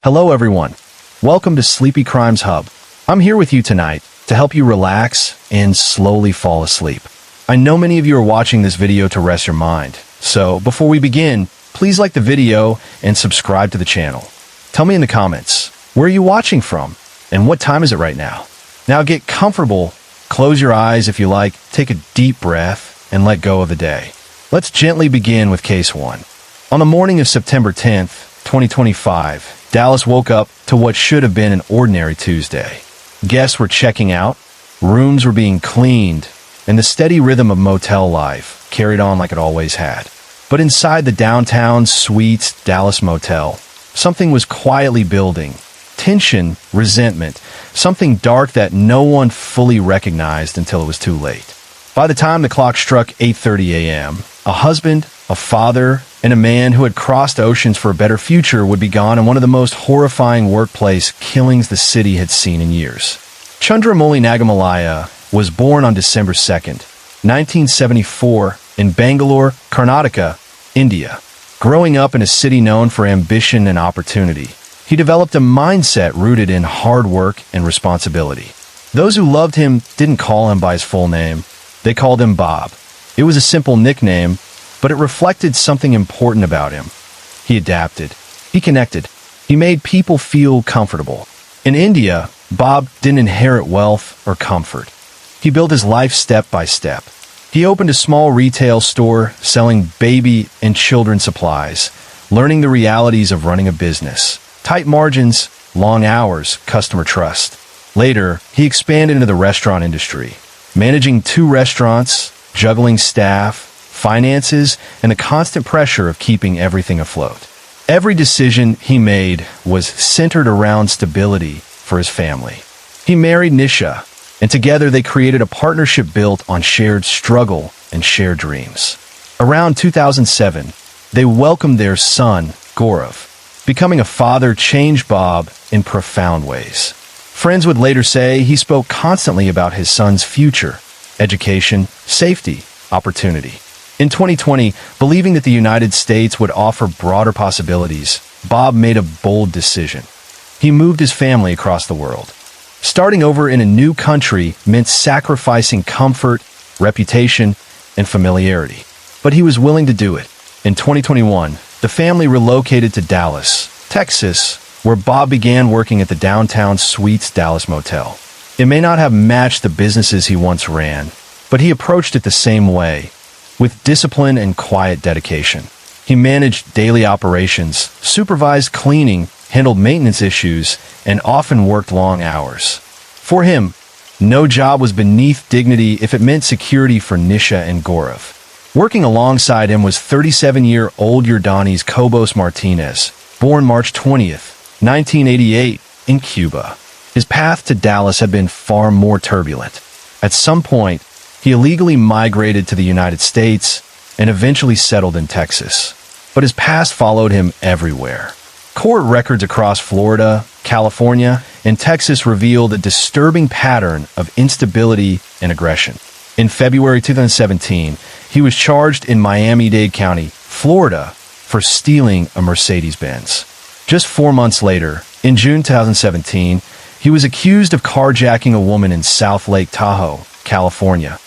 Hello everyone. Welcome to Sleepy Crimes Hub. I'm here with you tonight to help you relax and slowly fall asleep. I know many of you are watching this video to rest your mind. So before we begin, please like the video and subscribe to the channel. Tell me in the comments, where are you watching from? And what time is it right now? Now get comfortable, close your eyes if you like, take a deep breath, and let go of the day. Let's gently begin with case 1. On the morning of September 10th, 2025, Dallas woke up to what should have been an ordinary Tuesday. Guests were checking out, rooms were being cleaned, and the steady rhythm of motel life carried on like it always had. But inside the downtown Suites Dallas motel, something was quietly building. Tension, resentment, something dark that no one fully recognized until it was too late. By the time the clock struck 8:30 a.m., a husband, a father, and a man who had crossed oceans for a better future would be gone in one of the most horrifying workplace killings the city had seen in years. Chandramouli Nagamalaya was born on December 2nd, 1974, in Bangalore, Karnataka, India. Growing up in a city known for ambition and opportunity, he developed a mindset rooted in hard work and responsibility. Those who loved him didn't call him by his full name. They called him Bob. It was a simple nickname, but it reflected something important about him. He adapted. He connected. He made people feel comfortable. In India, Bob didn't inherit wealth or comfort. He built his life step by step. He opened a small retail store selling baby and children's supplies, learning the realities of running a business. Tight margins, long hours, customer trust. Later, he expanded into the restaurant industry, managing 2 restaurants, juggling staff, finances, and the constant pressure of keeping everything afloat. Every decision he made was centered around stability for his family. He married Nisha, and together they created a partnership built on shared struggle and shared dreams. Around 2007, they welcomed their son, Gaurav. Becoming a father changed Bob in profound ways. Friends would later say he spoke constantly about his son's future, education, safety, opportunity. In 2020, believing that the United States would offer broader possibilities, Bob made a bold decision. He moved his family across the world. Starting over in a new country meant sacrificing comfort, reputation, and familiarity. But he was willing to do it. In 2021, the family relocated to Dallas, Texas, where Bob began working at the downtown Suites Dallas motel. It may not have matched the businesses he once ran, but he approached it the same way, with discipline and quiet dedication. He managed daily operations, supervised cleaning, handled maintenance issues, and often worked long hours. For him, no job was beneath dignity if it meant security for Nisha and Gaurav. Working alongside him was 37-year-old Yordanis Cobos Martinez, born March 20th, 1988, in Cuba. His path to Dallas had been far more turbulent. At some point, he illegally migrated to the United States and eventually settled in Texas. But his past followed him everywhere. Court records across Florida, California, and Texas revealed a disturbing pattern of instability and aggression. In February 2017, he was charged in Miami-Dade County, Florida, for stealing a Mercedes-Benz. Just 4 months later, in June 2017, he was accused of carjacking a woman in South Lake Tahoe, California,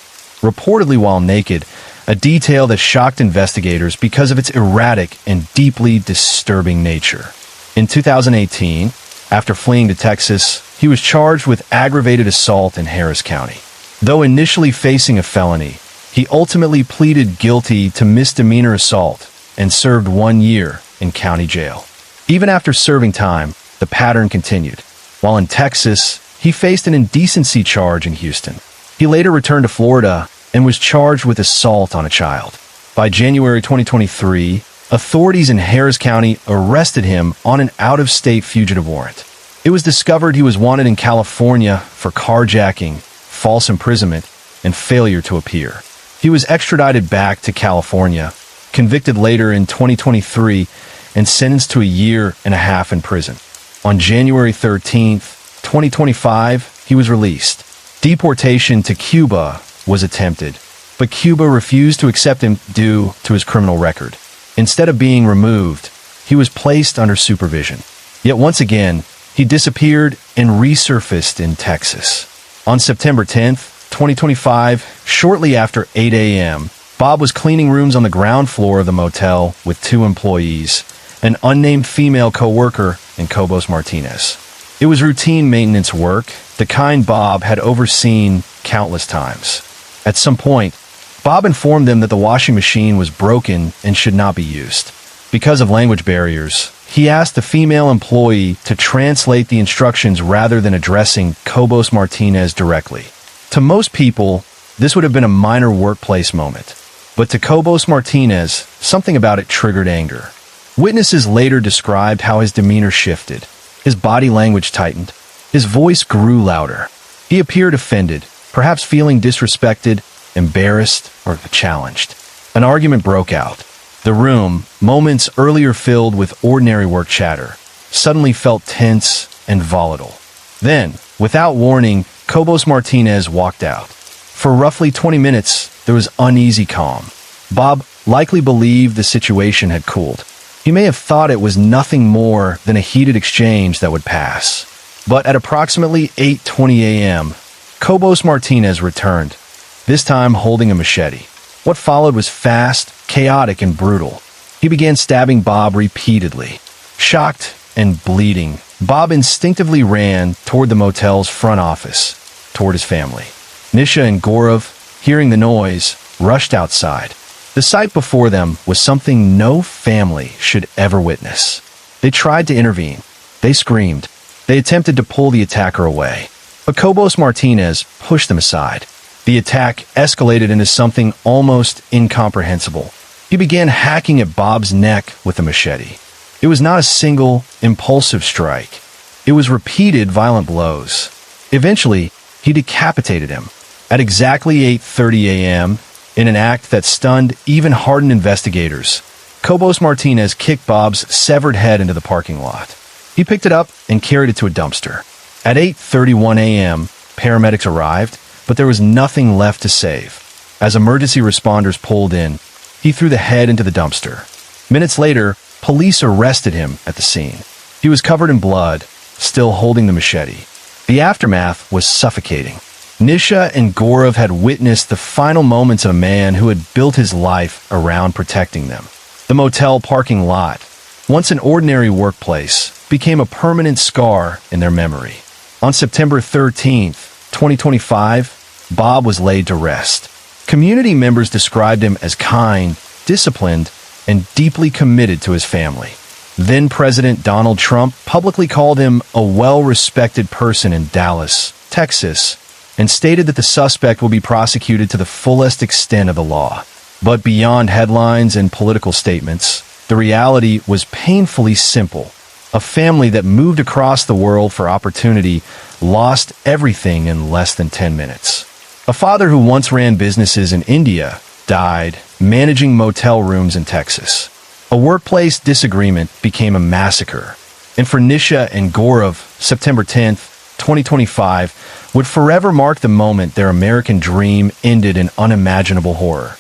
reportedly while naked, a detail that shocked investigators because of its erratic and deeply disturbing nature. In 2018, after fleeing to Texas, he was charged with aggravated assault in Harris County. Though initially facing a felony, he ultimately pleaded guilty to misdemeanor assault and served 1 year in county jail. Even after serving time, the pattern continued. While in Texas, he faced an indecency charge in Houston. He later returned to Florida and was charged with assault on a child. By January 2023, authorities in Harris County arrested him on an out-of-state fugitive warrant. It was discovered he was wanted in California for carjacking, false imprisonment, and failure to appear. He was extradited back to California, convicted later in 2023, and sentenced to 1.5 years in prison. On January 13th, 2025, he was released. Deportation to Cuba was attempted, but Cuba refused to accept him due to his criminal record. Instead of being removed, he was placed under supervision. Yet once again, he disappeared and resurfaced in Texas. On September 10th, 2025, shortly after 8 a.m., Bob was cleaning rooms on the ground floor of the motel with two employees, an unnamed female co-worker and Cobos Martinez. It was routine maintenance work, the kind Bob had overseen countless times. At some point, Bob informed them that the washing machine was broken and should not be used. Because of language barriers, he asked the female employee to translate the instructions rather than addressing Cobos Martinez directly. To most people, this would have been a minor workplace moment. But to Cobos Martinez, something about it triggered anger. Witnesses later described how his demeanor shifted. His body language tightened. His voice grew louder. He appeared offended, perhaps feeling disrespected, embarrassed, or challenged. An argument broke out. The room, moments earlier filled with ordinary work chatter, suddenly felt tense and volatile. Then, without warning, Cobos Martinez walked out. For roughly 20 minutes, there was uneasy calm. Bob likely believed the situation had cooled. He may have thought it was nothing more than a heated exchange that would pass. But at approximately 8:20 a.m., Cobos Martinez returned, this time holding a machete. What followed was fast, chaotic, and brutal. He began stabbing Bob repeatedly. Shocked and bleeding, Bob instinctively ran toward the motel's front office, toward his family. Nisha and Gaurav, hearing the noise, rushed outside. The sight before them was something no family should ever witness. They tried to intervene. They screamed. They attempted to pull the attacker away. But Cobos Martinez pushed them aside. The attack escalated into something almost incomprehensible. He began hacking at Bob's neck with a machete. It was not a single, impulsive strike. It was repeated violent blows. Eventually, he decapitated him. At exactly 8:30 a.m., in an act that stunned even hardened investigators, Cobos Martinez kicked Bob's severed head into the parking lot. He picked it up and carried it to a dumpster. At 8:31 a.m., paramedics arrived, but there was nothing left to save. As emergency responders pulled in, he threw the head into the dumpster. Minutes later, police arrested him at the scene. He was covered in blood, still holding the machete. The aftermath was suffocating. Nisha and Gaurav had witnessed the final moments of a man who had built his life around protecting them. The motel parking lot, once an ordinary workplace, became a permanent scar in their memory. On September 13th, 2025, Bob was laid to rest. Community members described him as kind, disciplined, and deeply committed to his family. Then President Donald Trump publicly called him a well-respected person in Dallas, Texas, and stated that the suspect will be prosecuted to the fullest extent of the law. But beyond headlines and political statements, the reality was painfully simple. A family that moved across the world for opportunity lost everything in less than 10 minutes. A father who once ran businesses in India died managing motel rooms in Texas. A workplace disagreement became a massacre. And for Nisha and Gaurav, September 10th, 2025, would forever mark the moment their American dream ended in unimaginable horror.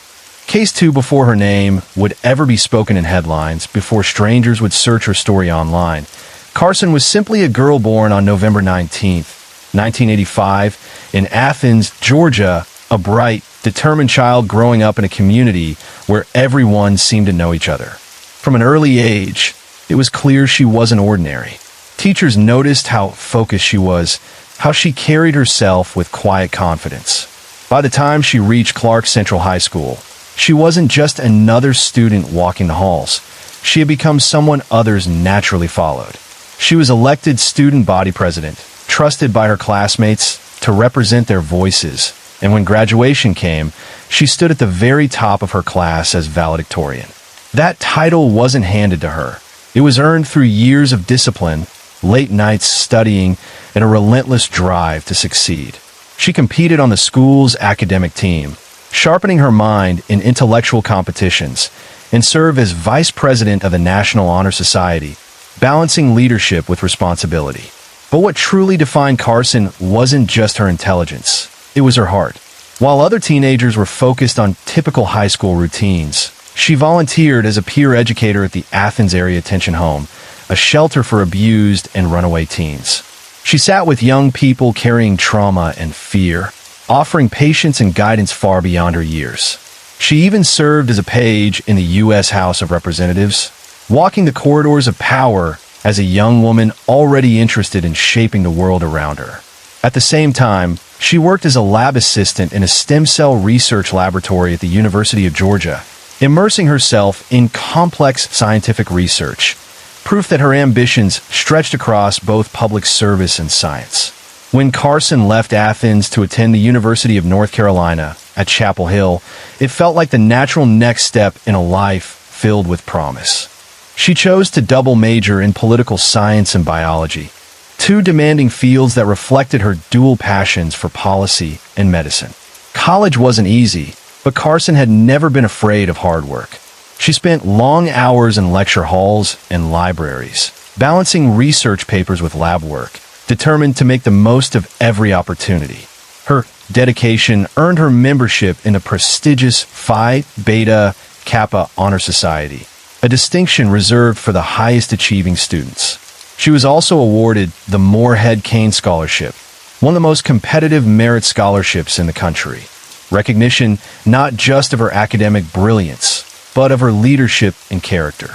Case 2 before her name would ever be spoken in headlines, before strangers would search her story online. Carson was simply a girl born on November 19th, 1985, in Athens, Georgia, a bright, determined child growing up in a community where everyone seemed to know each other. From an early age, it was clear she wasn't ordinary. Teachers noticed how focused she was, how she carried herself with quiet confidence. By the time she reached Clark Central High School, she wasn't just another student walking the halls. She had become someone others naturally followed. She was elected student body president, trusted by her classmates to represent their voices, and when graduation came, she stood at the very top of her class as valedictorian. That title wasn't handed to her. It was earned through years of discipline, late nights studying, and a relentless drive to succeed. She competed on the school's academic team, sharpening her mind in intellectual competitions, and served as vice president of the National Honor Society, balancing leadership with responsibility. But what truly defined Carson wasn't just her intelligence, it was her heart. While other teenagers were focused on typical high school routines, she volunteered as a peer educator at the Athens area Tension Home, a shelter for abused and runaway teens. She sat with young people carrying trauma and fear, offering patience and guidance far beyond her years. She even served as a page in the U.S. House of Representatives, walking the corridors of power as a young woman already interested in shaping the world around her. At the same time, she worked as a lab assistant in a stem cell research laboratory at the University of Georgia, immersing herself in complex scientific research, proof that her ambitions stretched across both public service and science. When Carson left Athens to attend the University of North Carolina at Chapel Hill, it felt like the natural next step in a life filled with promise. She chose to double major in political science and biology, two demanding fields that reflected her dual passions for policy and medicine. College wasn't easy, but Carson had never been afraid of hard work. She spent long hours in lecture halls and libraries, balancing research papers with lab work, determined to make the most of every opportunity. Her dedication earned her membership in the prestigious Phi Beta Kappa Honor Society, a distinction reserved for the highest achieving students. She was also awarded the Moorhead Kane Scholarship, one of the most competitive merit scholarships in the country. Recognition not just of her academic brilliance, but of her leadership and character.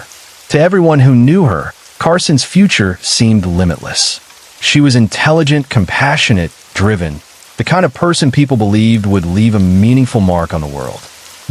To everyone who knew her, Carson's future seemed limitless. She was intelligent, compassionate, driven, the kind of person people believed would leave a meaningful mark on the world.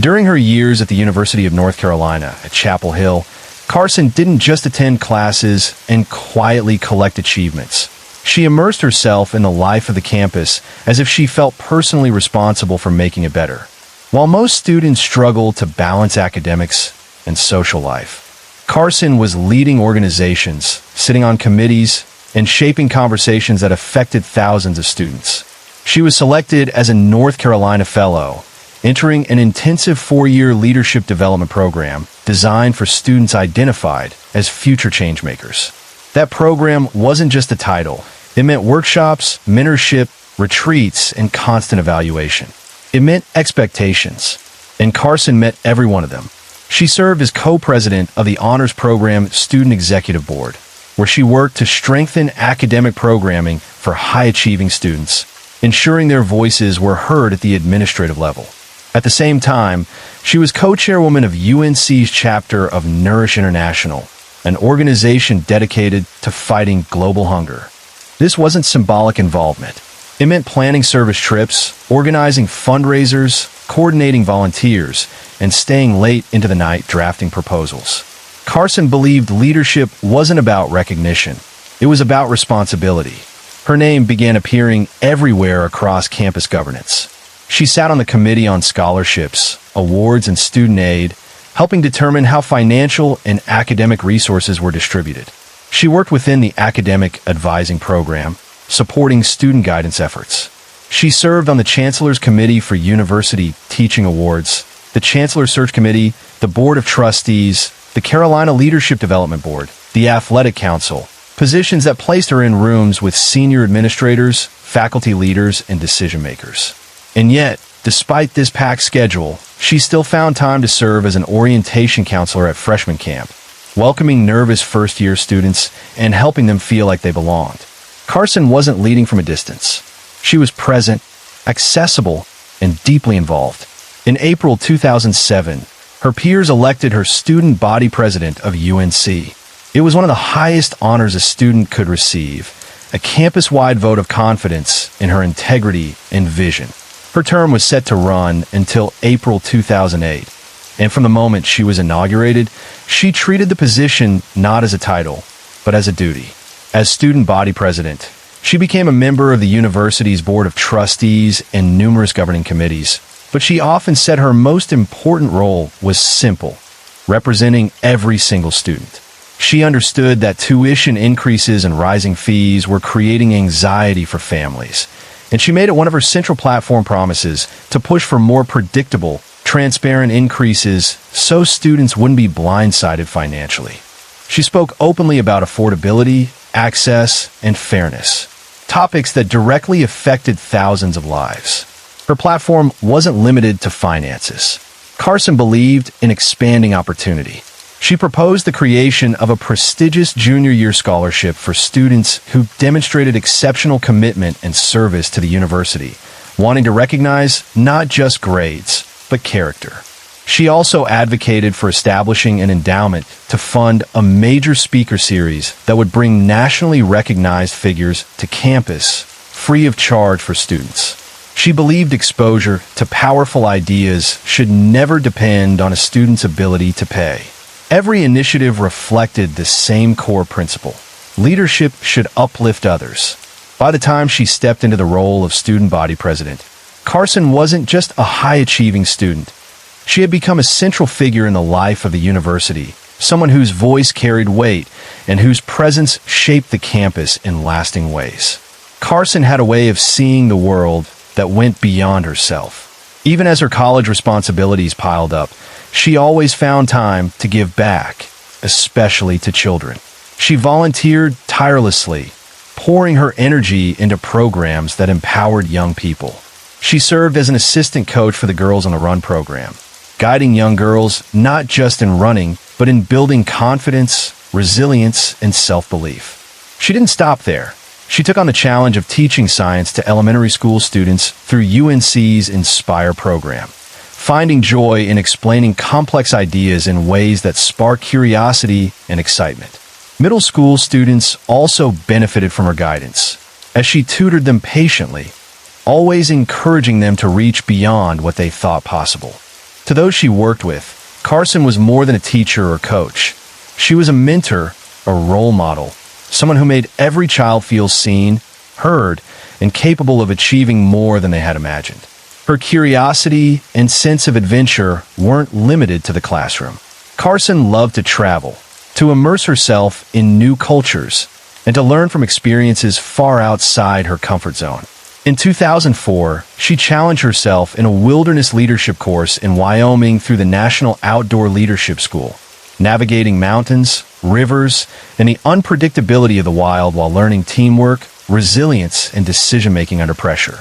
During her years at the University of North Carolina at Chapel Hill, Carson didn't just attend classes and quietly collect achievements. She immersed herself in the life of the campus as if she felt personally responsible for making it better. While most students struggle to balance academics and social life, Carson was leading organizations, sitting on committees, and shaping conversations that affected thousands of students. She was selected as a North Carolina Fellow, entering an intensive 4-year leadership development program designed for students identified as future changemakers. That program wasn't just a title. It meant workshops, mentorship, retreats, and constant evaluation. It meant expectations, and Carson met every one of them. She served as co-president of the Honors Program Student Executive Board, where she worked to strengthen academic programming for high-achieving students, ensuring their voices were heard at the administrative level. At the same time, she was co-chairwoman of UNC's chapter of Nourish International, an organization dedicated to fighting global hunger. This wasn't symbolic involvement. It meant planning service trips, organizing fundraisers, coordinating volunteers, and staying late into the night drafting proposals. Carson believed leadership wasn't about recognition. It was about responsibility. Her name began appearing everywhere across campus governance. She sat on the Committee on Scholarships, Awards, and Student Aid, helping determine how financial and academic resources were distributed. She worked within the Academic Advising Program, supporting student guidance efforts. She served on the Chancellor's Committee for University Teaching Awards, the Chancellor Search Committee, the Board of Trustees, the Carolina Leadership Development Board, the Athletic Council, positions that placed her in rooms with senior administrators, faculty leaders, and decision-makers. And yet, despite this packed schedule, she still found time to serve as an orientation counselor at freshman camp, welcoming nervous first-year students and helping them feel like they belonged. Carson wasn't leading from a distance. She was present, accessible, and deeply involved. In April 2007, her peers elected her student body president of UNC. It was one of the highest honors a student could receive, a campus-wide vote of confidence in her integrity and vision. Her term was set to run until April 2008, and from the moment she was inaugurated, she treated the position not as a title, but as a duty. As student body president, she became a member of the university's board of trustees and numerous governing committees, but she often said her most important role was simple: representing every single student. She understood that tuition increases and rising fees were creating anxiety for families, and she made it one of her central platform promises to push for more predictable, transparent increases so students wouldn't be blindsided financially. She spoke openly about affordability, access, and fairness, topics that directly affected thousands of lives. Her platform wasn't limited to finances. Carson believed in expanding opportunity. She proposed the creation of a prestigious junior year scholarship for students who demonstrated exceptional commitment and service to the university, wanting to recognize not just grades, but character. She also advocated for establishing an endowment to fund a major speaker series that would bring nationally recognized figures to campus, free of charge for students. She believed exposure to powerful ideas should never depend on a student's ability to pay. Every initiative reflected the same core principle. Leadership should uplift others. By the time she stepped into the role of student body president, Carson wasn't just a high-achieving student. She had become a central figure in the life of the university, someone whose voice carried weight and whose presence shaped the campus in lasting ways. Carson had a way of seeing the world that went beyond herself. Even as her college responsibilities piled up, she always found time to give back, especially to children. She volunteered tirelessly, pouring her energy into programs that empowered young people. She served as an assistant coach for the Girls on the Run program, guiding young girls not just in running, but in building confidence, resilience, and self-belief. She didn't stop there. She took on the challenge of teaching science to elementary school students through UNC's Inspire program, finding joy in explaining complex ideas in ways that spark curiosity and excitement. Middle school students also benefited from her guidance, as she tutored them patiently, always encouraging them to reach beyond what they thought possible. To those she worked with, Carson was more than a teacher or coach. She was a mentor, a role model, someone who made every child feel seen, heard, and capable of achieving more than they had imagined. Her curiosity and sense of adventure weren't limited to the classroom. Carson loved to travel, to immerse herself in new cultures, and to learn from experiences far outside her comfort zone. In 2004, she challenged herself in a wilderness leadership course in Wyoming through the National Outdoor Leadership School, navigating mountains, rivers, and the unpredictability of the wild while learning teamwork, resilience, and decision-making under pressure.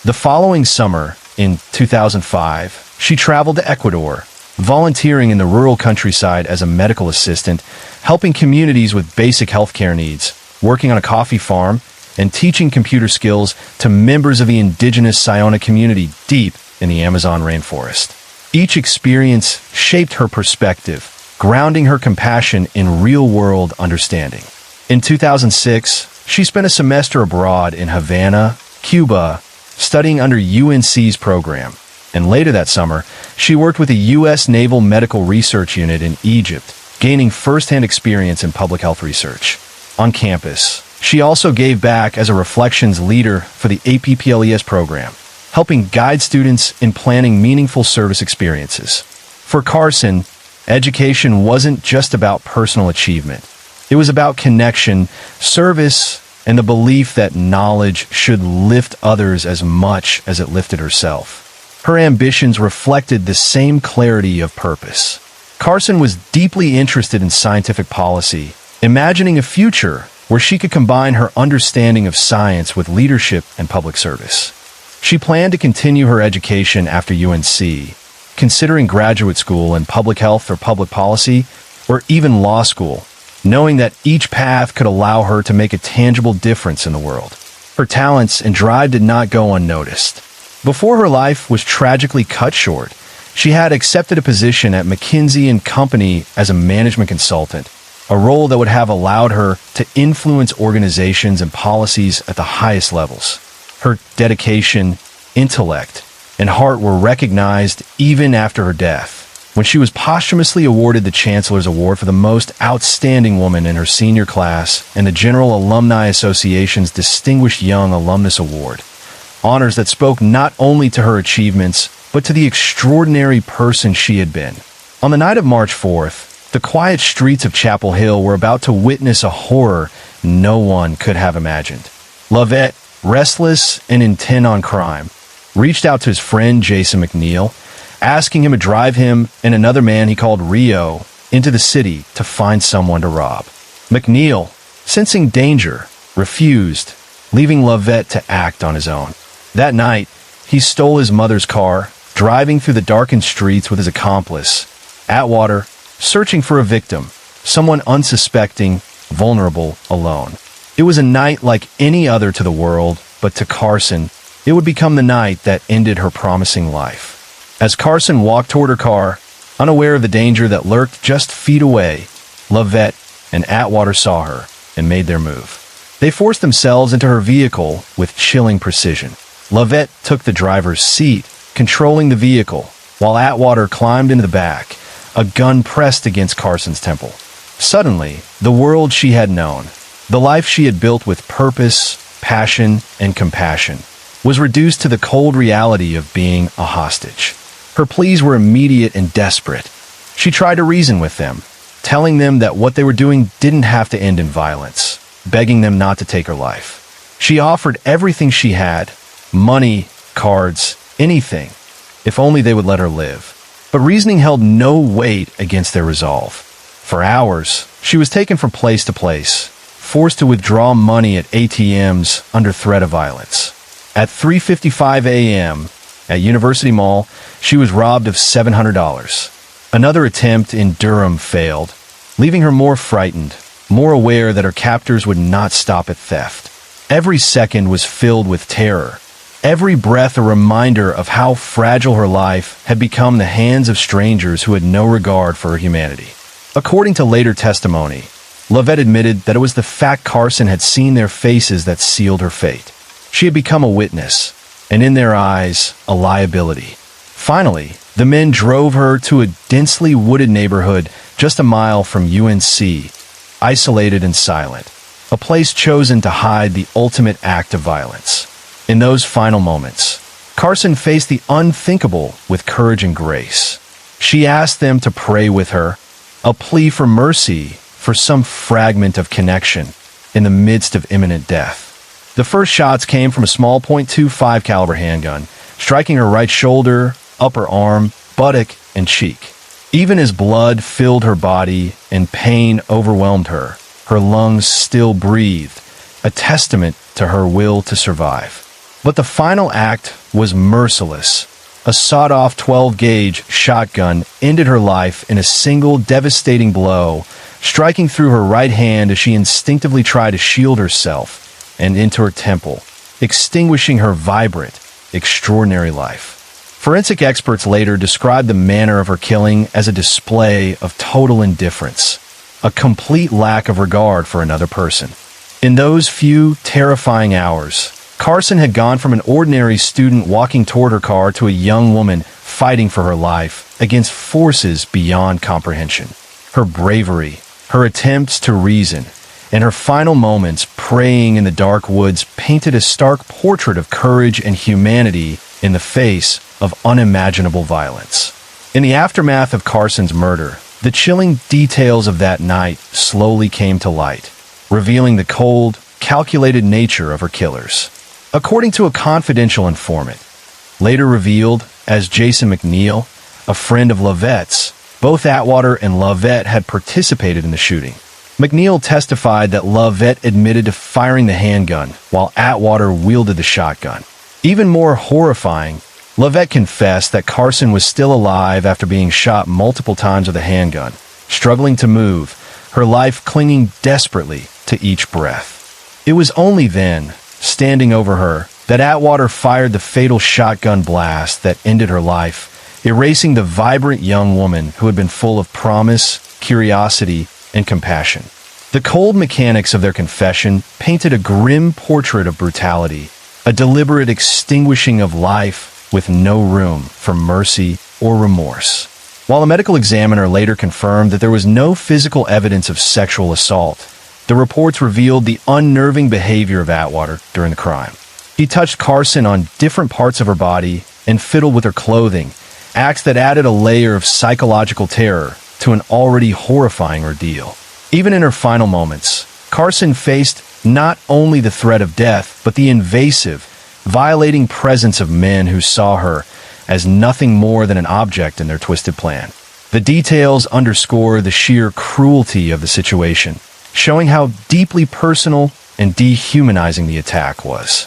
The following summer, in 2005, she traveled to Ecuador, volunteering in the rural countryside as a medical assistant, helping communities with basic healthcare needs, working on a coffee farm, and teaching computer skills to members of the indigenous Sayona community deep in the Amazon rainforest. Each experience shaped her perspective, grounding her compassion in real-world understanding. In 2006, she spent a semester abroad in Havana, Cuba, studying under UNC's program. And later that summer, she worked with the U.S. Naval Medical Research Unit in Egypt, gaining first-hand experience in public health research. On campus, she also gave back as a reflections leader for the APPLES program, helping guide students in planning meaningful service experiences. For Carson, education wasn't just about personal achievement. It was about connection, service, and the belief that knowledge should lift others as much as it lifted herself. Her ambitions reflected the same clarity of purpose. Carson was deeply interested in scientific policy, imagining a future where she could combine her understanding of science with leadership and public service. She planned to continue her education after UNC, considering graduate school in public health or public policy, or even law school, knowing that each path could allow her to make a tangible difference in the world. Her talents and drive did not go unnoticed. Before her life was tragically cut short, she had accepted a position at McKinsey & Company as a management consultant, a role that would have allowed her to influence organizations and policies at the highest levels. Her dedication, intellect, and heart were recognized even after her death, when she was posthumously awarded the Chancellor's Award for the Most Outstanding Woman in her senior class and the General Alumni Association's Distinguished Young Alumnus Award, honors that spoke not only to her achievements, but to the extraordinary person she had been. On the night of March 4th, the quiet streets of Chapel Hill were about to witness a horror no one could have imagined. Lovett, restless and intent on crime, reached out to his friend Jason McNeil, asking him to drive him and another man he called Rio into the city to find someone to rob. McNeil, sensing danger, refused, leaving Lovett to act on his own. That night, he stole his mother's car, driving through the darkened streets with his accomplice, Atwater, searching for a victim, someone unsuspecting, vulnerable, alone. It was a night like any other to the world, but to Carson, it would become the night that ended her promising life. As Carson walked toward her car, unaware of the danger that lurked just feet away, Lovett and Atwater saw her and made their move. They forced themselves into her vehicle with chilling precision. Lovett took the driver's seat, controlling the vehicle, while Atwater climbed into the back, a gun pressed against Carson's temple. Suddenly, the world she had known, the life she had built with purpose, passion, and compassion, was reduced to the cold reality of being a hostage. Her pleas were immediate and desperate. She tried to reason with them, telling them that what they were doing didn't have to end in violence, begging them not to take her life. She offered everything she had, money, cards, anything, if only they would let her live. But reasoning held no weight against their resolve. For hours, she was taken from place to place, forced to withdraw money at ATMs under threat of violence. At 3:55 a.m. at University Mall, she was robbed of $700. Another attempt in Durham failed, leaving her more frightened, more aware that her captors would not stop at theft. Every second was filled with terror. Every breath a reminder of how fragile her life had become in the hands of strangers who had no regard for her humanity. According to later testimony, Lovett admitted that it was the fact Carson had seen their faces that sealed her fate. She had become a witness, and in their eyes, a liability. Finally, the men drove her to a densely wooded neighborhood just a mile from UNC, isolated and silent, a place chosen to hide the ultimate act of violence. In those final moments, Carson faced the unthinkable with courage and grace. She asked them to pray with her, a plea for mercy, for some fragment of connection in the midst of imminent death. The first shots came from a small .25 caliber handgun, striking her right shoulder, upper arm, buttock, and cheek. Even as blood filled her body and pain overwhelmed her, her lungs still breathed, a testament to her will to survive. But the final act was merciless. A sawed-off 12-gauge shotgun ended her life in a single devastating blow, striking through her right hand as she instinctively tried to shield herself and into her temple, extinguishing her vibrant, extraordinary life. Forensic experts later described the manner of her killing as a display of total indifference, a complete lack of regard for another person. In those few terrifying hours, Carson had gone from an ordinary student walking toward her car to a young woman fighting for her life against forces beyond comprehension. Her bravery, her attempts to reason, and her final moments praying in the dark woods painted a stark portrait of courage and humanity in the face of unimaginable violence. In the aftermath of Carson's murder, the chilling details of that night slowly came to light, revealing the cold, calculated nature of her killers. According to a confidential informant, later revealed as Jason McNeil, a friend of Lovett's, both Atwater and Lovett had participated in the shooting. McNeil testified that Lovett admitted to firing the handgun while Atwater wielded the shotgun. Even more horrifying, Lovett confessed that Carson was still alive after being shot multiple times with a handgun, struggling to move, her life clinging desperately to each breath. It was only then, standing over her, that Atwater fired the fatal shotgun blast that ended her life, erasing the vibrant young woman who had been full of promise, curiosity, and compassion. The cold mechanics of their confession painted a grim portrait of brutality, a deliberate extinguishing of life with no room for mercy or remorse. While a medical examiner later confirmed that there was no physical evidence of sexual assault, the reports revealed the unnerving behavior of Atwater during the crime. He touched Carson on different parts of her body and fiddled with her clothing, acts that added a layer of psychological terror to an already horrifying ordeal. Even in her final moments, Carson faced not only the threat of death, but the invasive, violating presence of men who saw her as nothing more than an object in their twisted plan. The details underscore the sheer cruelty of the situation, showing how deeply personal and dehumanizing the attack was.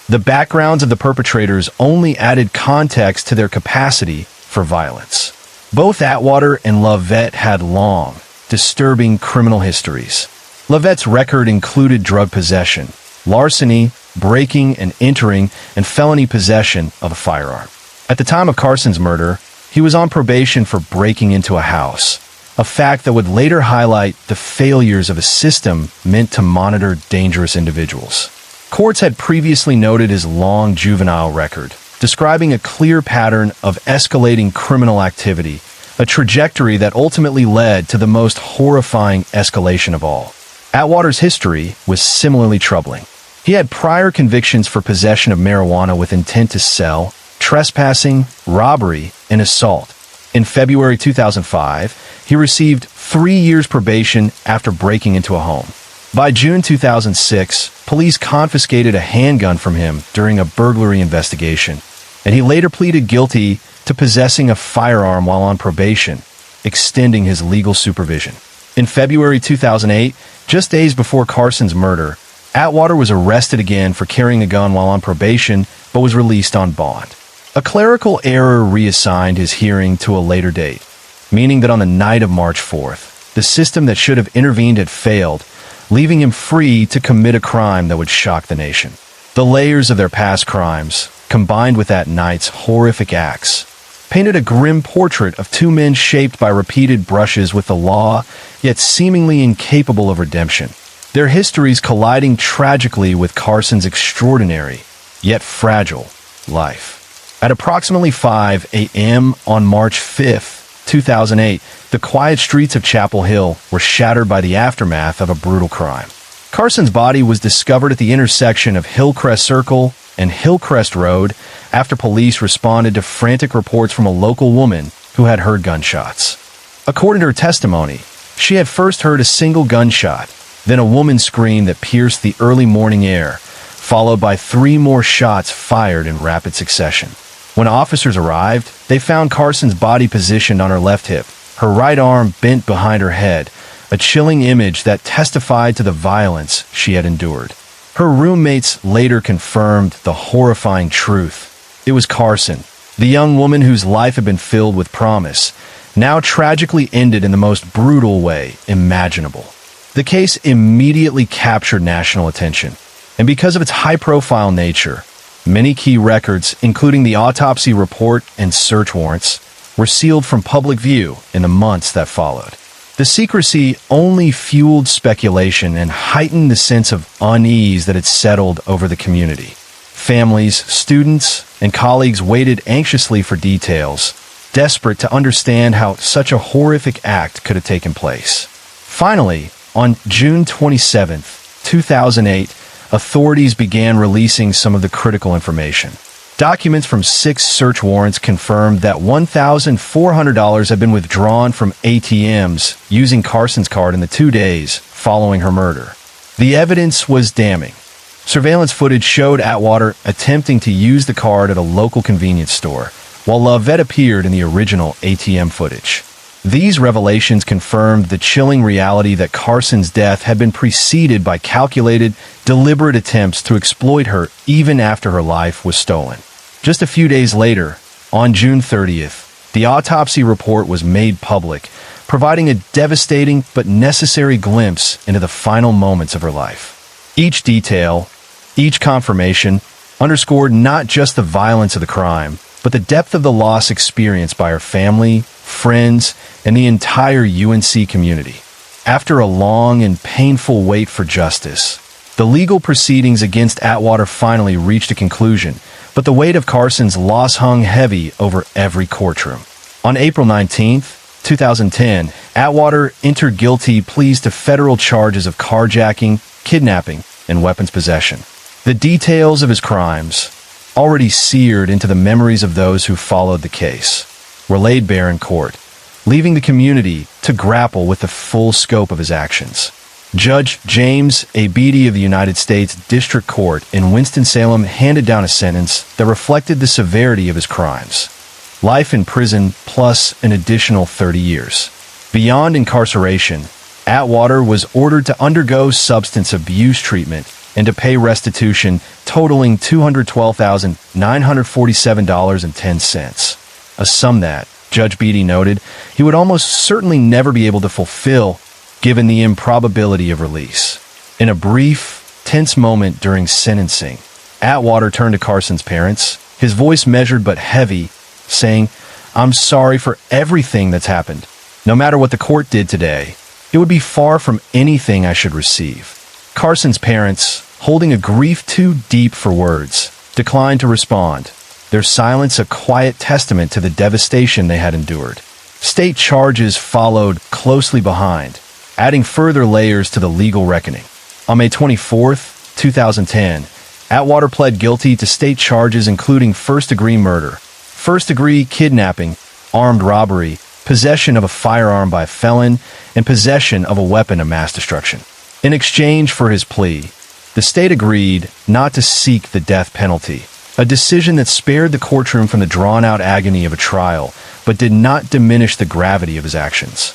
The backgrounds of the perpetrators only added context to their capacity for violence. Both Atwater and Lovett had long, disturbing criminal histories. Lovette's record included drug possession, larceny, breaking and entering, and felony possession of a firearm. At the time of Carson's murder, he was on probation for breaking into a house, a fact that would later highlight the failures of a system meant to monitor dangerous individuals. Courts had previously noted his long juvenile record, describing a clear pattern of escalating criminal activity, a trajectory that ultimately led to the most horrifying escalation of all. Atwater's history was similarly troubling. He had prior convictions for possession of marijuana with intent to sell, trespassing, robbery, and assault. In February 2005, he received 3 years probation after breaking into a home. By June 2006, police confiscated a handgun from him during a burglary investigation, and he later pleaded guilty to possessing a firearm while on probation, extending his legal supervision. In February 2008, just days before Carson's murder, Atwater was arrested again for carrying a gun while on probation, but was released on bond. A clerical error reassigned his hearing to a later date, meaning that on the night of March 4th, the system that should have intervened had failed, leaving him free to commit a crime that would shock the nation. The layers of their past crimes, combined with that night's horrific acts, painted a grim portrait of two men shaped by repeated brushes with the law, yet seemingly incapable of redemption. Their histories colliding tragically with Carson's extraordinary, yet fragile, life. At approximately 5 a.m. on March 5th, 2008, the quiet streets of Chapel Hill were shattered by the aftermath of a brutal crime. Carson's body was discovered at the intersection of Hillcrest Circle and Hillcrest Road after police responded to frantic reports from a local woman who had heard gunshots. According to her testimony, she had first heard a single gunshot, then a woman's scream that pierced the early morning air, followed by 3 more shots fired in rapid succession. When officers arrived, they found Carson's body positioned on her left hip, her right arm bent behind her head, a chilling image that testified to the violence she had endured. Her roommates later confirmed the horrifying truth. It was Carson, the young woman whose life had been filled with promise, now tragically ended in the most brutal way imaginable. The case immediately captured national attention, and because of its high-profile nature, many key records, including the autopsy report and search warrants, were sealed from public view in the months that followed. The secrecy only fueled speculation and heightened the sense of unease that had settled over the community. Families, students, and colleagues waited anxiously for details, desperate to understand how such a horrific act could have taken place. Finally, on June 27, 2008, authorities began releasing some of the critical information. Documents from 6 search warrants confirmed that $1,400 had been withdrawn from ATMs using Carson's card in the 2 days following her murder. The evidence was damning. Surveillance footage showed Atwater attempting to use the card at a local convenience store, while Lovett appeared in the original ATM footage. These revelations confirmed the chilling reality that Carson's death had been preceded by calculated, deliberate attempts to exploit her even after her life was stolen. Just a few days later, on June 30th, the autopsy report was made public, providing a devastating but necessary glimpse into the final moments of her life. Each detail, each confirmation, underscored not just the violence of the crime, but the depth of the loss experienced by her family, friends, and the entire UNC community. After a long and painful wait for justice, the legal proceedings against Atwater finally reached a conclusion, but the weight of Carson's loss hung heavy over every courtroom. On April 19, 2010, Atwater entered guilty pleas to federal charges of carjacking, kidnapping, and weapons possession. The details of his crimes, already seared into the memories of those who followed the case, were laid bare in court, leaving the community to grapple with the full scope of his actions. Judge James A. Beatty of the United States District Court in Winston-Salem handed down a sentence that reflected the severity of his crimes. Life in prison plus an additional 30 years. Beyond incarceration, Atwater was ordered to undergo substance abuse treatment and to pay restitution totaling $212,947.10, a sum that, Judge Beatty noted, he would almost certainly never be able to fulfill, given the improbability of release. In a brief, tense moment during sentencing, Atwater turned to Carson's parents, his voice measured but heavy, saying, "I'm sorry for everything that's happened. No matter what the court did today, it would be far from anything I should receive." Carson's parents, holding a grief too deep for words, declined to respond, their silence a quiet testament to the devastation they had endured. State charges followed closely behind, adding further layers to the legal reckoning. On May 24, 2010, Atwater pled guilty to state charges including first-degree murder, first-degree kidnapping, armed robbery, possession of a firearm by a felon, and possession of a weapon of mass destruction. In exchange for his plea, the state agreed not to seek the death penalty, a decision that spared the courtroom from the drawn-out agony of a trial, but did not diminish the gravity of his actions.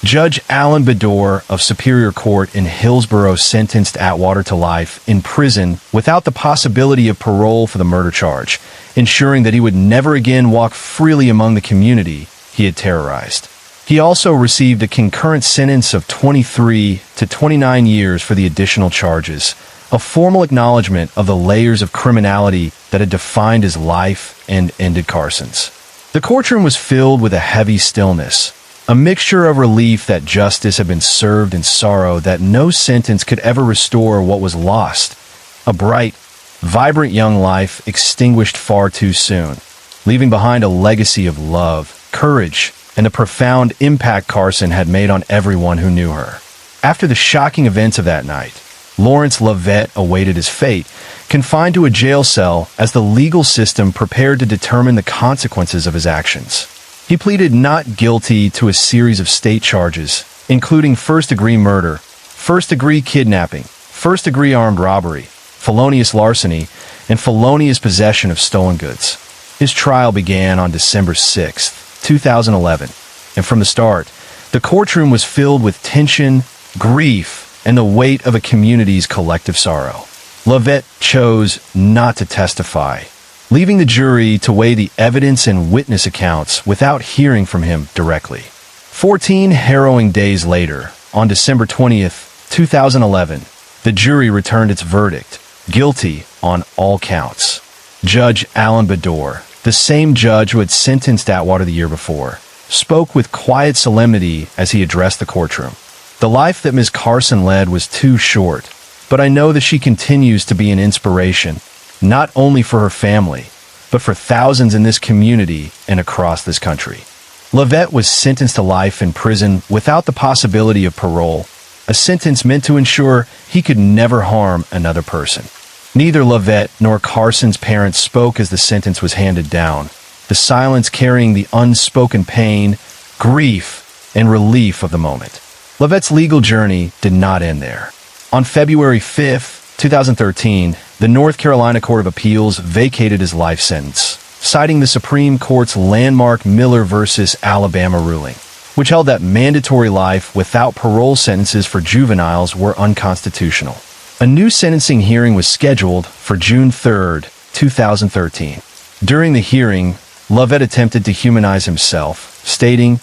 Judge Alan Bedore of Superior Court in Hillsborough sentenced Atwater to life in prison without the possibility of parole for the murder charge, ensuring that he would never again walk freely among the community he had terrorized. He also received a concurrent sentence of 23 to 29 years for the additional charges, a formal acknowledgement of the layers of criminality that had defined his life and ended Carson's. The courtroom was filled with a heavy stillness, a mixture of relief that justice had been served and sorrow that no sentence could ever restore what was lost. A bright, vibrant young life extinguished far too soon, leaving behind a legacy of love, courage, and the profound impact Carson had made on everyone who knew her. After the shocking events of that night, Lawrence Lovett awaited his fate, confined to a jail cell as the legal system prepared to determine the consequences of his actions. He pleaded not guilty to a series of state charges, including first-degree murder, first-degree kidnapping, first-degree armed robbery, felonious larceny, and felonious possession of stolen goods. His trial began on December 6, 2011, and from the start, the courtroom was filled with tension, grief, and the weight of a community's collective sorrow. Lovett chose not to testify, leaving the jury to weigh the evidence and witness accounts without hearing from him directly. 14 harrowing days later, on December 20th, 2011, the jury returned its verdict, guilty on all counts. Judge Alan Bedore, the same judge who had sentenced Atwater the year before, spoke with quiet solemnity as he addressed the courtroom. "The life that Ms. Carson led was too short, but I know that she continues to be an inspiration, not only for her family, but for thousands in this community and across this country." Lovett was sentenced to life in prison without the possibility of parole, a sentence meant to ensure he could never harm another person. Neither Lovett nor Carson's parents spoke as the sentence was handed down, the silence carrying the unspoken pain, grief, and relief of the moment. Lovett's legal journey did not end there. On February 5, 2013, the North Carolina Court of Appeals vacated his life sentence, citing the Supreme Court's landmark Miller v. Alabama ruling, which held that mandatory life without parole sentences for juveniles were unconstitutional. A new sentencing hearing was scheduled for June 3, 2013. During the hearing, Lovett attempted to humanize himself, stating,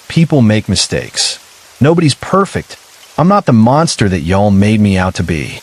"People make mistakes. Nobody's perfect. I'm not the monster that y'all made me out to be."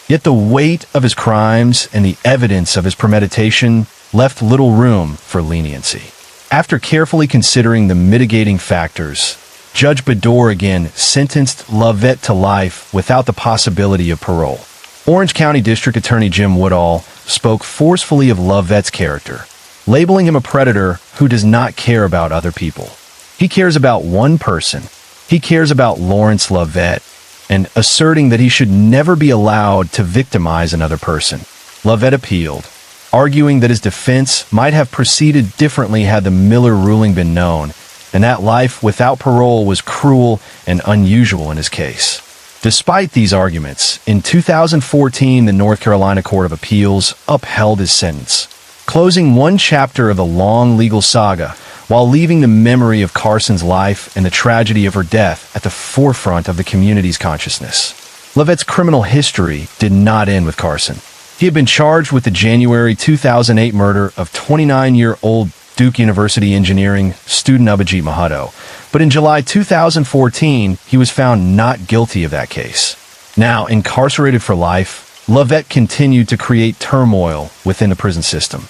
Yet the weight of his crimes and the evidence of his premeditation left little room for leniency. After carefully considering the mitigating factors, Judge Bedore again sentenced Lovett to life without the possibility of parole. Orange County District Attorney Jim Woodall spoke forcefully of Lovett's character, labeling him a predator who does not care about other people. He cares about one person. He cares about Lawrence Lovett, and asserting that he should never be allowed to victimize another person. Lovett appealed, arguing that his defense might have proceeded differently had the Miller ruling been known, and that life without parole was cruel and unusual in his case. Despite these arguments, in 2014, the North Carolina Court of Appeals upheld his sentence, closing one chapter of the long legal saga while leaving the memory of Carson's life and the tragedy of her death at the forefront of the community's consciousness. Lovett's criminal history did not end with Carson. He had been charged with the January 2008 murder of 29-year-old Duke University engineering student Abhijit Mahato, but in July 2014, he was found not guilty of that case. Now incarcerated for life, Lovett continued to create turmoil within the prison system.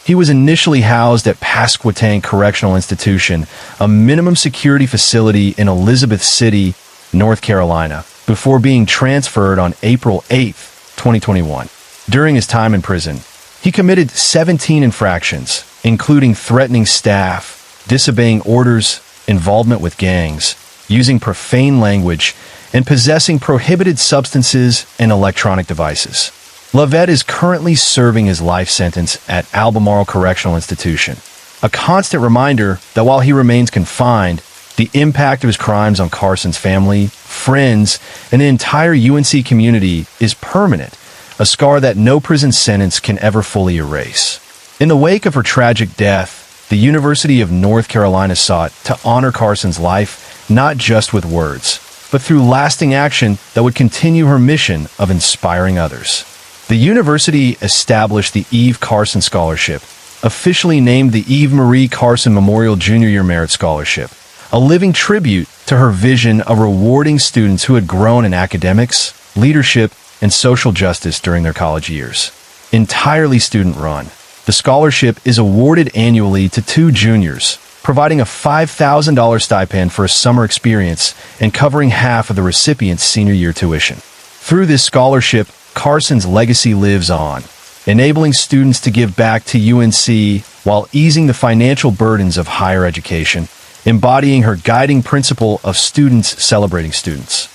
He was initially housed at Pasquotank Correctional Institution, a minimum security facility in Elizabeth City, North Carolina, before being transferred on April 8, 2021. During his time in prison, he committed 17 infractions, including threatening staff, disobeying orders, involvement with gangs, using profane language, and possessing prohibited substances and electronic devices. Lovett is currently serving his life sentence at Albemarle Correctional Institution, a constant reminder that while he remains confined, the impact of his crimes on Carson's family, friends, and the entire UNC community is permanent, a scar that no prison sentence can ever fully erase. In the wake of her tragic death, the University of North Carolina sought to honor Carson's life not just with words, but through lasting action that would continue her mission of inspiring others. The university established the Eve Carson Scholarship, officially named the Eve Marie Carson Memorial Junior Year Merit Scholarship, a living tribute to her vision of rewarding students who had grown in academics, leadership, and social justice during their college years. Entirely student-run, the scholarship is awarded annually to 2 juniors, providing a $5,000 stipend for a summer experience and covering half of the recipient's senior year tuition. Through this scholarship, Carson's legacy lives on, enabling students to give back to UNC while easing the financial burdens of higher education, embodying her guiding principle of students celebrating students.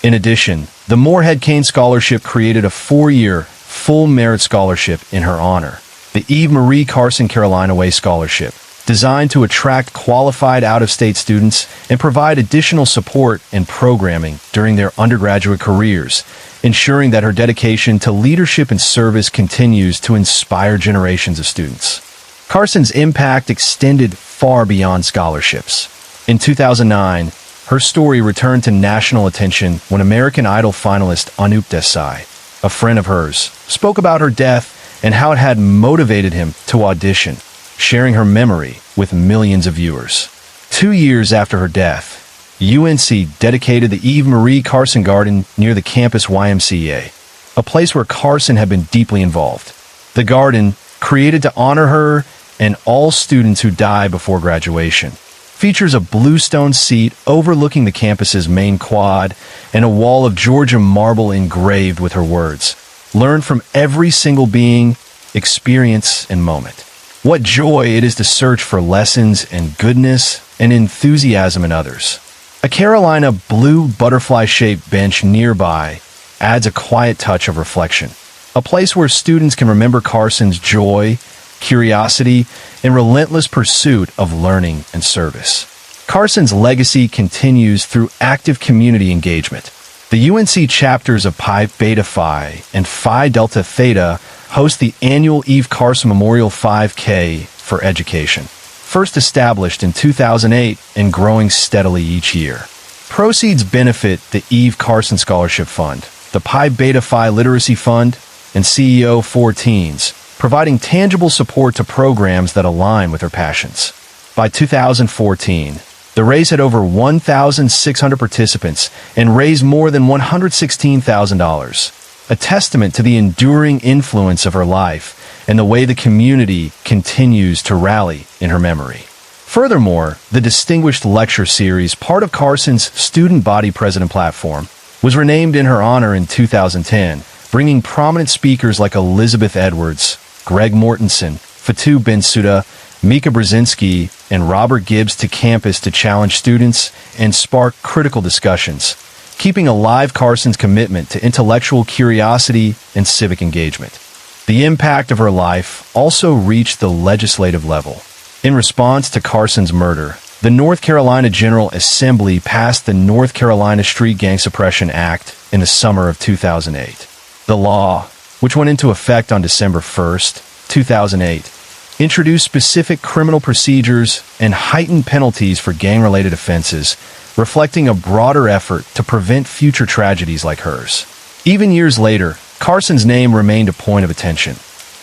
In addition, the Moorhead Kane Scholarship created a 4-year, full merit scholarship in her honor, the Eve Marie Carson Carolina Way Scholarship, designed to attract qualified out-of-state students and provide additional support and programming during their undergraduate careers, ensuring that her dedication to leadership and service continues to inspire generations of students. Carson's impact extended far beyond scholarships. In 2009, her story returned to national attention when American Idol finalist Anup Desai, a friend of hers, spoke about her death and how it had motivated him to audition, sharing her memory with millions of viewers. 2 years after her death, UNC dedicated the Eve Marie Carson Garden near the campus YMCA, a place where Carson had been deeply involved. The garden, created to honor her and all students who die before graduation, features a bluestone seat overlooking the campus's main quad and a wall of Georgia marble engraved with her words, "Learn from every single being, experience, and moment." What joy it is to search for lessons and goodness and enthusiasm in others. A Carolina blue butterfly-shaped bench nearby adds a quiet touch of reflection, a place where students can remember Carson's joy, curiosity, and relentless pursuit of learning and service. Carson's legacy continues through active community engagement. The UNC chapters of Pi Beta Phi and Phi Delta Theta host the annual Eve Carson Memorial 5K for Education, first established in 2008 and growing steadily each year. Proceeds benefit the Eve Carson Scholarship Fund, the Pi Beta Phi Literacy Fund, and CEO for Teens, providing tangible support to programs that align with her passions. By 2014, the race had over 1,600 participants and raised more than $116,000, a testament to the enduring influence of her life and the way the community continues to rally in her memory. Furthermore, the Distinguished Lecture Series, part of Carson's Student Body President platform, was renamed in her honor in 2010, bringing prominent speakers like Elizabeth Edwards, Greg Mortensen, Fatou Bensouda, Mika Brzezinski, and Robert Gibbs to campus to challenge students and spark critical discussions, keeping alive Carson's commitment to intellectual curiosity and civic engagement. The impact of her life also reached the legislative level. In response to Carson's murder, the North Carolina General Assembly passed the North Carolina Street Gang Suppression Act in the summer of 2008. The law, which went into effect on December 1st, 2008, introduced specific criminal procedures and heightened penalties for gang-related offenses, reflecting a broader effort to prevent future tragedies like hers. Even years later, Carson's name remained a point of attention.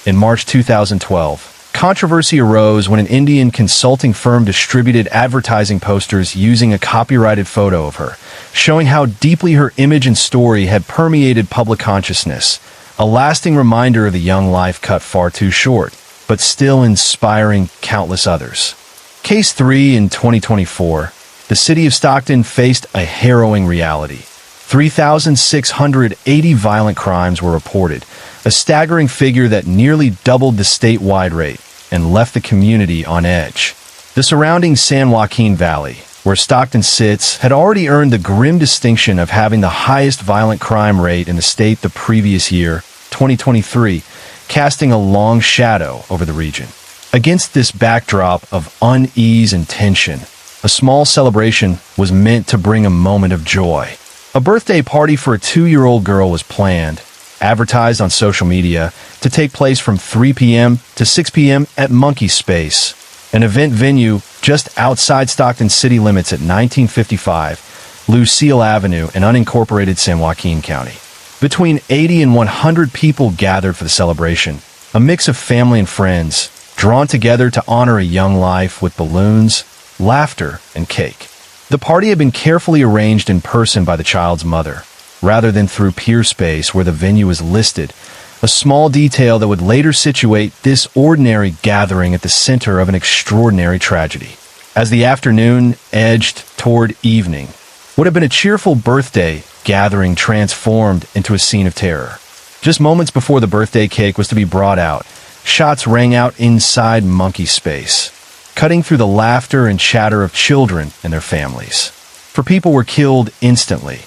In March 2012, Controversy arose when an Indian consulting firm distributed advertising posters using a copyrighted photo of her, showing how deeply her image and story had permeated public consciousness, a lasting reminder of the young life cut far too short, but still inspiring countless others. Case 3 in 2024, the city of Stockton faced a harrowing reality. 3,680 violent crimes were reported, a staggering figure that nearly doubled the statewide rate and left the community on edge. The surrounding San Joaquin Valley, where Stockton sits, had already earned the grim distinction of having the highest violent crime rate in the state the previous year, 2023, casting a long shadow over the region. Against this backdrop of unease and tension, a small celebration was meant to bring a moment of joy. A birthday party for a 2-year-old girl was planned, advertised on social media, to take place from 3 p.m. to 6 p.m. at Monkey Space, an event venue just outside Stockton city limits at 1955 Lucille Avenue in unincorporated San Joaquin County. Between 80 and 100 people gathered for the celebration, a mix of family and friends, drawn together to honor a young life with balloons, laughter, and cake. The party had been carefully arranged in person by the child's mother, rather than through Peer Space where the venue was listed, a small detail that would later situate this ordinary gathering at the center of an extraordinary tragedy. As the afternoon edged toward evening, what had been a cheerful birthday gathering transformed into a scene of terror. Just moments before the birthday cake was to be brought out, shots rang out inside Monkey Space, cutting through the laughter and chatter of children and their families. 4 people were killed instantly,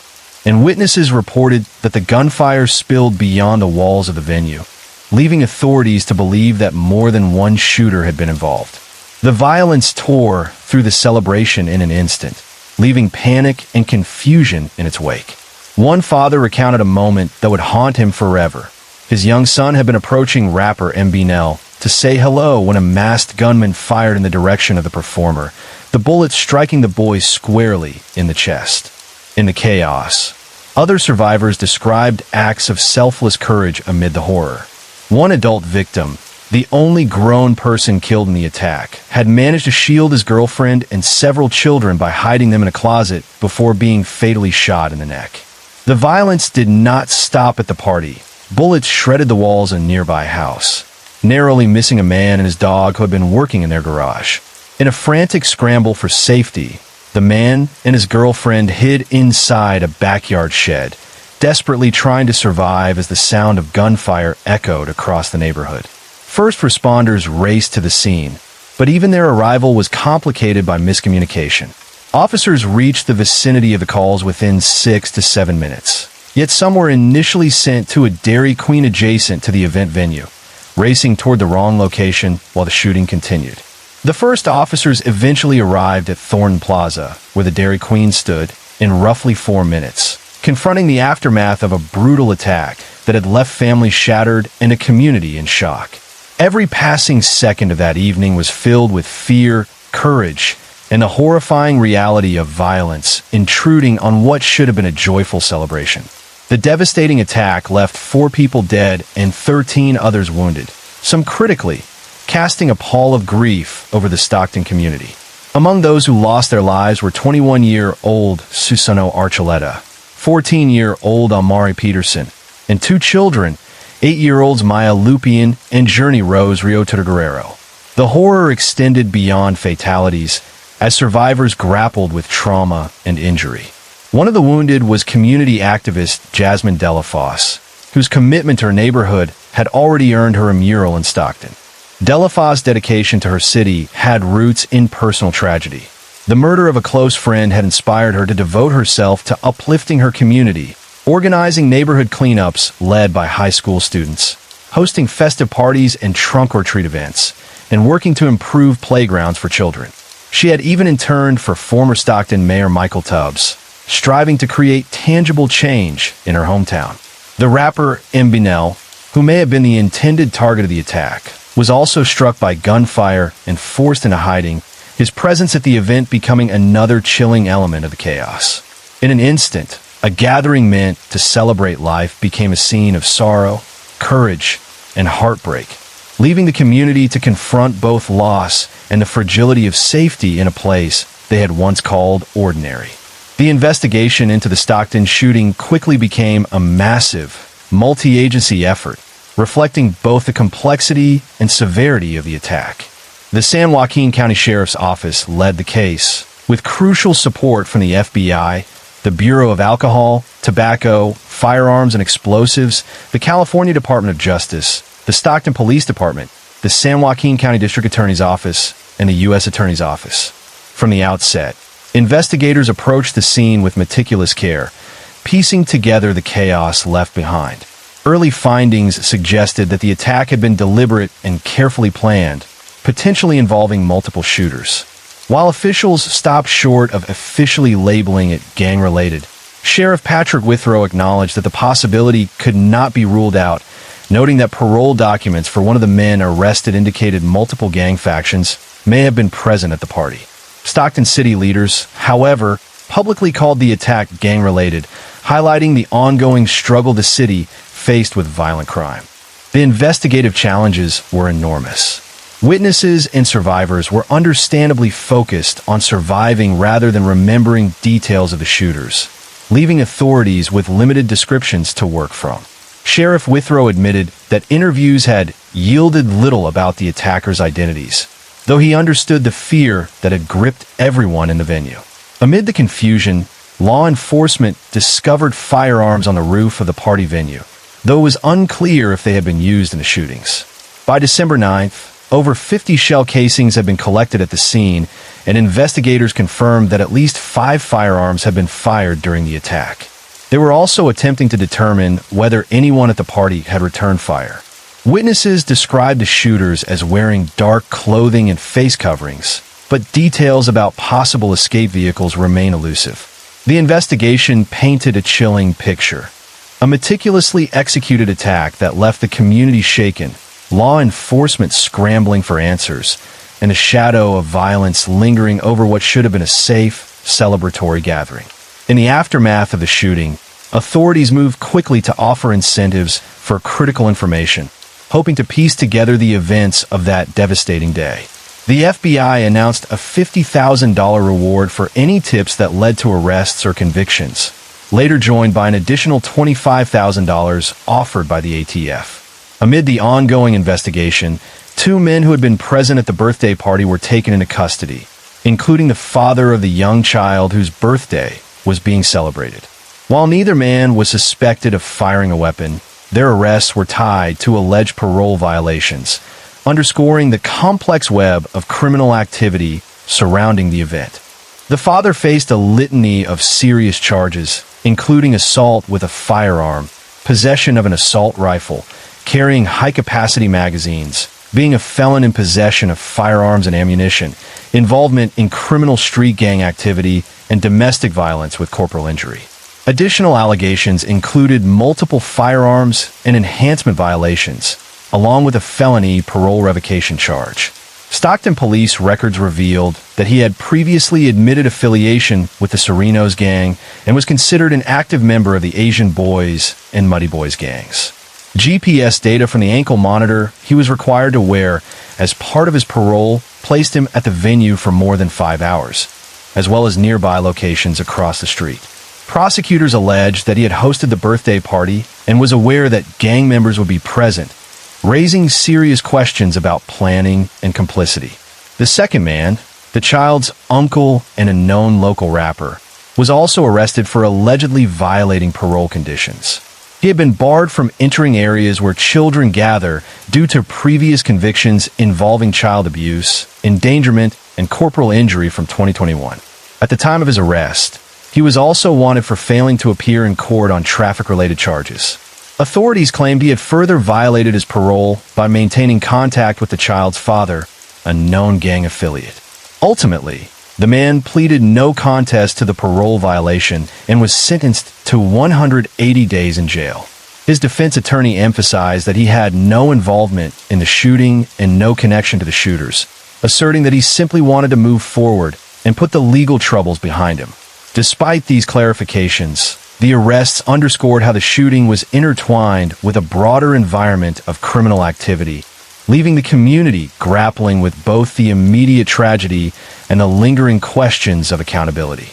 and witnesses reported that the gunfire spilled beyond the walls of the venue, leaving authorities to believe that more than one shooter had been involved. The violence tore through the celebration in an instant, leaving panic and confusion in its wake. One father recounted a moment that would haunt him forever. His young son had been approaching rapper MB to say hello when a masked gunman fired in the direction of the performer, the bullet striking the boy squarely in the chest. In the chaos, other survivors described acts of selfless courage amid the horror. One adult victim, the only grown person killed in the attack, had managed to shield his girlfriend and several children by hiding them in a closet before being fatally shot in the neck. The violence did not stop at the party. Bullets shredded the walls of a nearby house, narrowly missing a man and his dog who had been working in their garage. In a frantic scramble for safety, the man and his girlfriend hid inside a backyard shed, desperately trying to survive as the sound of gunfire echoed across the neighborhood. First responders raced to the scene, but even their arrival was complicated by miscommunication. Officers reached the vicinity of the calls within 6 to 7 minutes, yet some were initially sent to a Dairy Queen adjacent to the event venue, racing toward the wrong location while the shooting continued. The first officers eventually arrived at Thornton Plaza, where the Dairy Queen stood, in roughly 4 minutes, confronting the aftermath of a brutal attack that had left families shattered and a community in shock. Every passing second of that evening was filled with fear, courage, and the horrifying reality of violence intruding on what should have been a joyful celebration. The devastating attack left 4 people dead and 13 others wounded, some critically, casting a pall of grief over the Stockton community. Among those who lost their lives were 21-year-old Susano Archuleta, 14-year-old Amari Peterson, and 2 children, 8-year-olds Maya Lupian and Journey Rose Rio Guerrero. The horror extended beyond fatalities as survivors grappled with trauma and injury. One of the wounded was community activist Jasmine Delafosse, whose commitment to her neighborhood had already earned her a mural in Stockton. Delafosse's dedication to her city had roots in personal tragedy. The murder of a close friend had inspired her to devote herself to uplifting her community, organizing neighborhood cleanups led by high school students, hosting festive parties and trunk or treat events, and working to improve playgrounds for children. She had even interned for former Stockton Mayor Michael Tubbs, striving to create tangible change in her hometown. The rapper Mbinel, who may have been the intended target of the attack, was also struck by gunfire and forced into hiding, his presence at the event becoming another chilling element of the chaos. In an instant, a gathering meant to celebrate life became a scene of sorrow, courage, and heartbreak. leaving the community to confront both loss and the fragility of safety in a place they had once called ordinary. The investigation into the Stockton shooting quickly became a massive, multi-agency effort, reflecting both the complexity and severity of the attack. The San Joaquin County Sheriff's Office led the case, with crucial support from the FBI, the Bureau of Alcohol, Tobacco, Firearms and Explosives, the California Department of Justice, the Stockton Police Department, the San Joaquin County District Attorney's Office, and the U.S. Attorney's Office. From the outset, investigators approached the scene with meticulous care, piecing together the chaos left behind. Early findings suggested that the attack had been deliberate and carefully planned, potentially involving multiple shooters. While officials stopped short of officially labeling it gang-related, Sheriff Patrick Withrow acknowledged that the possibility could not be ruled out, noting that parole documents for one of the men arrested indicated multiple gang factions may have been present at the party. Stockton city leaders, however, publicly called the attack gang-related, highlighting the ongoing struggle the city faced with violent crime. The investigative challenges were enormous. Witnesses and survivors were understandably focused on surviving rather than remembering details of the shooters, leaving authorities with limited descriptions to work from. Sheriff Withrow admitted that interviews had yielded little about the attackers' identities, though he understood the fear that had gripped everyone in the venue. Amid the confusion, law enforcement discovered firearms on the roof of the party venue, though it was unclear if they had been used in the shootings. By December 9th, over 50 shell casings had been collected at the scene, and investigators confirmed that at least 5 firearms had been fired during the attack. They were also attempting to determine whether anyone at the party had returned fire. Witnesses described the shooters as wearing dark clothing and face coverings, but details about possible escape vehicles remain elusive. The investigation painted a chilling picture. A meticulously executed attack that left the community shaken, law enforcement scrambling for answers, and a shadow of violence lingering over what should have been a safe, celebratory gathering. In the aftermath of the shooting, authorities moved quickly to offer incentives for critical information, hoping to piece together the events of that devastating day. The FBI announced a $50,000 reward for any tips that led to arrests or convictions, later joined by an additional $25,000 offered by the ATF. Amid the ongoing investigation, 2 men who had been present at the birthday party were taken into custody, including the father of the young child whose birthday was being celebrated. While neither man was suspected of firing a weapon, their arrests were tied to alleged parole violations, underscoring the complex web of criminal activity surrounding the event. The father faced a litany of serious charges, including assault with a firearm, possession of an assault rifle, carrying high-capacity magazines, being a felon in possession of firearms and ammunition, involvement in criminal street gang activity, and domestic violence with corporal injury. Additional allegations included multiple firearms and enhancement violations, along with a felony parole revocation charge. Stockton police records revealed that he had previously admitted affiliation with the Serenos gang and was considered an active member of the Asian Boys and Muddy Boys gangs. GPS data from the ankle monitor he was required to wear as part of his parole placed him at the venue for more than 5 hours, as well as nearby locations across the street. Prosecutors alleged that he had hosted the birthday party and was aware that gang members would be present, raising serious questions about planning and complicity. The second man, the child's uncle and a known local rapper, was also arrested for allegedly violating parole conditions. He had been barred from entering areas where children gather due to previous convictions involving child abuse, endangerment, and corporal injury from 2021. At the time of his arrest, he was also wanted for failing to appear in court on traffic-related charges. Authorities claimed he had further violated his parole by maintaining contact with the child's father, a known gang affiliate. Ultimately, the man pleaded no contest to the parole violation and was sentenced to 180 days in jail. His defense attorney emphasized that he had no involvement in the shooting and no connection to the shooters, asserting that he simply wanted to move forward and put the legal troubles behind him. Despite these clarifications, the arrests underscored how the shooting was intertwined with a broader environment of criminal activity, leaving the community grappling with both the immediate tragedy and the lingering questions of accountability.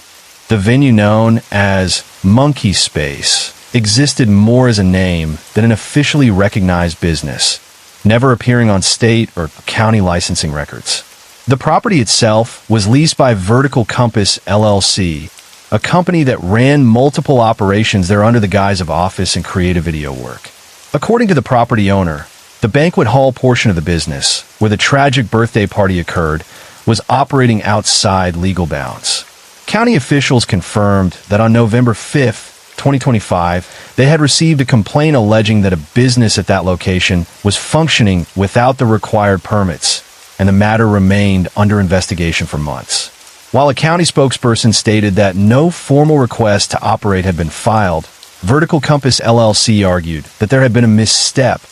The venue, known as Monkey Space, existed more as a name than an officially recognized business, never appearing on state or county licensing records. The property itself was leased by Vertical Compass LLC, a company that ran multiple operations there under the guise of office and creative video work. According to the property owner, the banquet hall portion of the business, where the tragic birthday party occurred, was operating outside legal bounds. County officials confirmed that on November 5th, 2025, they had received a complaint alleging that a business at that location was functioning without the required permits, and the matter remained under investigation for months. While a county spokesperson stated that no formal request to operate had been filed, Vertical Compass LLC argued that there had been a misstep.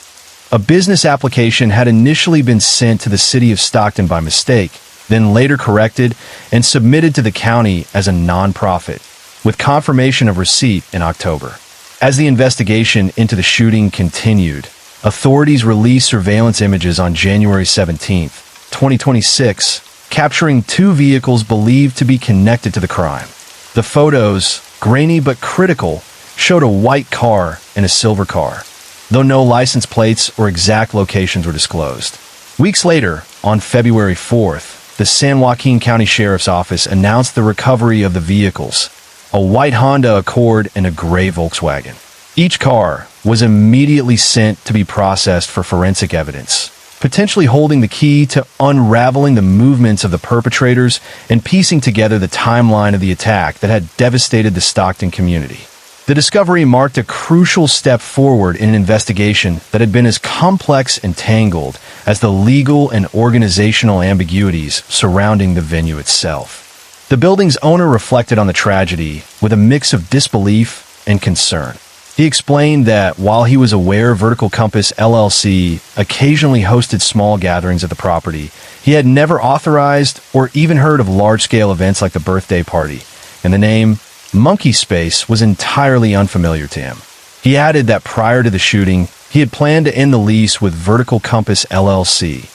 A business application had initially been sent to the city of Stockton by mistake, then later corrected and submitted to the county as a nonprofit, with confirmation of receipt in October. As the investigation into the shooting continued, authorities released surveillance images on January 17, 2026, capturing two vehicles believed to be connected to the crime. The photos, grainy but critical, showed a white car and a silver car, though no license plates or exact locations were disclosed. Weeks later, on February 4th, the San Joaquin County Sheriff's Office announced the recovery of the vehicles, a white Honda Accord and a gray Volkswagen. Each car was immediately sent to be processed for forensic evidence, potentially holding the key to unraveling the movements of the perpetrators and piecing together the timeline of the attack that had devastated the Stockton community. The discovery marked a crucial step forward in an investigation that had been as complex and tangled as the legal and organizational ambiguities surrounding the venue itself. The building's owner reflected on the tragedy with a mix of disbelief and concern. He explained that while he was aware Vertical Compass LLC occasionally hosted small gatherings at the property, he had never authorized or even heard of large-scale events like the birthday party, and the name Monkey Space was entirely unfamiliar to him. He added that prior to the shooting, he had planned to end the lease with Vertical Compass LLC,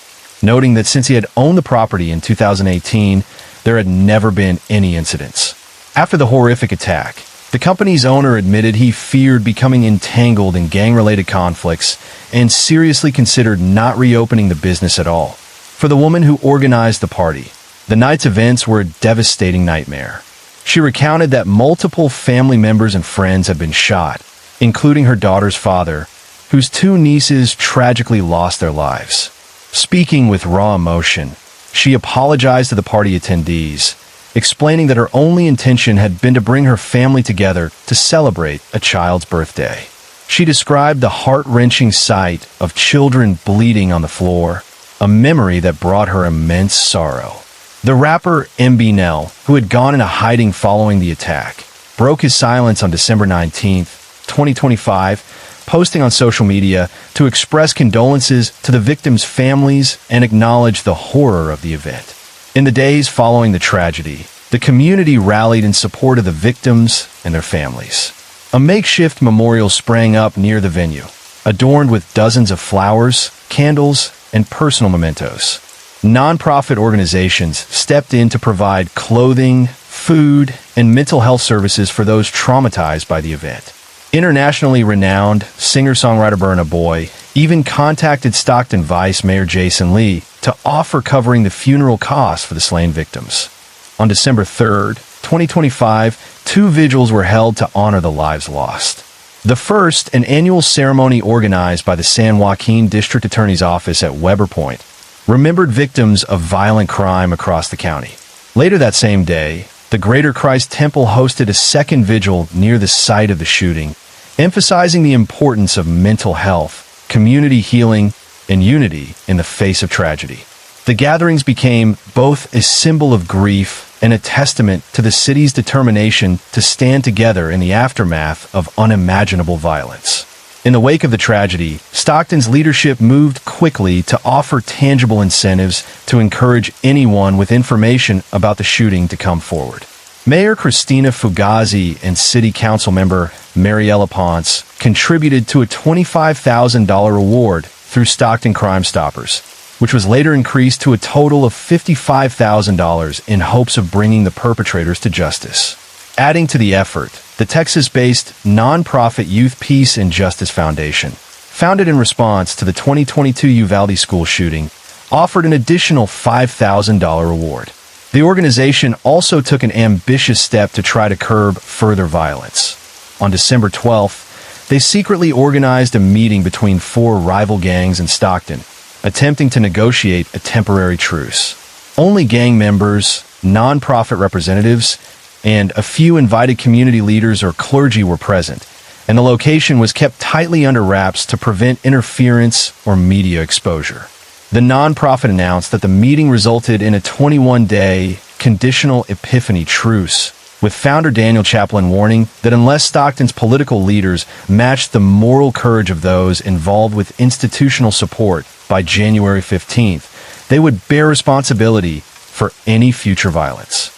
noting that since he had owned the property in 2018, there had never been any incidents. After the horrific attack, the company's owner admitted he feared becoming entangled in gang-related conflicts and seriously considered not reopening the business at all. For the woman who organized the party, the night's events were a devastating nightmare. She recounted that multiple family members and friends had been shot, including her daughter's father, whose two nieces tragically lost their lives. Speaking with raw emotion, she apologized to the party attendees, explaining that her only intention had been to bring her family together to celebrate a child's birthday. She described the heart-wrenching sight of children bleeding on the floor, a memory that brought her immense sorrow. The rapper MB Nell, who had gone into hiding following the attack, broke his silence on December 19, 2025, posting on social media to express condolences to the victims' families and acknowledge the horror of the event. In the days following the tragedy, the community rallied in support of the victims and their families. A makeshift memorial sprang up near the venue, adorned with dozens of flowers, candles, and personal mementos. Nonprofit organizations stepped in to provide clothing, food, and mental health services for those traumatized by the event. Internationally renowned singer-songwriter Burna Boy even contacted Stockton Vice Mayor Jason Lee to offer covering the funeral costs for the slain victims. On December 3, 2025, two vigils were held to honor the lives lost. The first, an annual ceremony organized by the San Joaquin District Attorney's Office at Weber Point, remembered victims of violent crime across the county. Later that same day, the Greater Christ Temple hosted a second vigil near the site of the shooting, emphasizing the importance of mental health, community healing, and unity in the face of tragedy. The gatherings became both a symbol of grief and a testament to the city's determination to stand together in the aftermath of unimaginable violence. In the wake of the tragedy, Stockton's leadership moved quickly to offer tangible incentives to encourage anyone with information about the shooting to come forward. Mayor Christina Fugazi and City Council member Mariella Ponce contributed to a $25,000 reward through Stockton Crime Stoppers, which was later increased to a total of $55,000 in hopes of bringing the perpetrators to justice. Adding to the effort, the Texas-based nonprofit Youth Peace and Justice Foundation, founded in response to the 2022 Uvalde school shooting, offered an additional $5,000 reward. The organization also took an ambitious step to try to curb further violence. On December 12th, they secretly organized a meeting between 4 rival gangs in Stockton, attempting to negotiate a temporary truce. Only gang members, nonprofit representatives, and a few invited community leaders or clergy were present, and the location was kept tightly under wraps to prevent interference or media exposure. The nonprofit announced that the meeting resulted in a 21-day conditional epiphany truce, with founder Daniel Chaplin warning that unless Stockton's political leaders matched the moral courage of those involved with institutional support by January 15th, they would bear responsibility for any future violence.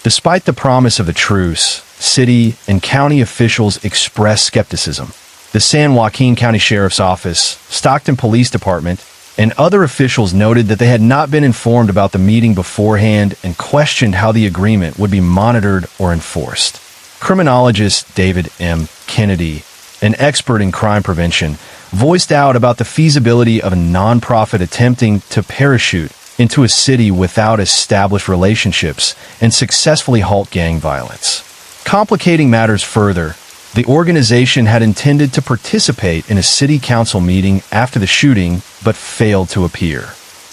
Despite the promise of the truce, city and county officials expressed skepticism. The San Joaquin County Sheriff's Office, Stockton Police Department, and other officials noted that they had not been informed about the meeting beforehand and questioned how the agreement would be monitored or enforced. Criminologist David M. Kennedy, an expert in crime prevention, voiced out about the feasibility of a nonprofit attempting to parachute into a city without established relationships and successfully halt gang violence. Complicating matters further, the organization had intended to participate in a city council meeting after the shooting, but failed to appear.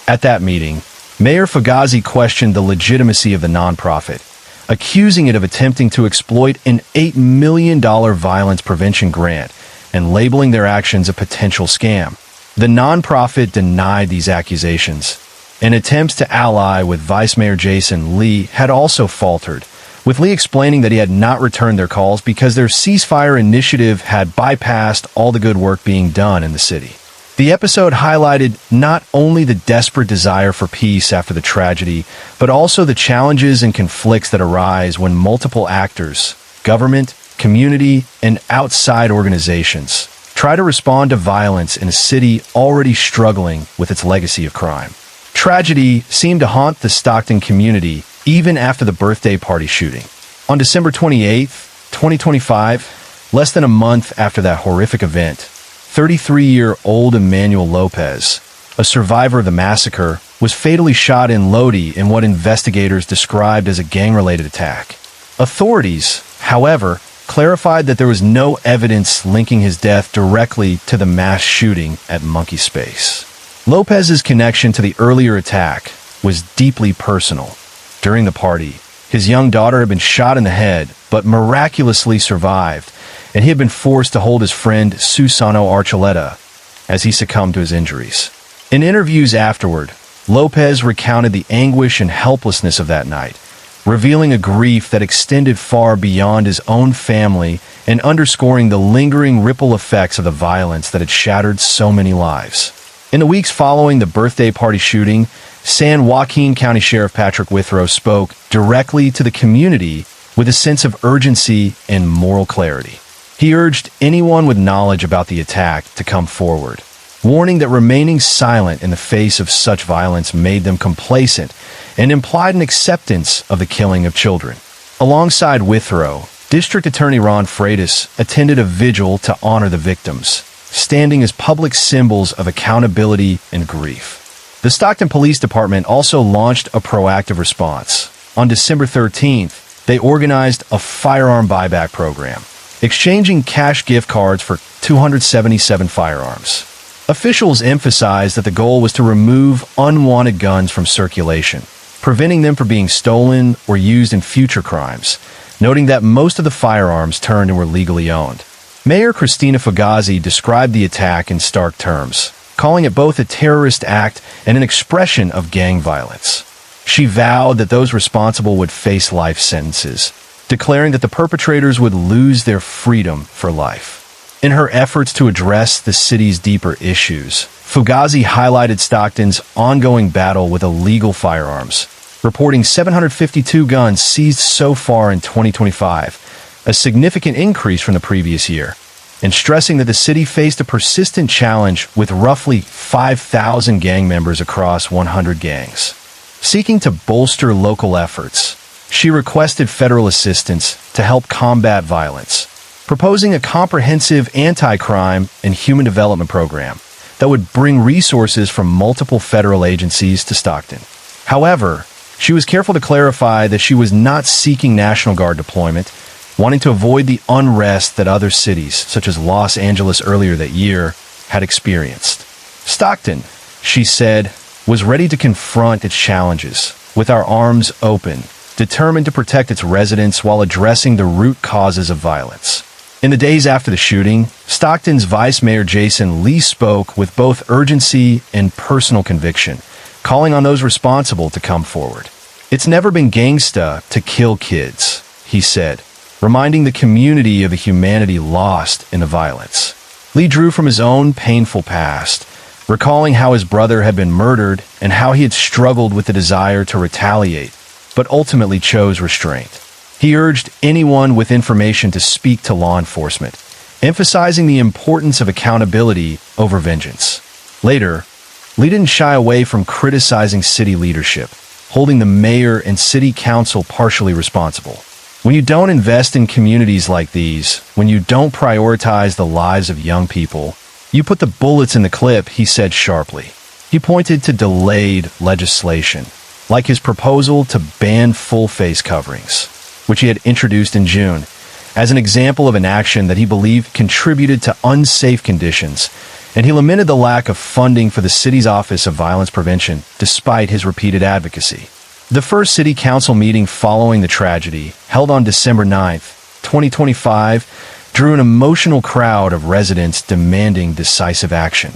At that meeting, Mayor Fugazi questioned the legitimacy of the nonprofit, accusing it of attempting to exploit an $8 million violence prevention grant and labeling their actions a potential scam. The nonprofit denied these accusations, and attempts to ally with Vice Mayor Jason Lee had also faltered, with Lee explaining that he had not returned their calls because their ceasefire initiative had bypassed all the good work being done in the city. The episode highlighted not only the desperate desire for peace after the tragedy, but also the challenges and conflicts that arise when multiple actors, government, community, and outside organizations, try to respond to violence in a city already struggling with its legacy of crime. Tragedy seemed to haunt the Stockton community even after the birthday party shooting. On December 28, 2025, less than a month after that horrific event, 33-year-old Emmanuel Lopez, a survivor of the massacre, was fatally shot in Lodi in what investigators described as a gang-related attack. Authorities, however, clarified that there was no evidence linking his death directly to the mass shooting at Monkey Space. Lopez's connection to the earlier attack was deeply personal. During the party, his young daughter had been shot in the head, but miraculously survived, and he had been forced to hold his friend Susano Archuleta as he succumbed to his injuries. In interviews afterward, Lopez recounted the anguish and helplessness of that night, revealing a grief that extended far beyond his own family and underscoring the lingering ripple effects of the violence that had shattered so many lives. In the weeks following the birthday party shooting, San Joaquin County Sheriff Patrick Withrow spoke directly to the community with a sense of urgency and moral clarity. He urged anyone with knowledge about the attack to come forward, warning that remaining silent in the face of such violence made them complacent and implied an acceptance of the killing of children. Alongside Withrow, District Attorney Ron Freitas attended a vigil to honor the victims, standing as public symbols of accountability and grief. The Stockton Police Department also launched a proactive response. On December 13th, they organized a firearm buyback program, exchanging cash gift cards for 277 firearms. Officials emphasized that the goal was to remove unwanted guns from circulation, preventing them from being stolen or used in future crimes, noting that most of the firearms turned and were legally owned. Mayor Christina Fugazi described the attack in stark terms, calling it both a terrorist act and an expression of gang violence. She vowed that those responsible would face life sentences, declaring that the perpetrators would lose their freedom for life. In her efforts to address the city's deeper issues, Fugazi highlighted Stockton's ongoing battle with illegal firearms, reporting 752 guns seized so far in 2025, a significant increase from the previous year. and stressing that the city faced a persistent challenge with roughly 5,000 gang members across 100 gangs. Seeking to bolster local efforts, she requested federal assistance to help combat violence, proposing a comprehensive anti-crime and human development program that would bring resources from multiple federal agencies to Stockton. However, she was careful to clarify that she was not seeking National Guard deployment, wanting to avoid the unrest that other cities, such as Los Angeles earlier that year, had experienced. Stockton, she said, was ready to confront its challenges with our arms open, determined to protect its residents while addressing the root causes of violence. In the days after the shooting, Stockton's Vice Mayor Jason Lee spoke with both urgency and personal conviction, calling on those responsible to come forward. "It's never been gangsta to kill kids," he said, reminding the community of the humanity lost in the violence. Lee drew from his own painful past, recalling how his brother had been murdered and how he had struggled with the desire to retaliate, but ultimately chose restraint. He urged anyone with information to speak to law enforcement, emphasizing the importance of accountability over vengeance. Later, Lee didn't shy away from criticizing city leadership, holding the mayor and city council partially responsible. "When you don't invest in communities like these, when you don't prioritize the lives of young people, you put the bullets in the clip," he said sharply. He pointed to delayed legislation, like his proposal to ban full face coverings, which he had introduced in June, as an example of an action that he believed contributed to unsafe conditions, and he lamented the lack of funding for the city's Office of Violence Prevention despite his repeated advocacy. The first city council meeting following the tragedy, held on December 9th, 2025, drew an emotional crowd of residents demanding decisive action.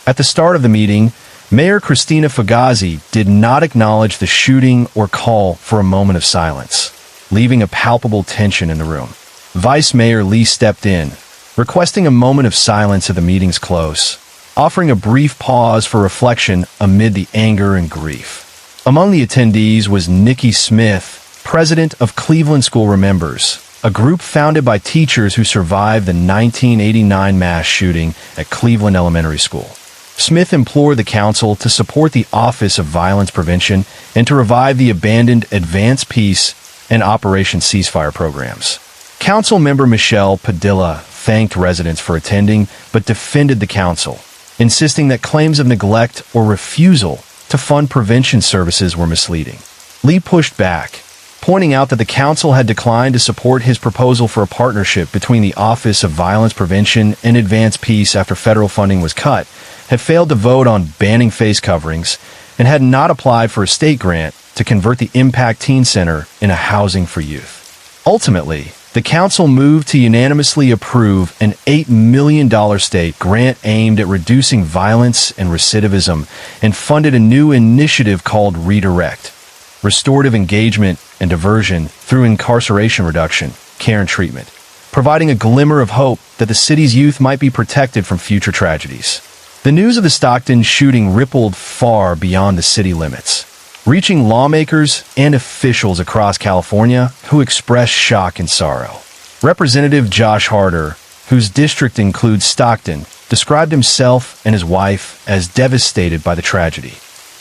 At the start of the meeting, Mayor Christina Fugazi did not acknowledge the shooting or call for a moment of silence, leaving a palpable tension in the room. Vice Mayor Lee stepped in, requesting a moment of silence at the meeting's close, offering a brief pause for reflection amid the anger and grief. Among the attendees was Nikki Smith, president of Cleveland School Remembers, a group founded by teachers who survived the 1989 mass shooting at Cleveland Elementary School. Smith implored the council to support the Office of Violence Prevention and to revive the abandoned Advanced Peace and Operation Ceasefire programs. Council member Michelle Padilla thanked residents for attending but defended the council, insisting that claims of neglect or refusal to fund prevention services were misleading. Lee pushed back, pointing out that the council had declined to support his proposal for a partnership between the Office of Violence Prevention and Advanced Peace after federal funding was cut, had failed to vote on banning face coverings, and had not applied for a state grant to convert the Impact Teen Center into housing for youth. Ultimately, the council moved to unanimously approve an $8 million state grant aimed at reducing violence and recidivism and funded a new initiative called Redirect, restorative engagement and diversion through incarceration reduction, care and treatment, providing a glimmer of hope that the city's youth might be protected from future tragedies. The news of the Stockton shooting rippled far beyond the city limits, reaching lawmakers and officials across California who expressed shock and sorrow. Representative Josh Harder, whose district includes Stockton, described himself and his wife as devastated by the tragedy.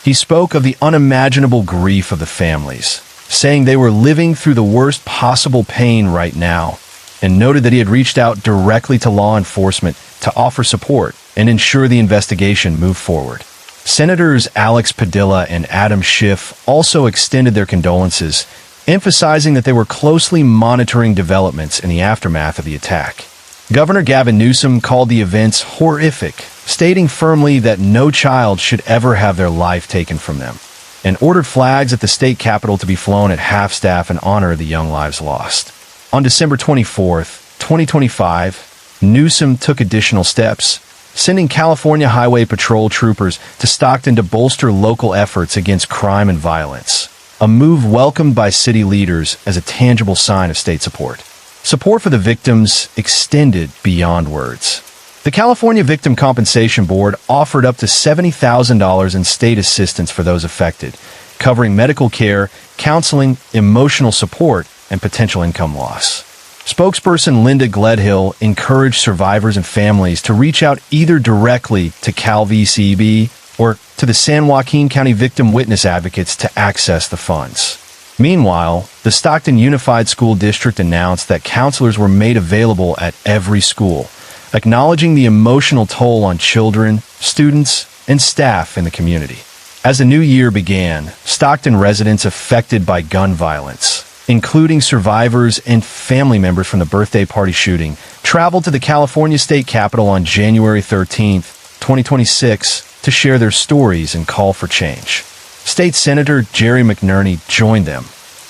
He spoke of the unimaginable grief of the families, saying they were living through the worst possible pain right now, and noted that he had reached out directly to law enforcement to offer support and ensure the investigation moved forward. Senators Alex Padilla and Adam Schiff also extended their condolences, emphasizing that they were closely monitoring developments in the aftermath of the attack. Governor Gavin Newsom called the events horrific, stating firmly that no child should ever have their life taken from them, and ordered flags at the state capitol to be flown at half-staff in honor of the young lives lost. On December 24th, 2025, Newsom took additional steps, sending California Highway Patrol troopers to Stockton to bolster local efforts against crime and violence, a move welcomed by city leaders as a tangible sign of state support. Support for the victims extended beyond words. The California Victim Compensation Board offered up to $70,000 in state assistance for those affected, covering medical care, counseling, emotional support, and potential income loss. Spokesperson Linda Gledhill encouraged survivors and families to reach out either directly to CalVCB or to the San Joaquin County Victim Witness Advocates to access the funds. Meanwhile, the Stockton Unified School District announced that counselors were made available at every school, acknowledging the emotional toll on children, students, and staff in the community. As the new year began, Stockton residents affected by gun violence, including survivors and family members from the birthday party shooting, traveled to the California State Capitol on January 13, 2026, to share their stories and call for change. State Senator Jerry McNerney joined them,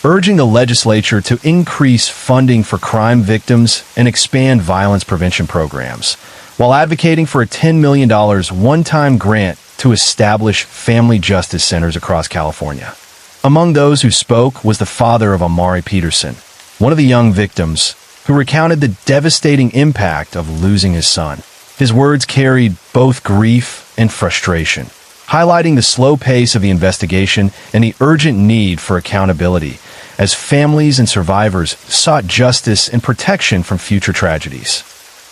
urging the legislature to increase funding for crime victims and expand violence prevention programs, while advocating for a $10 million one-time grant to establish family justice centers across California. Among those who spoke was the father of Amari Peterson, one of the young victims, who recounted the devastating impact of losing his son. His words carried both grief and frustration, highlighting the slow pace of the investigation and the urgent need for accountability as families and survivors sought justice and protection from future tragedies.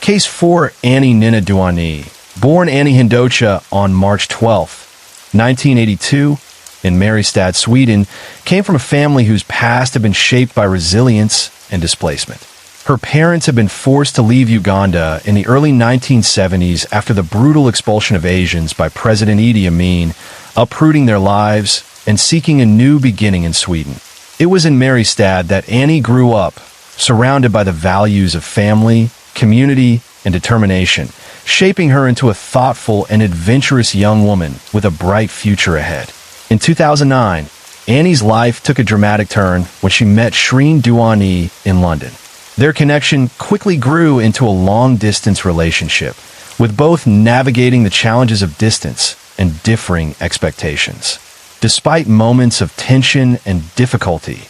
Case 4 Annie Nina Duani, born Annie Hindocha on March 12, 1982, in Mariestad, Sweden, came from a family whose past had been shaped by resilience and displacement. Her parents had been forced to leave Uganda in the early 1970s after the brutal expulsion of Asians by President Idi Amin, uprooting their lives and seeking a new beginning in Sweden. It was in Mariestad that Annie grew up, surrounded by the values of family, community, and determination, shaping her into a thoughtful and adventurous young woman with a bright future ahead. In 2009, Annie's life took a dramatic turn when she met Shreen Duani in London. Their connection quickly grew into a long-distance relationship, with both navigating the challenges of distance and differing expectations. Despite moments of tension and difficulty,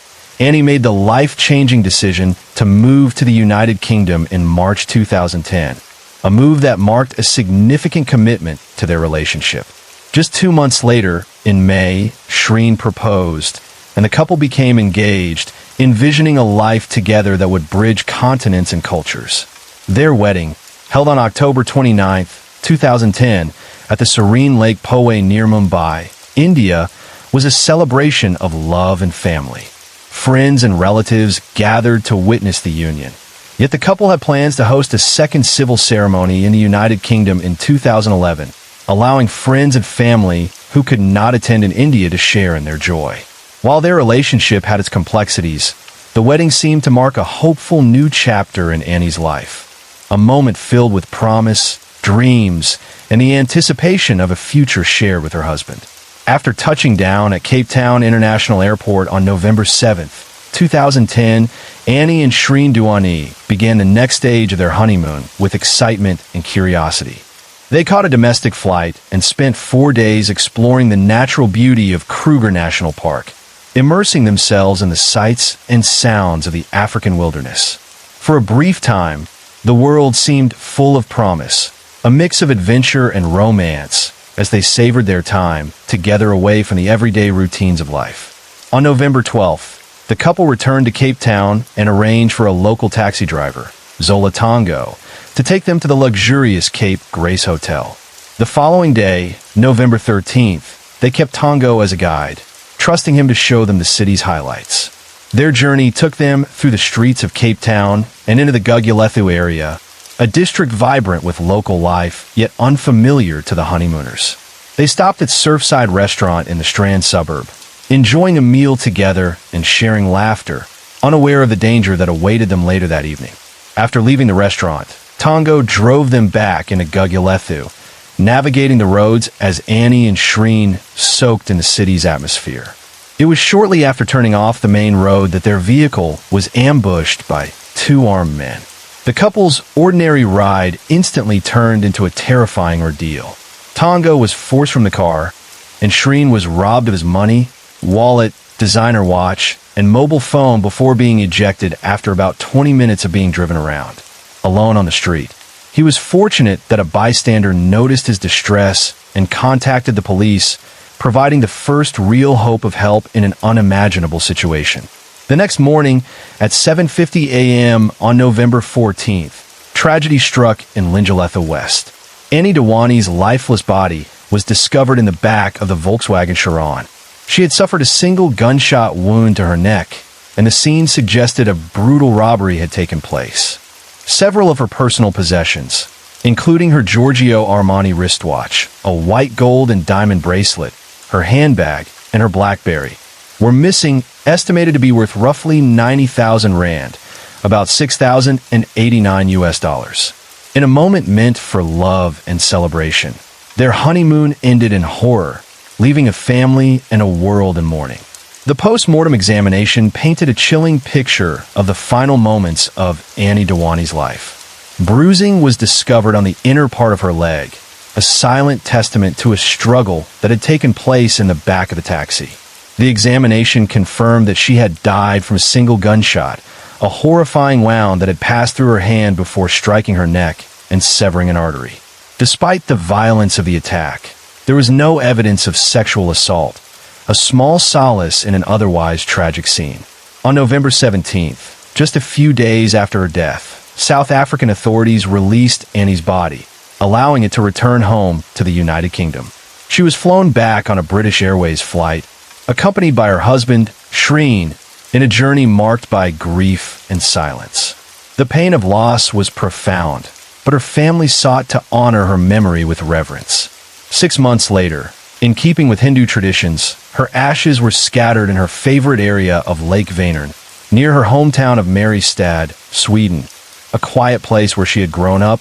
Annie made the life-changing decision to move to the United Kingdom in March 2010, a move that marked a significant commitment to their relationship. Just 2 months later, in May, Shreen proposed, and the couple became engaged, envisioning a life together that would bridge continents and cultures. Their wedding, held on October 29, 2010, at the serene Lake Poway near Mumbai, India, was a celebration of love and family. Friends and relatives gathered to witness the union. Yet the couple had plans to host a second civil ceremony in the United Kingdom in 2011, allowing friends and family who could not attend in India to share in their joy. While their relationship had its complexities, the wedding seemed to mark a hopeful new chapter in Annie's life, a moment filled with promise, dreams, and the anticipation of a future shared with her husband. After touching down at Cape Town International Airport on November 7, 2010, Annie and Shreen Duani began the next stage of their honeymoon with excitement and curiosity. They caught a domestic flight and spent 4 days exploring the natural beauty of Kruger National Park, immersing themselves in the sights and sounds of the African wilderness. For a brief time, the world seemed full of promise, a mix of adventure and romance, as they savored their time together away from the everyday routines of life. On November 12th, the couple returned to Cape Town and arranged for a local taxi driver, Zola Tongo, to take them to the luxurious Cape Grace Hotel. The following day, November 13th, they kept Tongo as a guide, trusting him to show them the city's highlights. Their journey took them through the streets of Cape Town and into the Gugulethu area, a district vibrant with local life, yet unfamiliar to the honeymooners. They stopped at Surfside Restaurant in the Strand suburb, enjoying a meal together and sharing laughter, unaware of the danger that awaited them later that evening. After leaving the restaurant, Tongo drove them back into Gugulethu, navigating the roads as Annie and Shreen soaked in the city's atmosphere. It was shortly after turning off the main road that their vehicle was ambushed by 2 armed men. The couple's ordinary ride instantly turned into a terrifying ordeal. Tongo was forced from the car, and Shreen was robbed of his money, wallet, designer watch, and mobile phone before being ejected after about 20 minutes of being driven around, alone on the street. He was fortunate that a bystander noticed his distress and contacted the police, providing the first real hope of help in an unimaginable situation. The next morning, at 7:50 a.m. on November 14th, tragedy struck in Lingeletha West. Annie Dewani's lifeless body was discovered in the back of the Volkswagen Chiron. She had suffered a single gunshot wound to her neck, and the scene suggested a brutal robbery had taken place. Several of her personal possessions, including her Giorgio Armani wristwatch, a white gold and diamond bracelet, her handbag, and her BlackBerry, were missing, estimated to be worth roughly 90,000 rand, about $6,089. In a moment meant for love and celebration, their honeymoon ended in horror, leaving a family and a world in mourning. The post-mortem examination painted a chilling picture of the final moments of Annie Dewani's life. Bruising was discovered on the inner part of her leg, a silent testament to a struggle that had taken place in the back of the taxi. The examination confirmed that she had died from a single gunshot, a horrifying wound that had passed through her hand before striking her neck and severing an artery. Despite the violence of the attack, there was no evidence of sexual assault, a small solace in an otherwise tragic scene. On November 17th, just a few days after her death, South African authorities released Annie's body, allowing it to return home to the United Kingdom. She was flown back on a British Airways flight, accompanied by her husband, Shreen, in a journey marked by grief and silence. The pain of loss was profound, but her family sought to honor her memory with reverence. 6 months later, in keeping with Hindu traditions, her ashes were scattered in her favorite area of Lake Vänern, near her hometown of Mariestad, Sweden, a quiet place where she had grown up,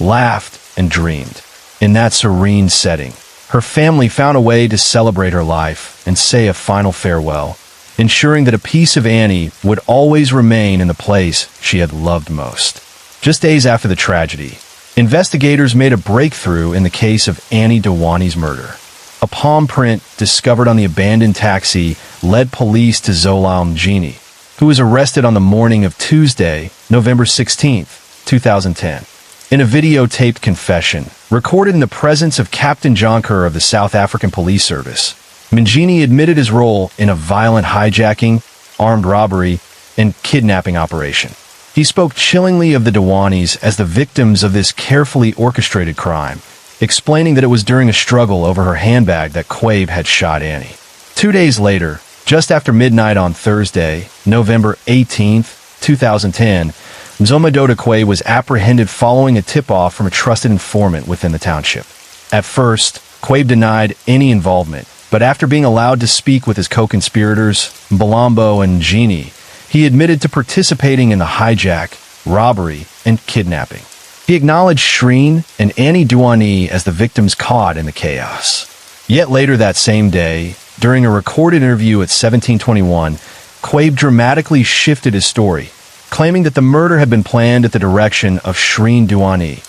laughed, and dreamed. In that serene setting, her family found a way to celebrate her life and say a final farewell, ensuring that a piece of Annie would always remain in the place she had loved most. Just days after the tragedy, investigators made a breakthrough in the case of Annie Dewani's murder. A palm print discovered on the abandoned taxi led police to Zola Mjini, who was arrested on the morning of Tuesday, November 16th, 2010. In a videotaped confession, recorded in the presence of Captain Jonker of the South African Police Service, Mjini admitted his role in a violent hijacking, armed robbery, and kidnapping operation. He spoke chillingly of the Dewanis as the victims of this carefully orchestrated crime, explaining that it was during a struggle over her handbag that Quabe had shot Annie. 2 days later, just after midnight on Thursday, November 18th, 2010, Mzomadoda Quabe was apprehended following a tip-off from a trusted informant within the township. At first, Quabe denied any involvement, but after being allowed to speak with his co-conspirators, Mbalambo and Njini, he admitted to participating in the hijack, robbery, and kidnapping. He acknowledged Shreen and Annie Dewani as the victims caught in the chaos. Yet later that same day, during a recorded interview at 1721, Quabe dramatically shifted his story, claiming that the murder had been planned at the direction of Shreen Dewani,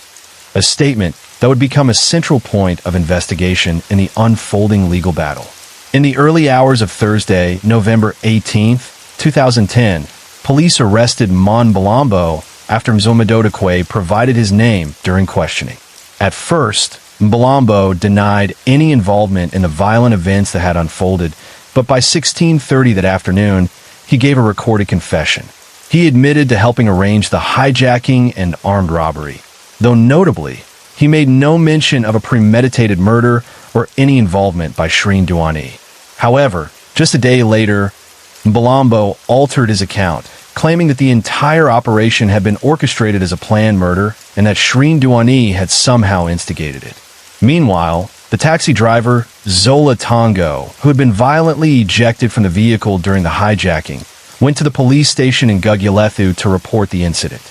a statement that would become a central point of investigation in the unfolding legal battle. In the early hours of Thursday, November 18th, 2010, police arrested Mon Mbalambo after Mzomadoda Quabe provided his name during questioning. At first, Mbalambo denied any involvement in the violent events that had unfolded, but by 16:30 that afternoon, he gave a recorded confession. He admitted to helping arrange the hijacking and armed robbery, though notably, he made no mention of a premeditated murder or any involvement by Shreen Dewani. However, just a day later, Mbalambo altered his account, claiming that the entire operation had been orchestrated as a planned murder and that Shreen Dewani had somehow instigated it. Meanwhile, the taxi driver, Zola Tongo, who had been violently ejected from the vehicle during the hijacking, went to the police station in Gugulethu to report the incident.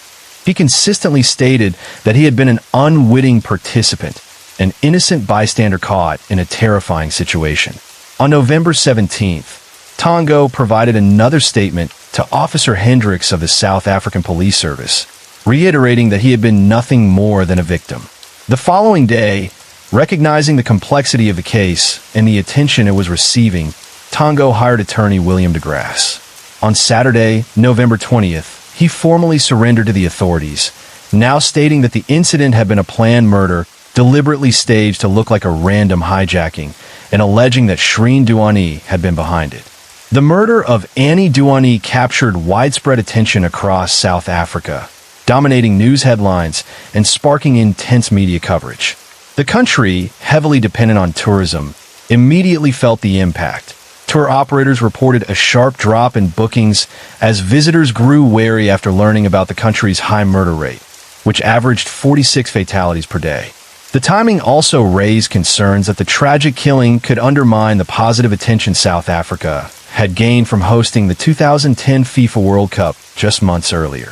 He consistently stated that he had been an unwitting participant, an innocent bystander caught in a terrifying situation. On November 17th, Tongo provided another statement to Officer Hendricks of the South African Police Service, reiterating that he had been nothing more than a victim. The following day, recognizing the complexity of the case and the attention it was receiving, Tongo hired attorney William de Grasse. On Saturday, November 20th, he formally surrendered to the authorities, now stating that the incident had been a planned murder deliberately staged to look like a random hijacking, and alleging that Shreen Dewani had been behind it. The murder of Annie Duani captured widespread attention across South Africa, dominating news headlines and sparking intense media coverage. The country, heavily dependent on tourism, immediately felt the impact. Tour operators reported a sharp drop in bookings as visitors grew wary after learning about the country's high murder rate, which averaged 46 fatalities per day. The timing also raised concerns that the tragic killing could undermine the positive attention South Africa had gained from hosting the 2010 FIFA World Cup just months earlier.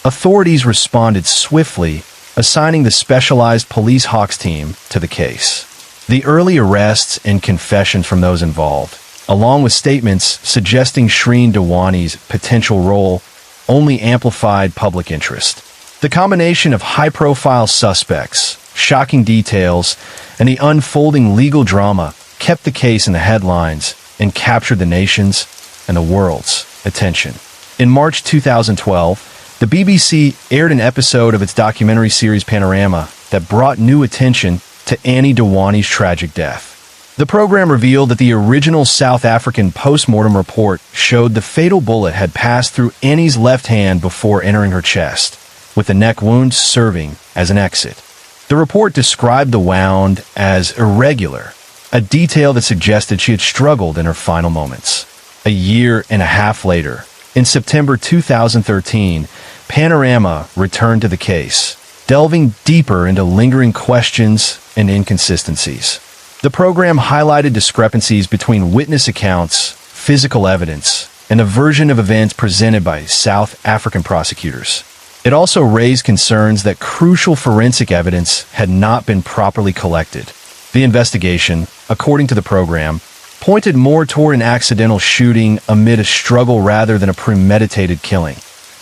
Authorities responded swiftly, assigning the specialized police Hawks team to the case. The early arrests and confessions from those involved, along with statements suggesting Shreen Dewani's potential role, only amplified public interest. The combination of high-profile suspects, shocking details, and the unfolding legal drama kept the case in the headlines and captured the nation's and the world's attention. In March 2012, the BBC aired an episode of its documentary series Panorama that brought new attention to Annie Dewani's tragic death. The program revealed that the original South African post-mortem report showed the fatal bullet had passed through Annie's left hand before entering her chest, with the neck wound serving as an exit. The report described the wound as irregular, a detail that suggested she had struggled in her final moments. A year and a half later, in September 2013, Panorama returned to the case, delving deeper into lingering questions and inconsistencies. The program highlighted discrepancies between witness accounts, physical evidence, and a version of events presented by South African prosecutors. It also raised concerns that crucial forensic evidence had not been properly collected. The investigation, according to the program, pointed more toward an accidental shooting amid a struggle rather than a premeditated killing,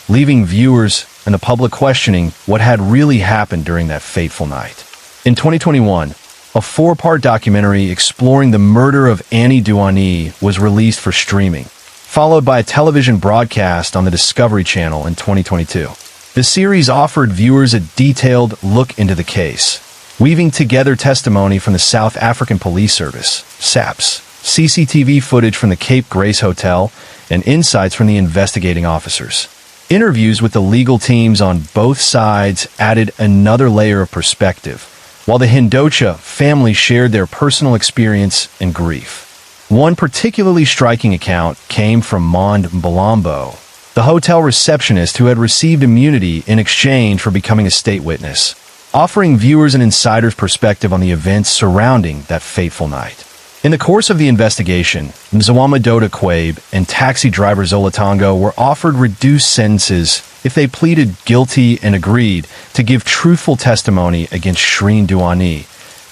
leaving viewers and the public questioning what had really happened during that fateful night. In 2021, a 4-part documentary exploring the murder of Annie Duani was released for streaming, followed by a television broadcast on the Discovery Channel in 2022. The series offered viewers a detailed look into the case, weaving together testimony from the South African Police Service, SAPS, CCTV footage from the Cape Grace Hotel, and insights from the investigating officers. Interviews with the legal teams on both sides added another layer of perspective, while the Hindocha family shared their personal experience and grief. One particularly striking account came from Mond Mbalambo, the hotel receptionist who had received immunity in exchange for becoming a state witness, offering viewers an insider's perspective on the events surrounding that fateful night. In the course of the investigation, Mzwama Doda Quabe and taxi driver Zola Tongo were offered reduced sentences if they pleaded guilty and agreed to give truthful testimony against Shreen Dewani,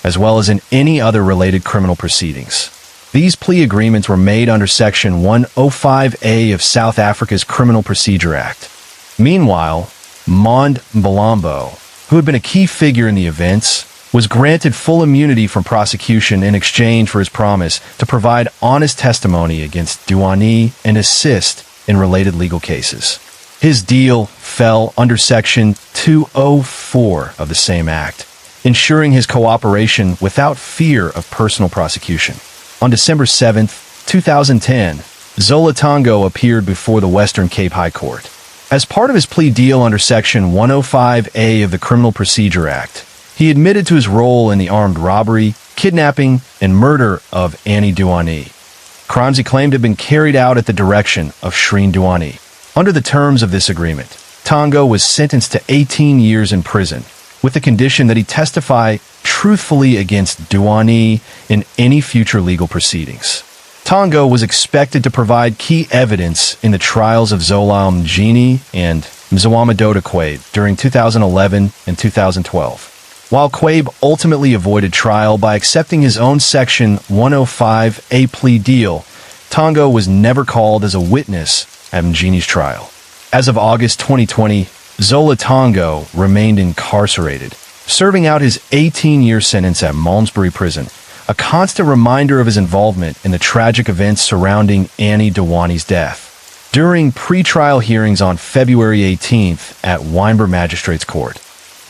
as well as in any other related criminal proceedings. These plea agreements were made under Section 105A of South Africa's Criminal Procedure Act. Meanwhile, Mond Mbalambo, who had been a key figure in the events, was granted full immunity from prosecution in exchange for his promise to provide honest testimony against Dewani and assist in related legal cases. His deal fell under Section 204 of the same act, ensuring his cooperation without fear of personal prosecution. On December 7, 2010, Zola Tongo appeared before the Western Cape High Court. As part of his plea deal under Section 105A of the Criminal Procedure Act, he admitted to his role in the armed robbery, kidnapping, and murder of Annie Dewani, crimes he claimed had been carried out at the direction of Shreen Dewani. Under the terms of this agreement, Tongo was sentenced to 18 years in prison, with the condition that he testify truthfully against Dewani in any future legal proceedings. Tongo was expected to provide key evidence in the trials of Zola Mjini and Mzwama Doda Quabe during 2011 and 2012. While Quabe ultimately avoided trial by accepting his own Section 105A plea deal, Tongo was never called as a witness at Mjini's trial. As of August 2020, Zola Tongo remained incarcerated, serving out his 18-year sentence at Malmesbury Prison, a constant reminder of his involvement in the tragic events surrounding Annie Dewani's death. During pre-trial hearings on February 18th at Wynberg Magistrates Court,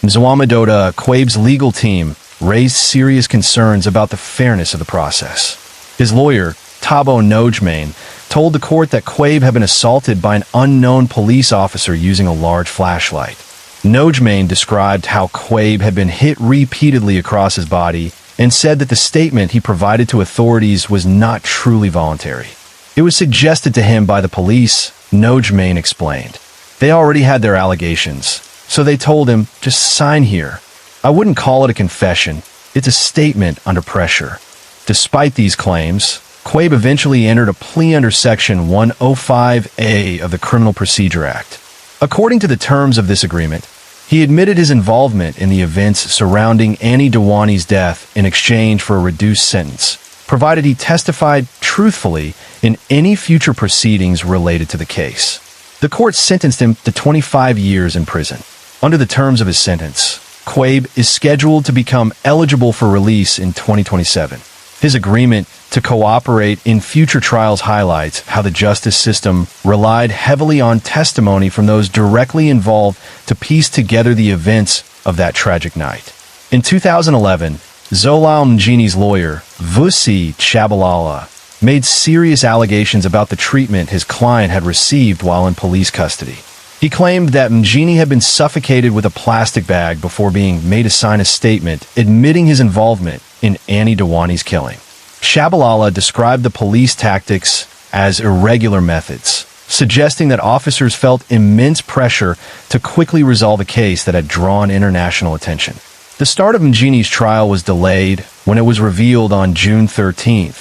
Mzwama Doda Quabe's legal team raised serious concerns about the fairness of the process. His lawyer, Thabo Nojmane, told the court that Quabe had been assaulted by an unknown police officer using a large flashlight. Nojmain described how Quabe had been hit repeatedly across his body and said that the statement he provided to authorities was not truly voluntary. It was suggested to him by the police, Nojmain explained. They already had their allegations, so they told him, just sign here. I wouldn't call it a confession. It's a statement under pressure. Despite these claims, Quabe eventually entered a plea under Section 105A of the Criminal Procedure Act. According to the terms of this agreement, he admitted his involvement in the events surrounding Annie Dewani's death in exchange for a reduced sentence, provided he testified truthfully in any future proceedings related to the case. The court sentenced him to 25 years in prison. Under the terms of his sentence, Quabe is scheduled to become eligible for release in 2027. His agreement to cooperate in future trials highlights how the justice system relied heavily on testimony from those directly involved to piece together the events of that tragic night. In 2011, Zola Mjini's lawyer, Vusi Chabalala, made serious allegations about the treatment his client had received while in police custody. He claimed that Mjini had been suffocated with a plastic bag before being made to sign a statement admitting his involvement in Annie Dewani's killing. Chabalala described the police tactics as irregular methods, suggesting that officers felt immense pressure to quickly resolve a case that had drawn international attention. The start of Mjini's trial was delayed when it was revealed on June 13,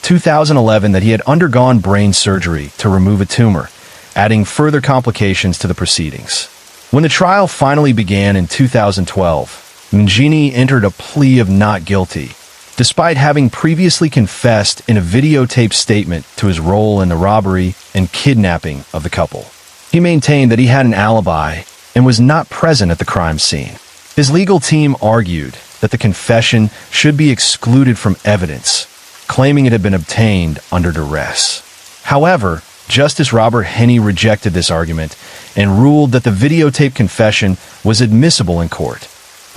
2011 that he had undergone brain surgery to remove a tumor, adding further complications to the proceedings. When the trial finally began in 2012, Mjini entered a plea of not guilty, despite having previously confessed in a videotaped statement to his role in the robbery and kidnapping of the couple. He maintained that he had an alibi and was not present at the crime scene. His legal team argued that the confession should be excluded from evidence, claiming it had been obtained under duress. However, Justice Robert Henney rejected this argument and ruled that the videotape confession was admissible in court.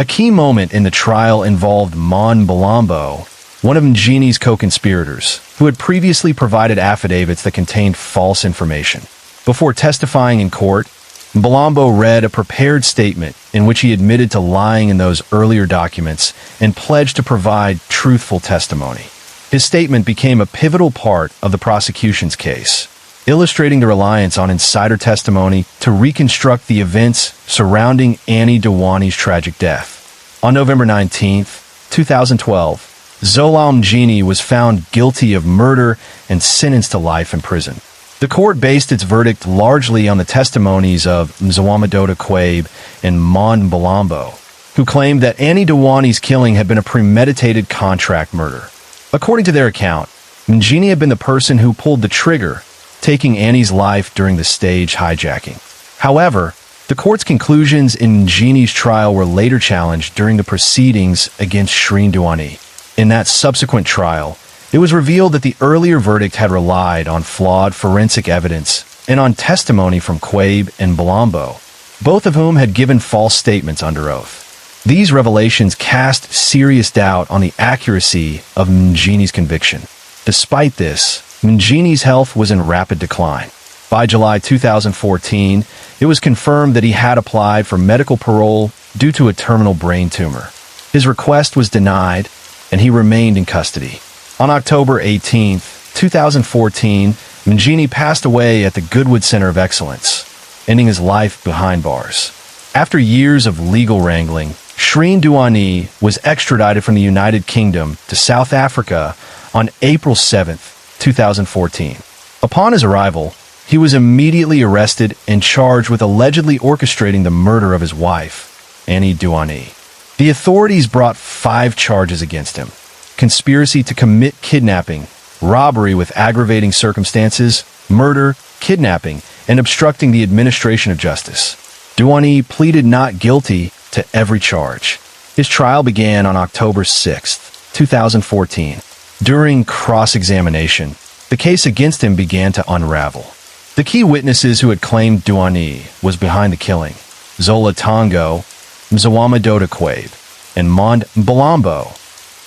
A key moment in the trial involved Mon Balambo, one of Mjini's co-conspirators, who had previously provided affidavits that contained false information. Before testifying in court, Balambo read a prepared statement in which he admitted to lying in those earlier documents and pledged to provide truthful testimony. His statement became a pivotal part of the prosecution's case, illustrating the reliance on insider testimony to reconstruct the events surrounding Annie Dewani's tragic death. On November 19, 2012, Zola Mjini was found guilty of murder and sentenced to life in prison. The court based its verdict largely on the testimonies of Mzawamedota Quabe and Mon Balambo, who claimed that Annie Dewani's killing had been a premeditated contract murder. According to their account, Mjini had been the person who pulled the trigger, taking Annie's life during the stage hijacking. However, the court's conclusions in Mjini's trial were later challenged during the proceedings against Shireen Dewani. In that subsequent trial, it was revealed that the earlier verdict had relied on flawed forensic evidence and on testimony from Quabe and Balambo, both of whom had given false statements under oath. These revelations cast serious doubt on the accuracy of Mjini's conviction. Despite this, Mjini's health was in rapid decline. By July 2014, it was confirmed that he had applied for medical parole due to a terminal brain tumor. His request was denied, and he remained in custody. On October 18, 2014, Mjini passed away at the Goodwood Center of Excellence, ending his life behind bars. After years of legal wrangling, Shireen Dewani was extradited from the United Kingdom to South Africa on April 7, 2014. Upon his arrival, he was immediately arrested and charged with allegedly orchestrating the murder of his wife, Annie Dewani. The authorities brought 5 charges against him: conspiracy to commit kidnapping, robbery with aggravating circumstances, murder, kidnapping, and obstructing the administration of justice. Dewani pleaded not guilty to every charge. His trial began on October 6, 2014. During cross-examination, the case against him began to unravel. The key witnesses who had claimed Dewani was behind the killing, Zola Tongo, Mzawamedota Quabe, and Mon Balambo,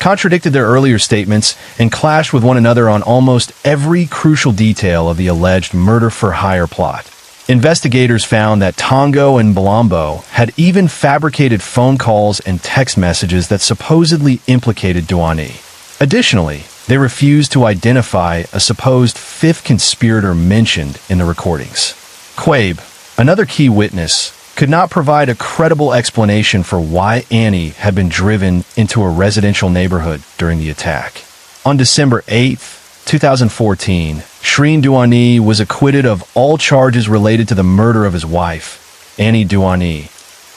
contradicted their earlier statements, and clashed with one another on almost every crucial detail of the alleged murder-for-hire plot. Investigators found that Tongo and Balombo had even fabricated phone calls and text messages that supposedly implicated Duani. Additionally, they refused to identify a supposed fifth conspirator mentioned in the recordings. Quabe, another key witness, could not provide a credible explanation for why Annie had been driven into a residential neighborhood during the attack. On December 8, 2014, Shreen Duani was acquitted of all charges related to the murder of his wife, Annie Duani,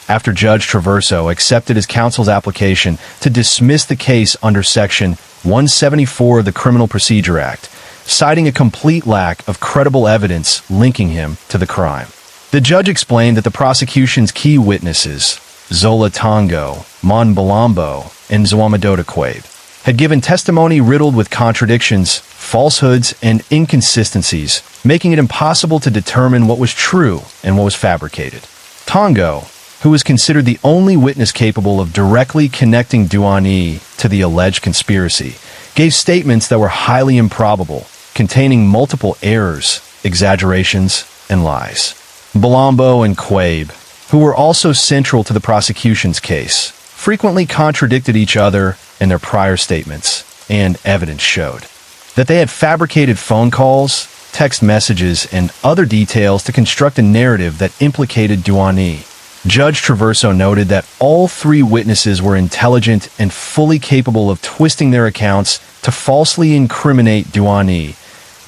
after Judge Traverso accepted his counsel's application to dismiss the case under Section 174 of the Criminal Procedure Act, citing a complete lack of credible evidence linking him to the crime. The judge explained that the prosecution's key witnesses, Zola Tongo, Mon Balombo, and Zwamadota Quabe, had given testimony riddled with contradictions, falsehoods, and inconsistencies, making it impossible to determine what was true and what was fabricated. Tongo, who was considered the only witness capable of directly connecting Duani to the alleged conspiracy, gave statements that were highly improbable, containing multiple errors, exaggerations, and lies. Balombo and Quabe, who were also central to the prosecution's case, frequently contradicted each other in their prior statements, and evidence showed that they had fabricated phone calls, text messages, and other details to construct a narrative that implicated Duani. Judge Traverso noted that all three witnesses were intelligent and fully capable of twisting their accounts to falsely incriminate Duani,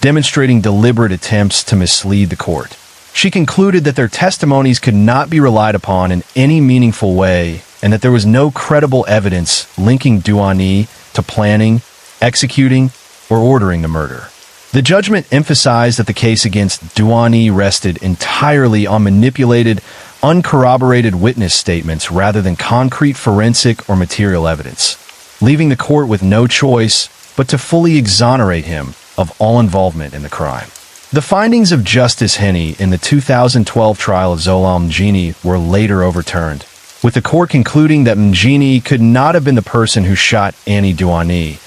demonstrating deliberate attempts to mislead the court. She concluded that their testimonies could not be relied upon in any meaningful way and that there was no credible evidence linking Duani to planning, executing, or ordering the murder. The judgment emphasized that the case against Duani rested entirely on manipulated, uncorroborated witness statements rather than concrete forensic or material evidence, leaving the court with no choice but to fully exonerate him of all involvement in the crime. The findings of Justice Henney in the 2012 trial of Zola Mjini were later overturned, with the court concluding that Mjini could not have been the person who shot Annie Duani,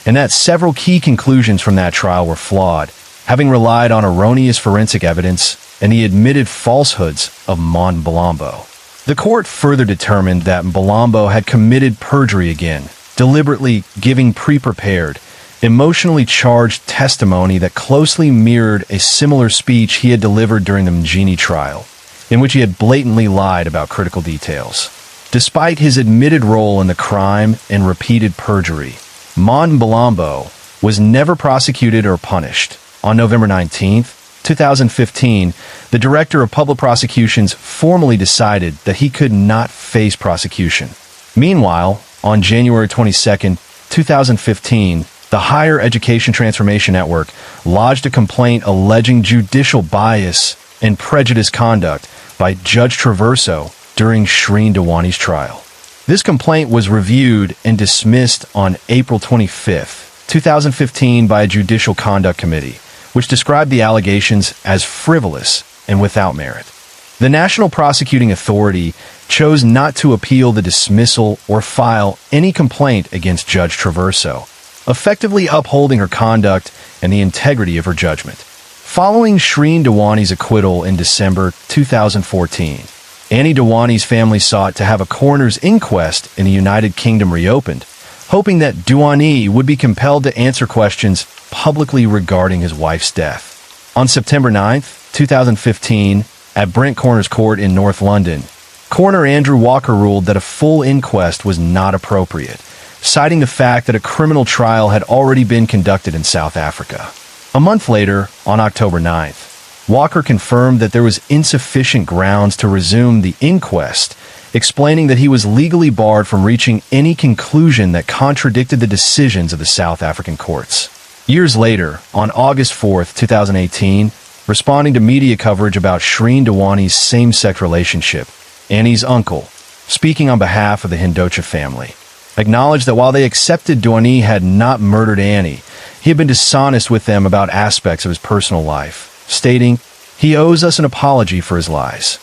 and that several key conclusions from that trial were flawed, having relied on erroneous forensic evidence and the admitted falsehoods of Mon Balombo. The court further determined that Balombo had committed perjury again, deliberately giving pre-prepared, emotionally charged testimony that closely mirrored a similar speech he had delivered during the Mjini trial, in which he had blatantly lied about critical details. Despite his admitted role in the crime and repeated perjury, Mon Balombo was never prosecuted or punished. On November 19, 2015, the Director of Public Prosecutions formally decided that he could not face prosecution. Meanwhile, on January 22, 2015, the Higher Education Transformation Network lodged a complaint alleging judicial bias and prejudiced conduct by Judge Traverso during Shreen Duani's trial. This complaint was reviewed and dismissed on April 25, 2015 by a Judicial Conduct Committee, which described the allegations as frivolous and without merit. The National Prosecuting Authority chose not to appeal the dismissal or file any complaint against Judge Traverso, effectively upholding her conduct and the integrity of her judgment. Following Shreen Duani's acquittal in December 2014, Annie Duani's family sought to have a coroner's inquest in the United Kingdom reopened, hoping that Duani would be compelled to answer questions publicly regarding his wife's death. On September 9, 2015, at Brent Coroner's Court in North London, Coroner Andrew Walker ruled that a full inquest was not appropriate, citing the fact that a criminal trial had already been conducted in South Africa. A month later, on October 9th, Walker confirmed that there was insufficient grounds to resume the inquest, explaining that he was legally barred from reaching any conclusion that contradicted the decisions of the South African courts. Years later, on August 4, 2018, responding to media coverage about Shreen Duani's same-sex relationship, Annie's uncle, speaking on behalf of the Hindocha family, acknowledged that while they accepted Duani had not murdered Annie, he had been dishonest with them about aspects of his personal life, stating, "He owes us an apology for his lies."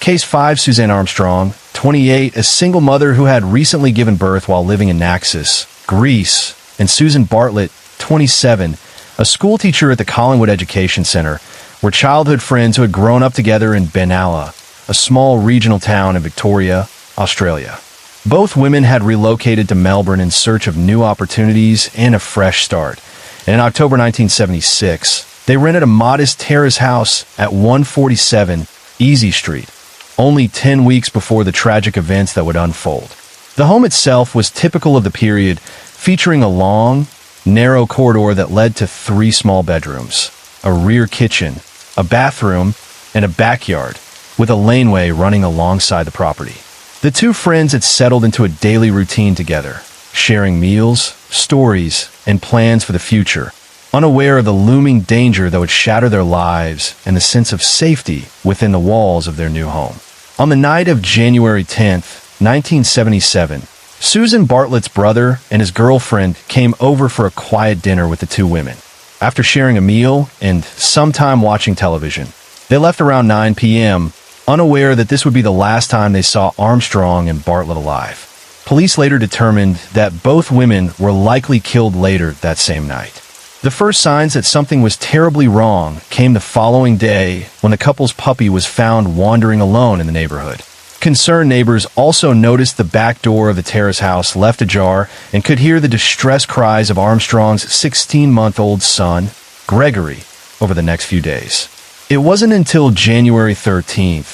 Case 5, Suzanne Armstrong, 28, a single mother who had recently given birth while living in Naxos, Greece, and Susan Bartlett, 27, a schoolteacher at the Collingwood Education Center, were childhood friends who had grown up together in Benalla, a small regional town in Victoria, Australia. Both women had relocated to Melbourne in search of new opportunities and a fresh start. And in October 1976, they rented a modest terrace house at 147 Easy Street, only 10 weeks before the tragic events that would unfold. The home itself was typical of the period, featuring a long, narrow corridor that led to 3 small bedrooms, a rear kitchen, a bathroom, and a backyard, with a laneway running alongside the property. The two friends had settled into a daily routine together, sharing meals, stories, and plans for the future, unaware of the looming danger that would shatter their lives and the sense of safety within the walls of their new home. On the night of January 10th, 1977, Susan Bartlett's brother and his girlfriend came over for a quiet dinner with the two women. After sharing a meal and some time watching television, they left around 9 p.m., unaware that this would be the last time they saw Armstrong and Bartlett alive. Police later determined that both women were likely killed later that same night. The first signs that something was terribly wrong came the following day when the couple's puppy was found wandering alone in the neighborhood. Concerned neighbors also noticed the back door of the terrace house left ajar and could hear the distressed cries of Armstrong's 16-month-old son, Gregory, over the next few days. It wasn't until January 13th,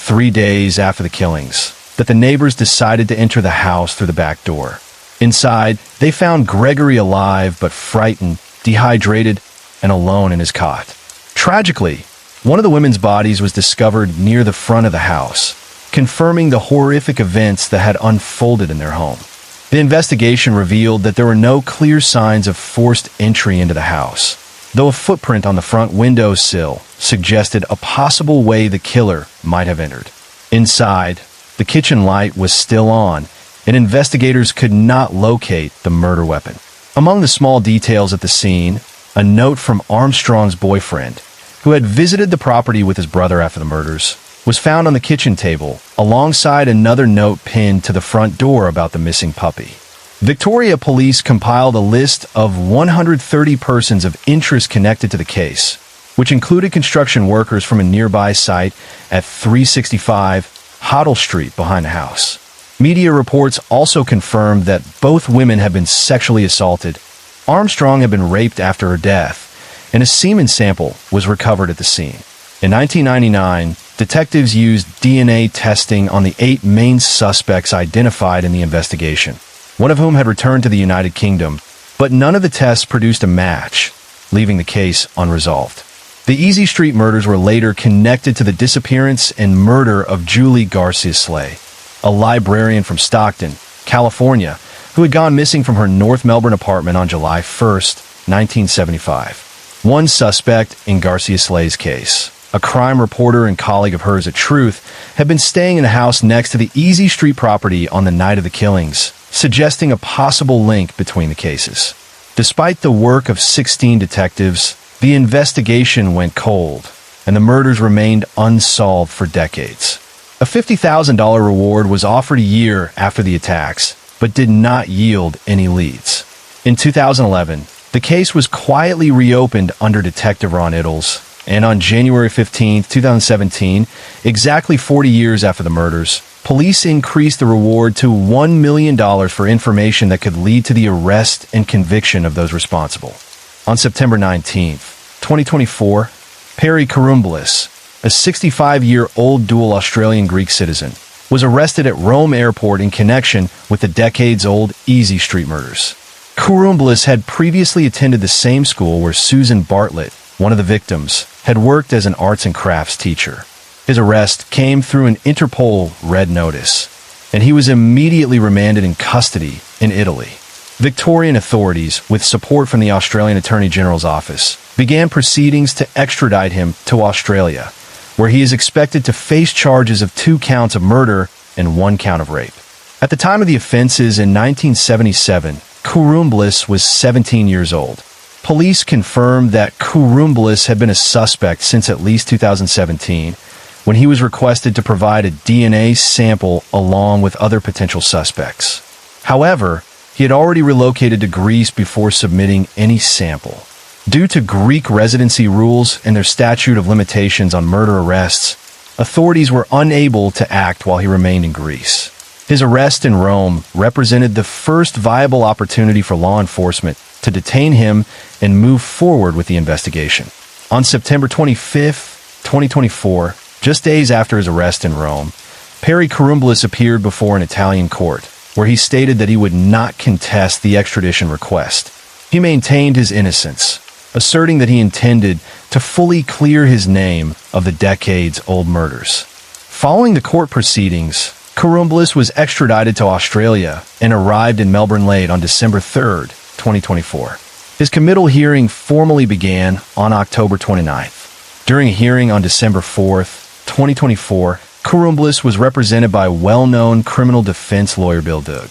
3 days after the killings, that the neighbors decided to enter the house through the back door. Inside, they found Gregory alive but frightened, dehydrated, and alone in his cot. Tragically, one of the women's bodies was discovered near the front of the house, confirming the horrific events that had unfolded in their home. The investigation revealed that there were no clear signs of forced entry into the house, though a footprint on the front windowsill suggested a possible way the killer might have entered. Inside, the kitchen light was still on, and investigators could not locate the murder weapon. Among the small details at the scene, a note from Armstrong's boyfriend, who had visited the property with his brother after the murders, was found on the kitchen table, alongside another note pinned to the front door about the missing puppy. Victoria Police compiled a list of 130 persons of interest connected to the case, which included construction workers from a nearby site at 365 Hoddle Street behind the house. Media reports also confirmed that both women had been sexually assaulted. Armstrong had been raped after her death, and a semen sample was recovered at the scene. In 1999, detectives used DNA testing on the 8 main suspects identified in the investigation, one of whom had returned to the United Kingdom, but none of the tests produced a match, leaving the case unresolved. The Easy Street murders were later connected to the disappearance and murder of Julie Garcia-Slay, a librarian from Stockton, California, who had gone missing from her North Melbourne apartment on July 1st, 1975. One suspect in Garcia-Slay's case, a crime reporter and colleague of hers at Truth, had been staying in a house next to the Easy Street property on the night of the killings, suggesting a possible link between the cases. Despite the work of 16 detectives, the investigation went cold, and the murders remained unsolved for decades. A $50,000 reward was offered a year after the attacks, but did not yield any leads. In 2011, the case was quietly reopened under Detective Ron Iddles, and on January 15, 2017, exactly 40 years after the murders, police increased the reward to $1 million for information that could lead to the arrest and conviction of those responsible. On September 19, 2024, Perry Karumblis, a 65-year-old dual Australian-Greek citizen, was arrested at Rome Airport in connection with the decades-old Easy Street murders. Karumblis had previously attended the same school where Susan Bartlett, one of the victims, had worked as an arts and crafts teacher. His arrest came through an Interpol red notice, and he was immediately remanded in custody in Italy. Victorian authorities, with support from the Australian Attorney General's office, began proceedings to extradite him to Australia, where he is expected to face charges of 2 counts of murder and 1 count of rape. At the time of the offenses in 1977, Karumblis was 17 years old. Police confirmed that Karumblis had been a suspect since at least 2017, when he was requested to provide a DNA sample along with other potential suspects. However, he had already relocated to Greece before submitting any sample. Due to Greek residency rules and their statute of limitations on murder arrests, authorities were unable to act while he remained in Greece. His arrest in Rome represented the first viable opportunity for law enforcement to detain him and move forward with the investigation. On September 25, 2024, just days after his arrest in Rome, Perry Karoumboulos appeared before an Italian court, where he stated that he would not contest the extradition request. He maintained his innocence, asserting that he intended to fully clear his name of the decades-old murders. Following the court proceedings, Karoumboulos was extradited to Australia and arrived in Melbourne late on December 3, 2024. His committal hearing formally began on October 29th. During a hearing on December 4, 2024, Karoumboulos was represented by well-known criminal defense lawyer Bill Doug.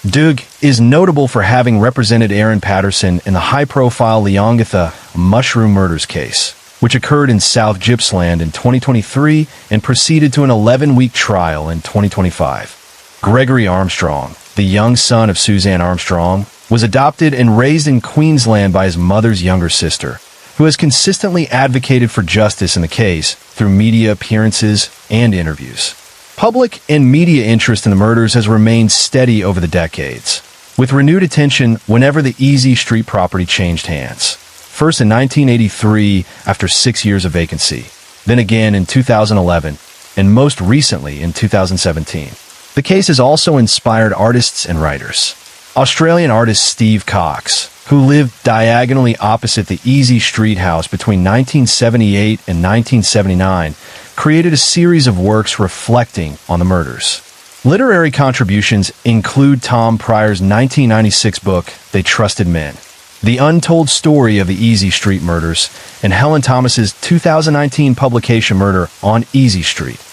Doug is notable for having represented Aaron Patterson in the high-profile Leongatha mushroom murders case, which occurred in South Gippsland in 2023 and proceeded to an 11-week trial in 2025. Gregory Armstrong, the young son of Suzanne Armstrong, was adopted and raised in Queensland by his mother's younger sister, who has consistently advocated for justice in the case through media appearances and interviews. Public and media interest in the murders has remained steady over the decades, with renewed attention whenever the Easy Street property changed hands. First in 1983 after 6 years of vacancy, then again in 2011, and most recently in 2017. The case has also inspired artists and writers. Australian artist Steve Cox, who lived diagonally opposite the Easy Street house between 1978 and 1979, created a series of works reflecting on the murders. Literary contributions include Tom Pryor's 1996 book, They Trusted Men, The Untold Story of the Easy Street Murders, and Helen Thomas's 2019 publication Murder on Easy Street,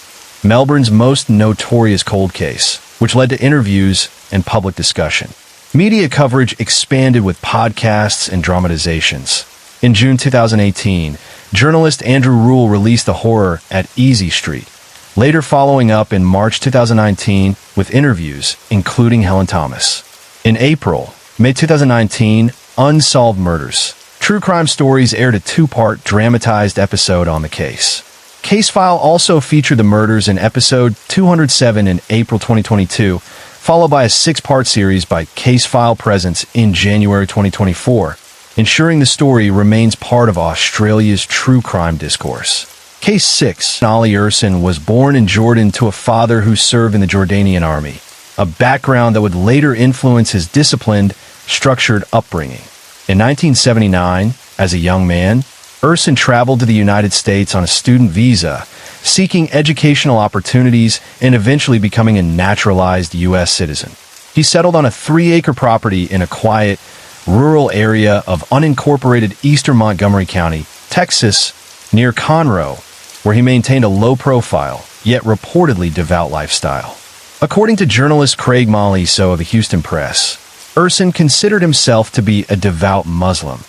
Melbourne's most notorious cold case, which led to interviews and public discussion. Media coverage expanded with podcasts and dramatizations. In June 2018, journalist Andrew Rule released The Horror at Easy Street, later following up in March 2019 with interviews, including Helen Thomas. In April, May 2019, Unsolved Murders. True Crime Stories aired a two-part dramatized episode on the case. Case File also featured the murders in episode 207 in April 2022, followed by a 6-part series by Case File Presence in January 2024, ensuring the story remains part of Australia's true crime discourse. Case 6. Ali Ursin was born in Jordan to a father who served in the Jordanian army, a background that would later influence his disciplined, structured upbringing. In 1979, as a young man, Ursin traveled to the United States on a student visa, seeking educational opportunities and eventually becoming a naturalized U.S. citizen. He settled on a 3-acre property in a quiet, rural area of unincorporated eastern Montgomery County, Texas, near Conroe, where he maintained a low-profile, yet reportedly devout lifestyle. According to journalist Craig Maliso of the Houston Press, Ursin considered himself to be a devout Muslim,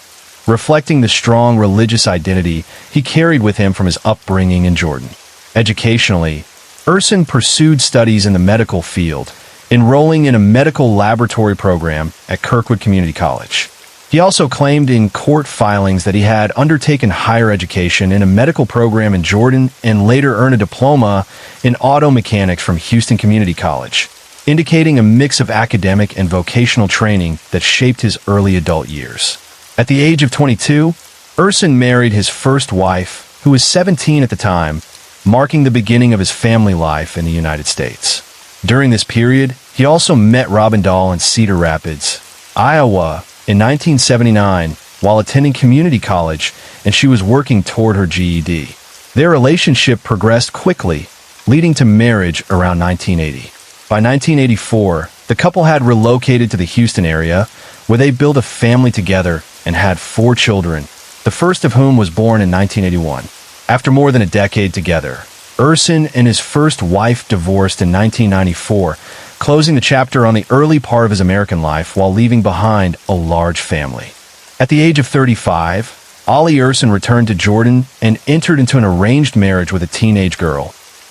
reflecting the strong religious identity he carried with him from his upbringing in Jordan. Educationally, Ursin pursued studies in the medical field, enrolling in a medical laboratory program at Kirkwood Community College. He also claimed in court filings that he had undertaken higher education in a medical program in Jordan and later earned a diploma in auto mechanics from Houston Community College, indicating a mix of academic and vocational training that shaped his early adult years. At the age of 22, Ursin married his first wife, who was 17 at the time, marking the beginning of his family life in the United States. During this period, he also met Robin Dahl in Cedar Rapids, Iowa, in 1979 while attending community college, and she was working toward her GED. Their relationship progressed quickly, leading to marriage around 1980. By 1984, the couple had relocated to the Houston area, where they built a family together and had 4 children, the first of whom was born in 1981. After more than a decade together, Ursin and his first wife divorced in 1994, closing the chapter on the early part of his American life while leaving behind a large family. At the age of 35, Ali Ursin returned to Jordan and entered into an arranged marriage with a teenage girl,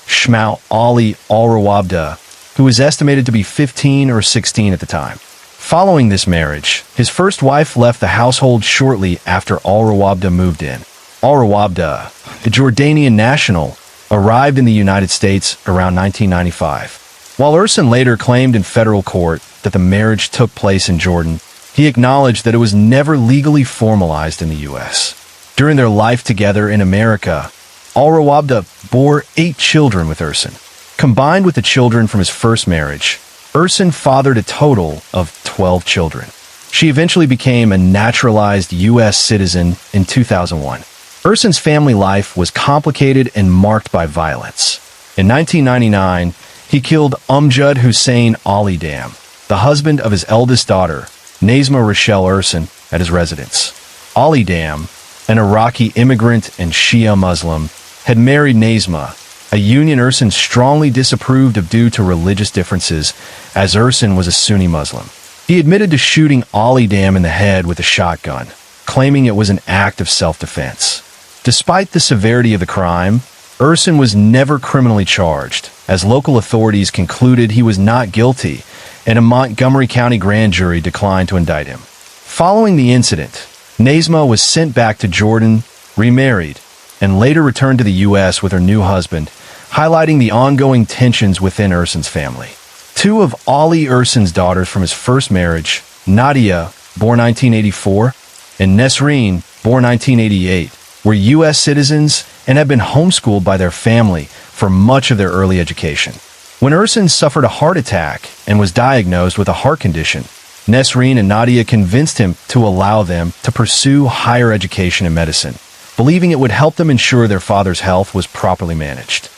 Shmout Ali Al-Rawabda, who was estimated to be 15 or 16 at the time. Following this marriage, his first wife left the household shortly after Al-Rawabda moved in. Al-Rawabda, a Jordanian national, arrived in the United States around 1995. While Ursin later claimed in federal court that the marriage took place in Jordan, he acknowledged that it was never legally formalized in the U.S. During their life together in America, Al-Rawabda bore 8 children with Ursin. Combined with the children from his first marriage, Ursin fathered a total of 12 children. She eventually became a naturalized U.S. citizen in 2001. Ursin's family life was complicated and marked by violence. In 1999, he killed Umjud Hussein Ali Dam, the husband of his eldest daughter, Nazma Rochelle Ursin, at his residence. Ali Dam, an Iraqi immigrant and Shia Muslim, had married Nazma, a union Ursin strongly disapproved of due to religious differences, as Ursin was a Sunni Muslim. He admitted to shooting Ali Dam in the head with a shotgun, claiming it was an act of self-defense. Despite the severity of the crime, Ursin was never criminally charged, as local authorities concluded he was not guilty, and a Montgomery County grand jury declined to indict him. Following the incident, Nazma was sent back to Jordan, remarried, and later returned to the U.S. with her new husband, highlighting the ongoing tensions within Ursin's family. 2 of Ali Ursin's daughters from his first marriage, Nadia, born 1984, and Nesreen, born 1988, were U.S. citizens and had been homeschooled by their family for much of their early education. When Ursin suffered a heart attack and was diagnosed with a heart condition, Nesreen and Nadia convinced him to allow them to pursue higher education in medicine, believing it would help them ensure their father's health was properly managed.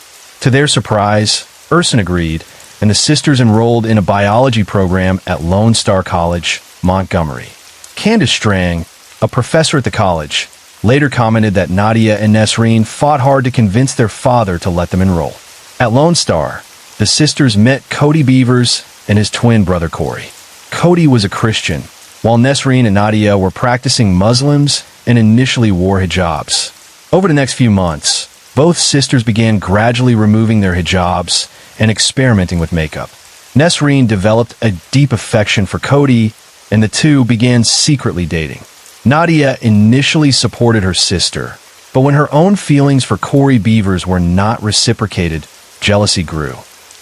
To their surprise, Ursin agreed, and the sisters enrolled in a biology program at Lone Star College, Montgomery. Candace Strang, a professor at the college, later commented that Nadia and Nesreen fought hard to convince their father to let them enroll. At Lone Star, the sisters met Cody Beavers and his twin brother Corey. Cody was a Christian, while Nesreen and Nadia were practicing Muslims and initially wore hijabs. Over the next few months, both sisters began gradually removing their hijabs and experimenting with makeup. Nesreen developed a deep affection for Cody, and the two began secretly dating. Nadia initially supported her sister, but when her own feelings for Corey Beavers were not reciprocated, jealousy grew.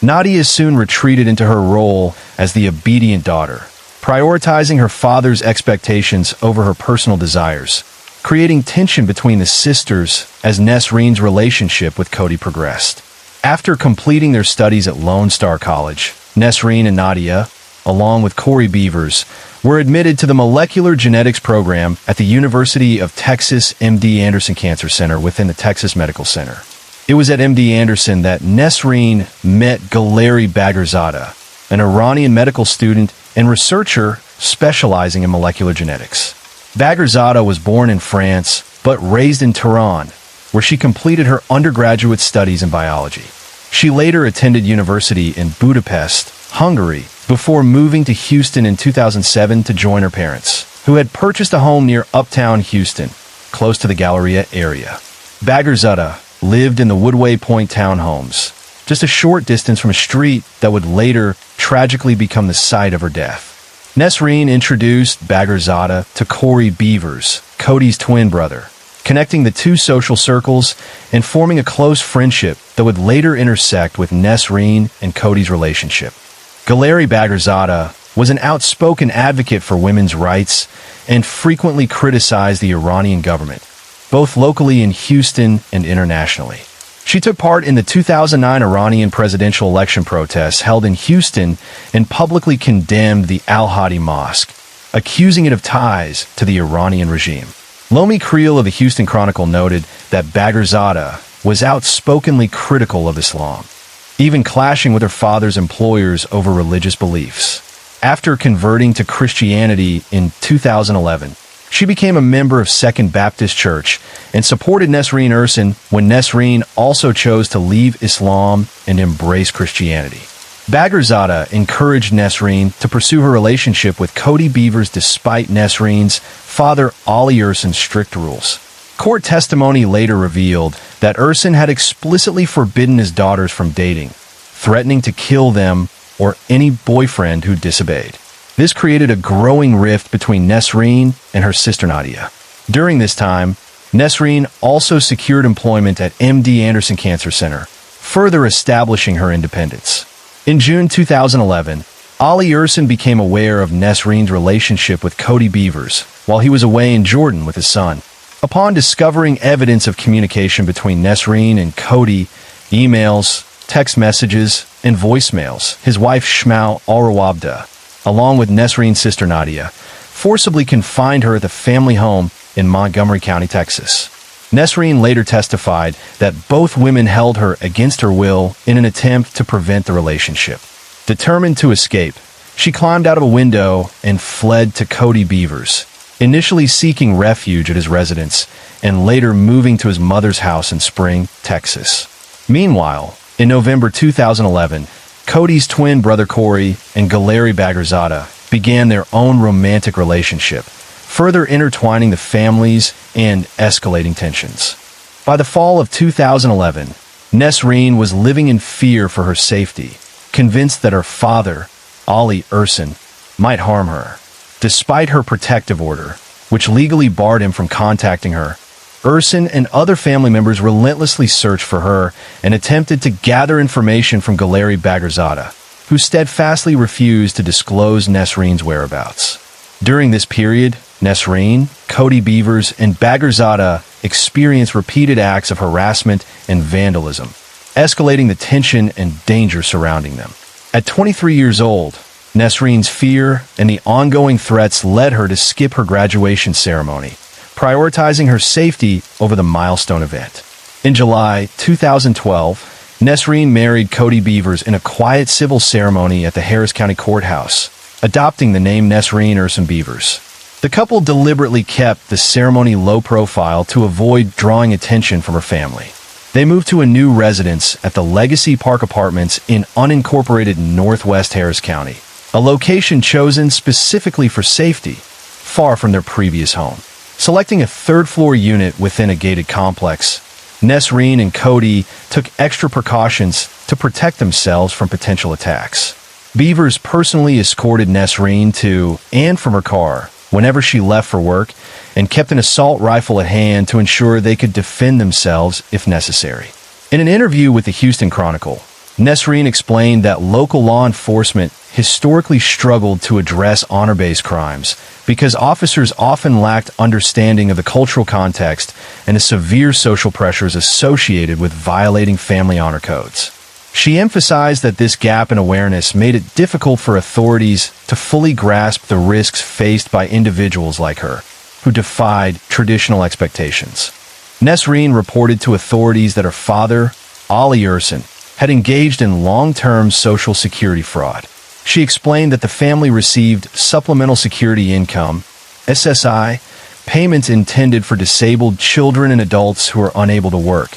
Nadia soon retreated into her role as the obedient daughter, prioritizing her father's expectations over her personal desires, creating tension between the sisters as Nesreen's relationship with Cody progressed. After completing their studies at Lone Star College, Nesreen and Nadia, along with Corey Beavers, were admitted to the molecular genetics program at the University of Texas MD Anderson Cancer Center within the Texas Medical Center. It was at MD Anderson that Nesreen met Galeri Bagherzadeh, an Iranian medical student and researcher specializing in molecular genetics. Bagherzadeh was born in France, but raised in Tehran, where she completed her undergraduate studies in biology. She later attended university in Budapest, Hungary, before moving to Houston in 2007 to join her parents, who had purchased a home near Uptown Houston, close to the Galleria area. Bagherzadeh lived in the Woodway Point townhomes, just a short distance from a street that would later tragically become the site of her death. Nesreen introduced Bagherzadeh to Corey Beavers, Cody's twin brother, connecting the two social circles and forming a close friendship that would later intersect with Nesreen and Cody's relationship. Galeri Bagherzadeh was an outspoken advocate for women's rights and frequently criticized the Iranian government, both locally in Houston and internationally. She took part in the 2009 Iranian presidential election protests held in Houston and publicly condemned the Al-Hadi Mosque, accusing it of ties to the Iranian regime. Lomi Creel of the Houston Chronicle noted that Bagherzadeh was outspokenly critical of Islam, even clashing with her father's employers over religious beliefs. After converting to Christianity in 2011, she became a member of Second Baptist Church and supported Nesreen Ursin when Nesreen also chose to leave Islam and embrace Christianity. Bagherzadeh encouraged Nesreen to pursue her relationship with Cody Beavers despite Nesreen's father Ali Ursin's strict rules. Court testimony later revealed that Ursin had explicitly forbidden his daughters from dating, threatening to kill them or any boyfriend who disobeyed. This created a growing rift between Nesreen and her sister Nadia. During this time, Nesreen also secured employment at MD Anderson Cancer Center, further establishing her independence. In June 2011, Ali Ersin became aware of Nesreen's relationship with Cody Beavers while he was away in Jordan with his son. Upon discovering evidence of communication between Nesreen and Cody, emails, text messages, and voicemails, his wife Shmau Al-Rawabda, along with Nesreen's sister Nadia, forcibly confined her at the family home in Montgomery County, Texas. Nesreen later testified that both women held her against her will in an attempt to prevent the relationship. Determined to escape, she climbed out of a window and fled to Cody Beavers, initially seeking refuge at his residence and later moving to his mother's house in Spring, Texas. Meanwhile, in November 2011, Cody's twin brother Corey and Galeri Bagherzadeh began their own romantic relationship, further intertwining the families and escalating tensions. By the fall of 2011, Nesreen was living in fear for her safety, convinced that her father, Ali Ersin, might harm her. Despite her protective order, which legally barred him from contacting her, Ersin and other family members relentlessly searched for her and attempted to gather information from Galeri Bagherzadeh, who steadfastly refused to disclose Nesreen's whereabouts. During this period, Nesreen, Cody Beavers, and Bagherzadeh experienced repeated acts of harassment and vandalism, escalating the tension and danger surrounding them. At 23 years old, Nesreen's fear and the ongoing threats led her to skip her graduation ceremony, prioritizing her safety over the milestone event. In July 2012, Nesreen married Cody Beavers in a quiet civil ceremony at the Harris County Courthouse, adopting the name Nesreen Ersin Beavers. The couple deliberately kept the ceremony low profile to avoid drawing attention from her family. They moved to a new residence at the Legacy Park Apartments in unincorporated Northwest Harris County, a location chosen specifically for safety, far from their previous home. Selecting a third-floor unit within a gated complex, Nesreen and Cody took extra precautions to protect themselves from potential attacks. Beavers personally escorted Nesreen to and from her car whenever she left for work and kept an assault rifle at hand to ensure they could defend themselves if necessary. In an interview with the Houston Chronicle, Nesreen explained that local law enforcement historically struggled to address honor-based crimes because officers often lacked understanding of the cultural context and the severe social pressures associated with violating family honor codes. She emphasized that this gap in awareness made it difficult for authorities to fully grasp the risks faced by individuals like her, who defied traditional expectations. Nesreen reported to authorities that her father, Ali Ersin, had engaged in long-term Social Security fraud. She explained that the family received Supplemental Security Income, SSI, payments intended for disabled children and adults who are unable to work,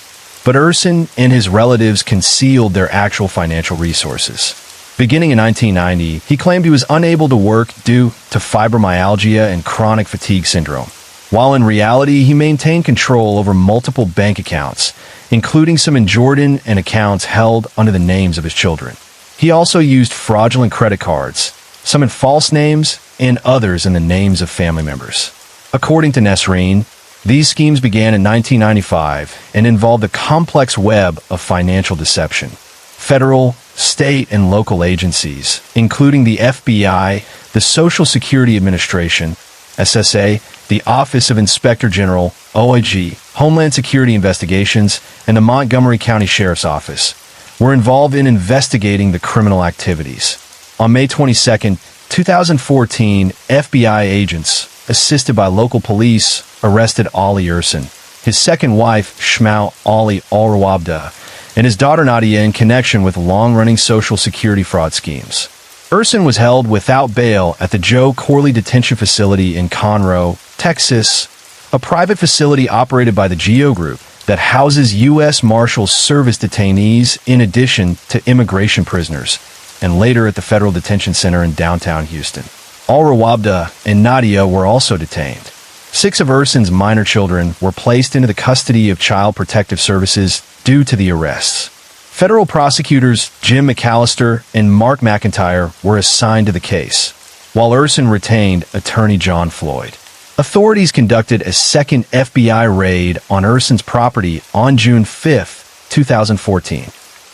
but Ersin and his relatives concealed their actual financial resources. Beginning in 1990, he claimed he was unable to work due to fibromyalgia and chronic fatigue syndrome, while in reality he maintained control over multiple bank accounts, including some in Jordan and accounts held under the names of his children. He also used fraudulent credit cards, some in false names and others in the names of family members. According to Nesreen, these schemes began in 1995 and involved a complex web of financial deception. Federal, state, and local agencies, including the FBI, the Social Security Administration, SSA, the Office of Inspector General, OIG, Homeland Security Investigations, and the Montgomery County Sheriff's Office, were involved in investigating the criminal activities. On May 22, 2014, FBI agents, assisted by local police, arrested Ali Ersin, his second wife, Shmau Al-Rawabda, and his daughter Nadia in connection with long-running Social Security fraud schemes. Ersin was held without bail at the Joe Corley Detention Facility in Conroe, Texas, a private facility operated by the GEO Group that houses U.S. Marshals Service detainees in addition to immigration prisoners, and later at the Federal Detention Center in downtown Houston. Al-Rawabda and Nadia were also detained. 6 of Ersin's minor children were placed into the custody of Child Protective Services due to the arrests. Federal prosecutors Jim McAllister and Mark McIntyre were assigned to the case. while Urson retained attorney John Floyd. Authorities conducted a second FBI raid on Urson's property on June 5, 2014.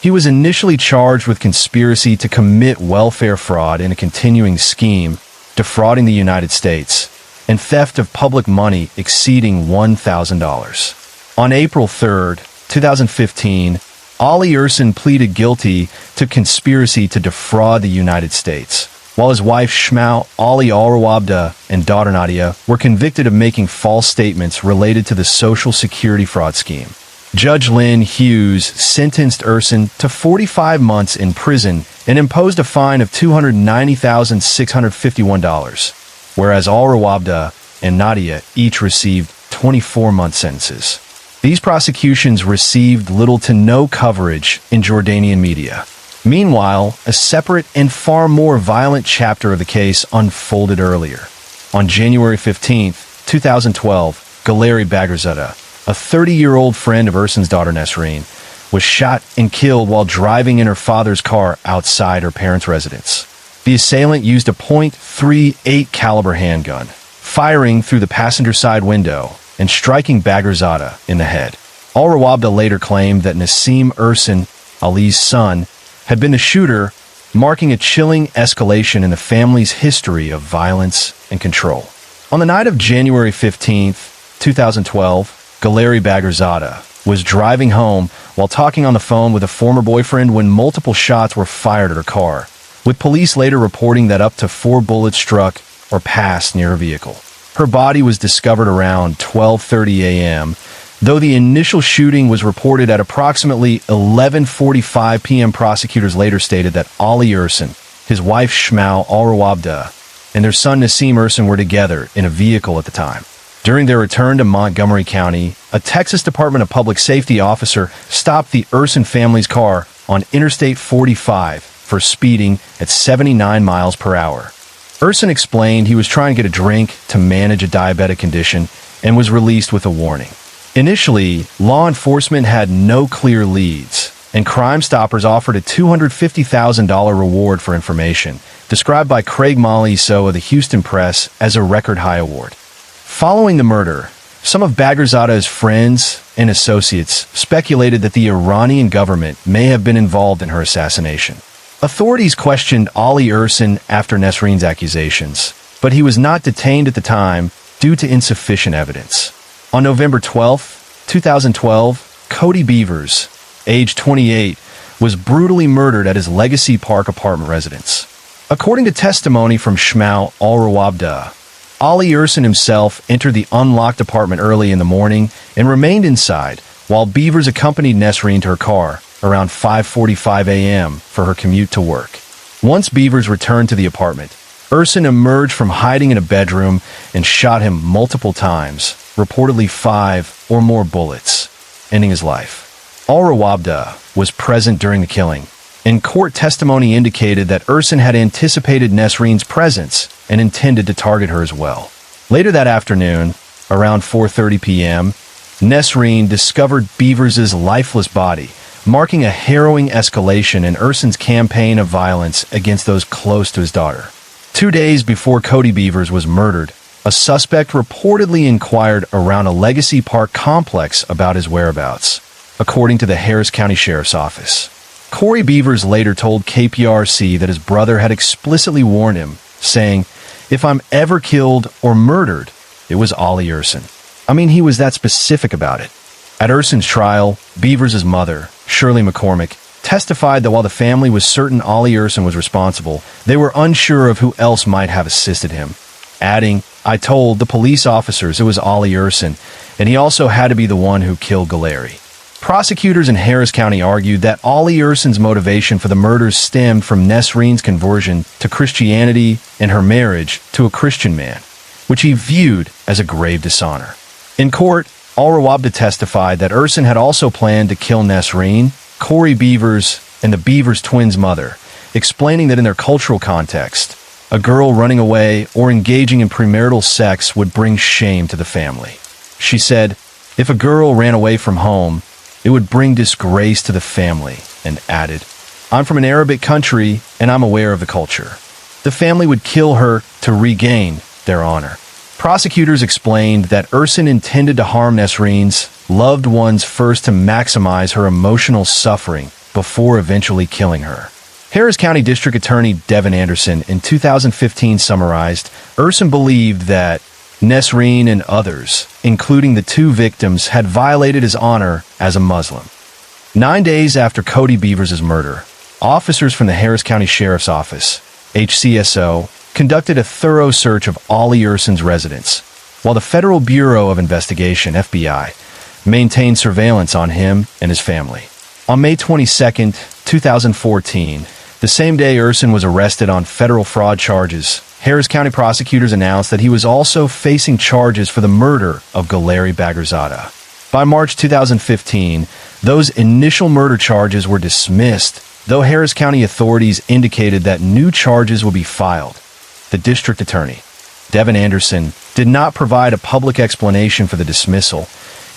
He was initially charged with conspiracy to commit welfare fraud in a continuing scheme, defrauding the United States, and theft of public money exceeding $1,000. On April 3, 2015, Ali Urson pleaded guilty to conspiracy to defraud the United States, while his wife Shmau Ali Al-Rawabda and daughter Nadia were convicted of making false statements related to the Social Security fraud scheme. Judge Lynn Hughes sentenced Urson to 45 months in prison and imposed a fine of $290,651, whereas Al-Rawabda and Nadia each received 24-month sentences. These prosecutions received little to no coverage in Jordanian media. Meanwhile, a separate and far more violent chapter of the case unfolded earlier. On January 15, 2012, Galeri Bagherzadeh, a 30-year-old friend of Urson's daughter Nesreen, was shot and killed while driving in her father's car outside her parents' residence. The assailant used a .38 caliber handgun, firing through the passenger side window and striking Bagherzadeh in the head. Al-Rawabda later claimed that Nassim Urson, Ali's son, had been the shooter, marking a chilling escalation in the family's history of violence and control. On the night of January 15, 2012, Galeri Bagherzadeh was driving home while talking on the phone with a former boyfriend when multiple shots were fired at her car, with police later reporting that up to 4 bullets struck or passed near her vehicle. Her body was discovered around 12:30 a.m., though the initial shooting was reported at approximately 11:45 p.m. Prosecutors later stated that Ali Urson, his wife Shmau Al-Rawabda, and their son Nassim Urson were together in a vehicle at the time. During their return to Montgomery County, a Texas Department of Public Safety officer stopped the Urson family's car on Interstate 45 for speeding at 79 miles per hour. Urson explained he was trying to get a drink to manage a diabetic condition and was released with a warning. Initially, law enforcement had no clear leads, and Crime Stoppers offered a $250,000 reward for information, described by Craig Maliso of the Houston Press as a record-high award. Following the murder, some of Bagherzadeh's friends and associates speculated that the Iranian government may have been involved in her assassination. Authorities questioned Ali Urson after Nesreen's accusations, but he was not detained at the time due to insufficient evidence. On November 12, 2012, Cody Beavers, age 28, was brutally murdered at his Legacy Park apartment residence. According to testimony from Shmau Al-Rawabda, Ali Urson himself entered the unlocked apartment early in the morning and remained inside, while Beavers accompanied Nesreen to her car around 5:45 a.m. for her commute to work. Once Beavers returned to the apartment, Urson emerged from hiding in a bedroom and shot him multiple times, reportedly 5 or more bullets, ending his life. Al-Rawabda was present during the killing, and court testimony indicated that Urson had anticipated Nesreen's presence and intended to target her as well. Later that afternoon, around 4:30 p.m., Nesreen discovered Beavers' lifeless body, marking a harrowing escalation in Urson's campaign of violence against those close to his daughter. 2 days before Cody Beavers was murdered, a suspect reportedly inquired around a Legacy Park complex about his whereabouts, according to the Harris County Sheriff's Office. Corey Beavers later told KPRC that his brother had explicitly warned him, saying, "If I'm ever killed or murdered, it was Ali Urson." I mean, he was that specific about it. At Urson's trial, Beavers' mother, Shirley McCormick, testified that while the family was certain Ali Urson was responsible, they were unsure of who else might have assisted him, adding, "I told the police officers it was Ali Urson, and he also had to be the one who killed Galeri." Prosecutors in Harris County argued that Ali Urson's motivation for the murders stemmed from Nesreen's conversion to Christianity and her marriage to a Christian man, which he viewed as a grave dishonor. In court, Al-Rawabda testified that Urson had also planned to kill Nesreen, Corey Beavers, and the Beavers twins' mother, explaining that in their cultural context, a girl running away or engaging in premarital sex would bring shame to the family. She said, "If a girl ran away from home, it would bring disgrace to the family," and added, "I'm from an Arabic country and I'm aware of the culture." the family would kill her to regain their honor. Prosecutors explained that Urson intended to harm Nesreen's loved ones first to maximize her emotional suffering before eventually killing her. Harris County District Attorney Devin Anderson in 2015 summarized, Urson believed that Nesreen and others, including the two victims, had violated his honor as a Muslim. 9 days after Cody Beavers' murder, officers from the Harris County Sheriff's Office, HCSO, conducted a thorough search of Ali Urson's residence, while the Federal Bureau of Investigation, FBI, maintained surveillance on him and his family. On May 22, 2014, the same day Urson was arrested on federal fraud charges, Harris County prosecutors announced that he was also facing charges for the murder of Galeri Bagherzadeh. By March 2015, those initial murder charges were dismissed, though Harris County authorities indicated that new charges would be filed. The district attorney, Devin Anderson, did not provide a public explanation for the dismissal,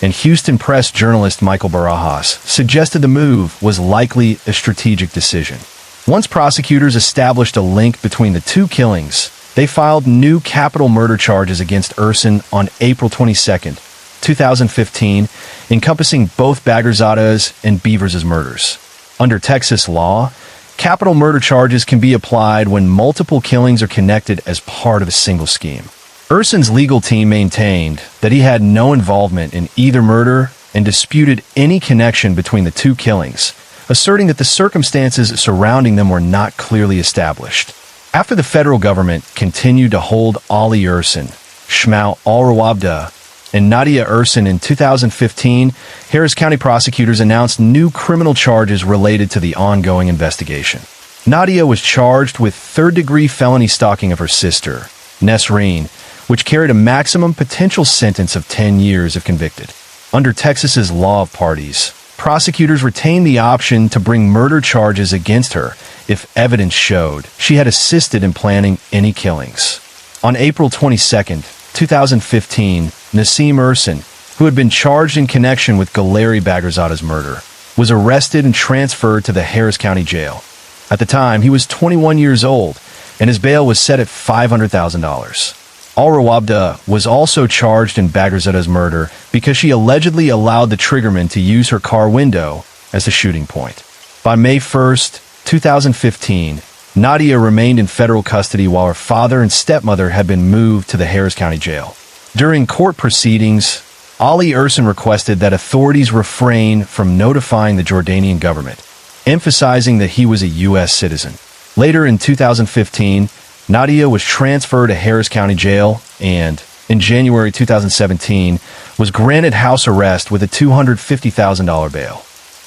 and Houston Press journalist Michael Barajas suggested the move was likely a strategic decision. Once prosecutors established a link between the two killings, they filed new capital murder charges against Urson on April 22, 2015, encompassing both Bagherzadeh's and Beavers' murders. Under Texas law, capital murder charges can be applied when multiple killings are connected as part of a single scheme. Urson's legal team maintained that he had no involvement in either murder and disputed any connection between the two killings, asserting that the circumstances surrounding them were not clearly established. After the federal government continued to hold Ali Urson, Shmuel Al-Rawabda, and Nadia Urson in 2015, Harris County prosecutors announced new criminal charges related to the ongoing investigation. Nadia was charged with third-degree felony stalking of her sister, Nesreen, which carried a maximum potential sentence of 10 years if convicted. Under Texas's law of parties, prosecutors retained the option to bring murder charges against her if evidence showed she had assisted in planning any killings. On April 22, 2015, Nassim Urson, who had been charged in connection with Galeri Bagherzadeh's murder, was arrested and transferred to the Harris County Jail. At the time, he was 21 years old, and his bail was set at $500,000. Al-Rawabda was also charged in Bagherzadeh's murder because she allegedly allowed the triggerman to use her car window as the shooting point. By May 1, 2015, Nadia remained in federal custody while her father and stepmother had been moved to the Harris County Jail. During court proceedings, Ali Urson requested that authorities refrain from notifying the Jordanian government, emphasizing that he was a U.S. citizen. Later in 2015, Nadia was transferred to Harris County Jail and, in January 2017, was granted house arrest with a $250,000 bail.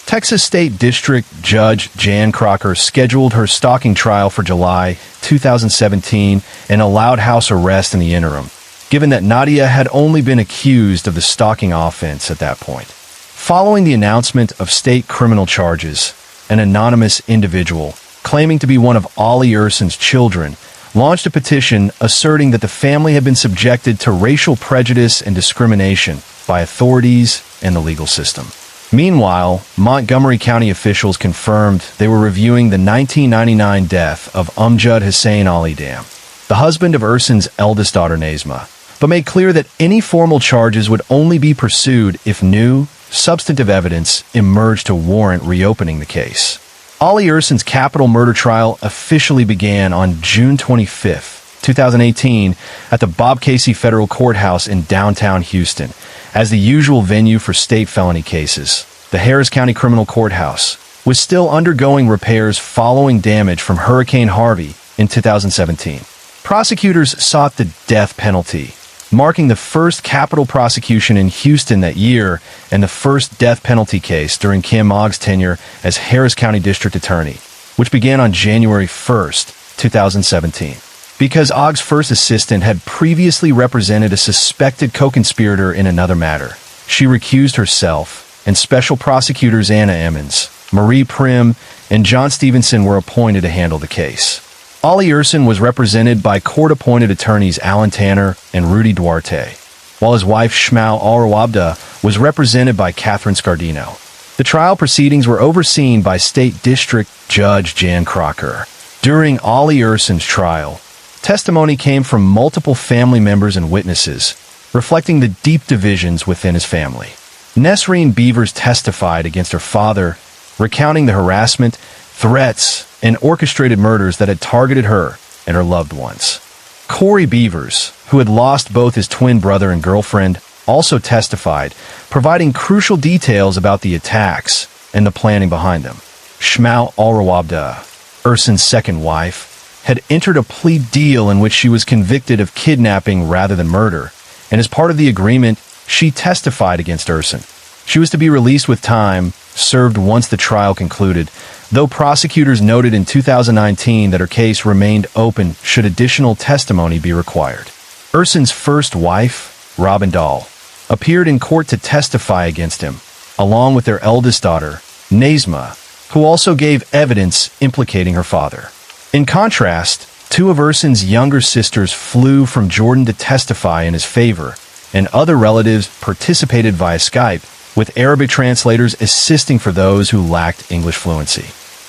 Texas State District Judge Jan Crocker scheduled her stalking trial for July 2017 and allowed house arrest in the interim, given that Nadia had only been accused of the stalking offense at that point. Following the announcement of state criminal charges, an anonymous individual, claiming to be one of Ali Urson's children, launched a petition asserting that the family had been subjected to racial prejudice and discrimination by authorities and the legal system. Meanwhile, Montgomery County officials confirmed they were reviewing the 1999 death of Umjud Hussein Ali Dam, the husband of Urson's eldest daughter Nazma, but made clear that any formal charges would only be pursued if new, substantive evidence emerged to warrant reopening the case. Ali Urson's capital murder trial officially began on June 25, 2018, at the Bob Casey Federal Courthouse in downtown Houston. As the usual venue for state felony cases, the Harris County Criminal Courthouse was still undergoing repairs following damage from Hurricane Harvey in 2017. Prosecutors sought the death penalty, marking the first capital prosecution in Houston that year and the first death penalty case during Kim Ogg's tenure as Harris County District Attorney, which began on January 1, 2017. Because Ogg's first assistant had previously represented a suspected co-conspirator in another matter, she recused herself, and special prosecutors Anna Emmons, Marie Prim, and John Stevenson were appointed to handle the case. Ali Urson was represented by court-appointed attorneys Alan Tanner and Rudy Duarte, while his wife Shmuel Al-Rawabda was represented by Catherine Scardino. The trial proceedings were overseen by State District Judge Jan Crocker. During Ali Ursin's trial, testimony came from multiple family members and witnesses, reflecting the deep divisions within his family. Nesreen Beavers testified against her father, recounting the harassment, threats, and orchestrated murders that had targeted her and her loved ones. Corey Beavers, who had lost both his twin brother and girlfriend, also testified, providing crucial details about the attacks and the planning behind them. Shmau Alrawabda, Ursin's second wife, had entered a plea deal in which she was convicted of kidnapping rather than murder, and as part of the agreement, she testified against Ursin. She was to be released with time served once the trial concluded, though prosecutors noted in 2019 that her case remained open should additional testimony be required. Ursin's first wife, Robin Dahl, appeared in court to testify against him, along with their eldest daughter, Nazma, who also gave evidence implicating her father. In contrast, two of Ursin's younger sisters flew from Jordan to testify in his favor, and other relatives participated via Skype, with Arabic translators assisting for those who lacked English fluency.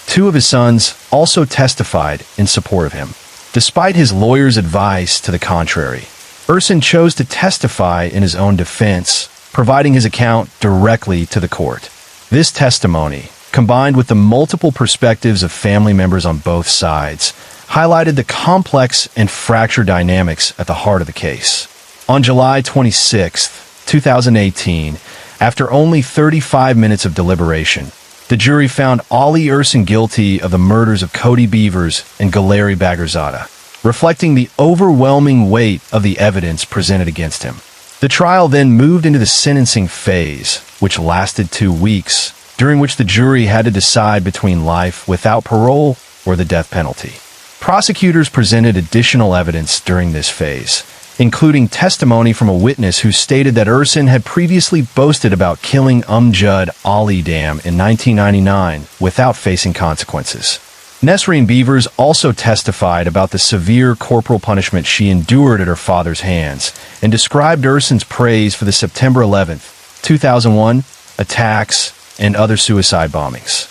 Two of his sons also testified in support of him. Despite his lawyer's advice to the contrary, Ursin chose to testify in his own defense, providing his account directly to the court. This testimony, combined with the multiple perspectives of family members on both sides, highlighted the complex and fractured dynamics at the heart of the case. On July 26, 2018, after only 35 minutes of deliberation, the jury found Ali Ursin guilty of the murders of Cody Beavers and Galeri Bagherzadeh, reflecting the overwhelming weight of the evidence presented against him. The trial then moved into the sentencing phase, which lasted 2 weeks, during which the jury had to decide between life without parole or the death penalty. Prosecutors presented additional evidence during this phase, including testimony from a witness who stated that Ursin had previously boasted about killing Umjud Ali Dam in 1999 without facing consequences. Nesreen Beavers also testified about the severe corporal punishment she endured at her father's hands and described Ursin's praise for the September 11, 2001 attacks and other suicide bombings,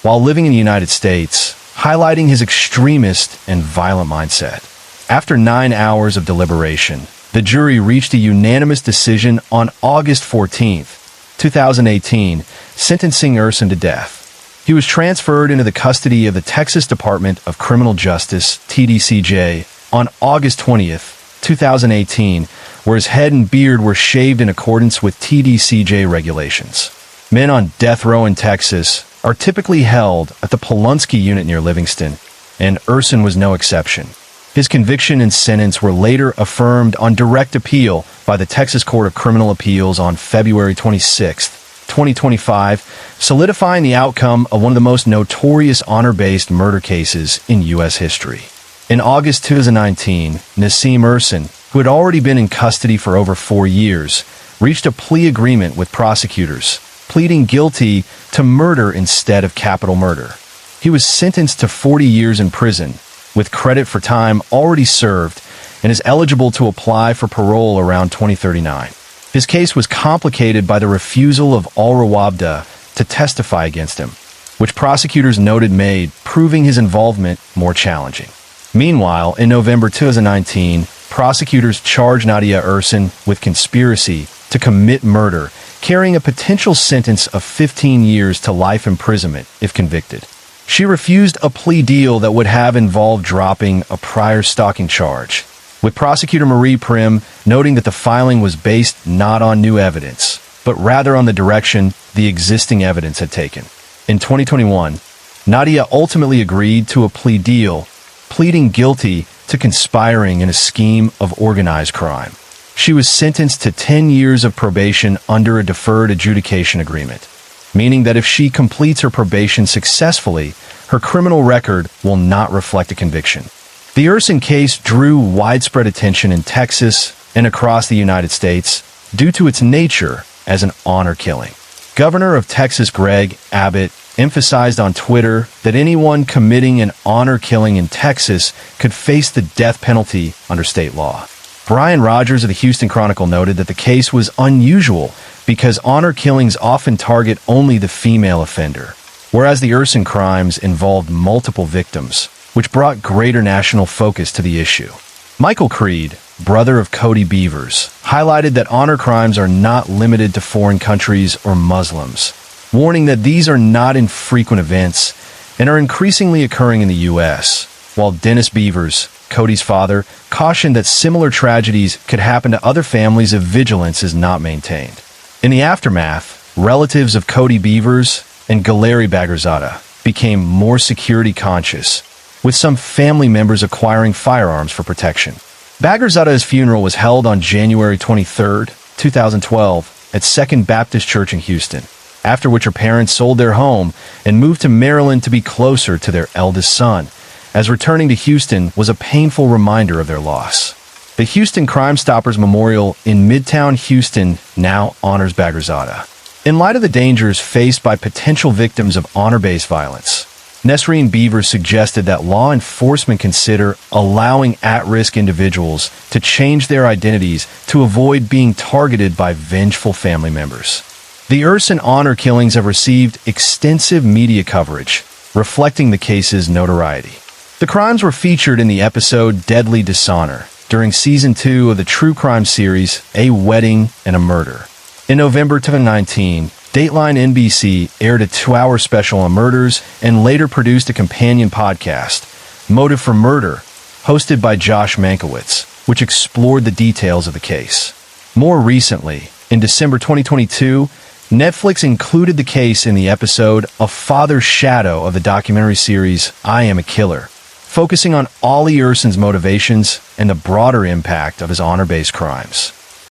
while living in the United States, highlighting his extremist and violent mindset. After 9 hours of deliberation, the jury reached a unanimous decision on August 14, 2018, sentencing Ursin to death. He was transferred into the custody of the Texas Department of Criminal Justice, TDCJ, on August 20, 2018, where his head and beard were shaved in accordance with TDCJ regulations. Men on death row in Texas are typically held at the Polunsky unit near Livingston, and Ursin was no exception. His conviction and sentence were later affirmed on direct appeal by the Texas Court of Criminal Appeals on February 26, 2025, solidifying the outcome of one of the most notorious honor-based murder cases in U.S. history. In August 2019, Nassim Ursin, who had already been in custody for over 4 years, reached a plea agreement with prosecutors, pleading guilty to murder instead of capital murder. He was sentenced to 40 years in prison, with credit for time already served, and is eligible to apply for parole around 2039. His case was complicated by the refusal of Alrawabda to testify against him, which prosecutors noted made proving his involvement more challenging. Meanwhile, in November 2019, prosecutors charged Nadia Ursin with conspiracy to commit murder, carrying a potential sentence of 15 years to life imprisonment if convicted. She refused a plea deal that would have involved dropping a prior stalking charge, with prosecutor Marie Prim noting that the filing was based not on new evidence, but rather on the direction the existing evidence had taken. In 2021, Nadia ultimately agreed to a plea deal, pleading guilty to conspiring in a scheme of organized crime. She was sentenced to 10 years of probation under a deferred adjudication agreement, meaning that if she completes her probation successfully, her criminal record will not reflect a conviction. The Ursin case drew widespread attention in Texas and across the United States due to its nature as an honor killing. Governor of Texas Greg Abbott emphasized on Twitter that anyone committing an honor killing in Texas could face the death penalty under state law. Brian Rogers of the Houston Chronicle noted that the case was unusual because honor killings often target only the female offender, whereas the Ursin crimes involved multiple victims, which brought greater national focus to the issue. Michael Creed, brother of Cody Beavers, highlighted that honor crimes are not limited to foreign countries or Muslims, warning that these are not infrequent events and are increasingly occurring in the U.S., while Dennis Beavers, Cody's father, cautioned that similar tragedies could happen to other families if vigilance is not maintained. In the aftermath, relatives of Cody Beavers and Galeri Bagherzadeh became more security conscious, with some family members acquiring firearms for protection. Bagherzadeh's funeral was held on January 23, 2012, at Second Baptist Church in Houston, after which her parents sold their home and moved to Maryland to be closer to their eldest son, as returning to Houston was a painful reminder of their loss. The Houston Crime Stoppers Memorial in Midtown Houston now honors Bagherzadeh. In light of the dangers faced by potential victims of honor-based violence, Nesreen Beavers suggested that law enforcement consider allowing at-risk individuals to change their identities to avoid being targeted by vengeful family members. The Urson honor killings have received extensive media coverage, reflecting the case's notoriety. The crimes were featured in the episode Deadly Dishonor during Season 2 of the true crime series A Wedding and a Murder. In November 2019, Dateline NBC aired a 2-hour special on murders and later produced a companion podcast, Motive for Murder, hosted by Josh Mankiewicz, which explored the details of the case. More recently, in December 2022, Netflix included the case in the episode A Father's Shadow of the documentary series I Am a Killer, focusing on Ollie Urson's motivations and the broader impact of his honor-based crimes.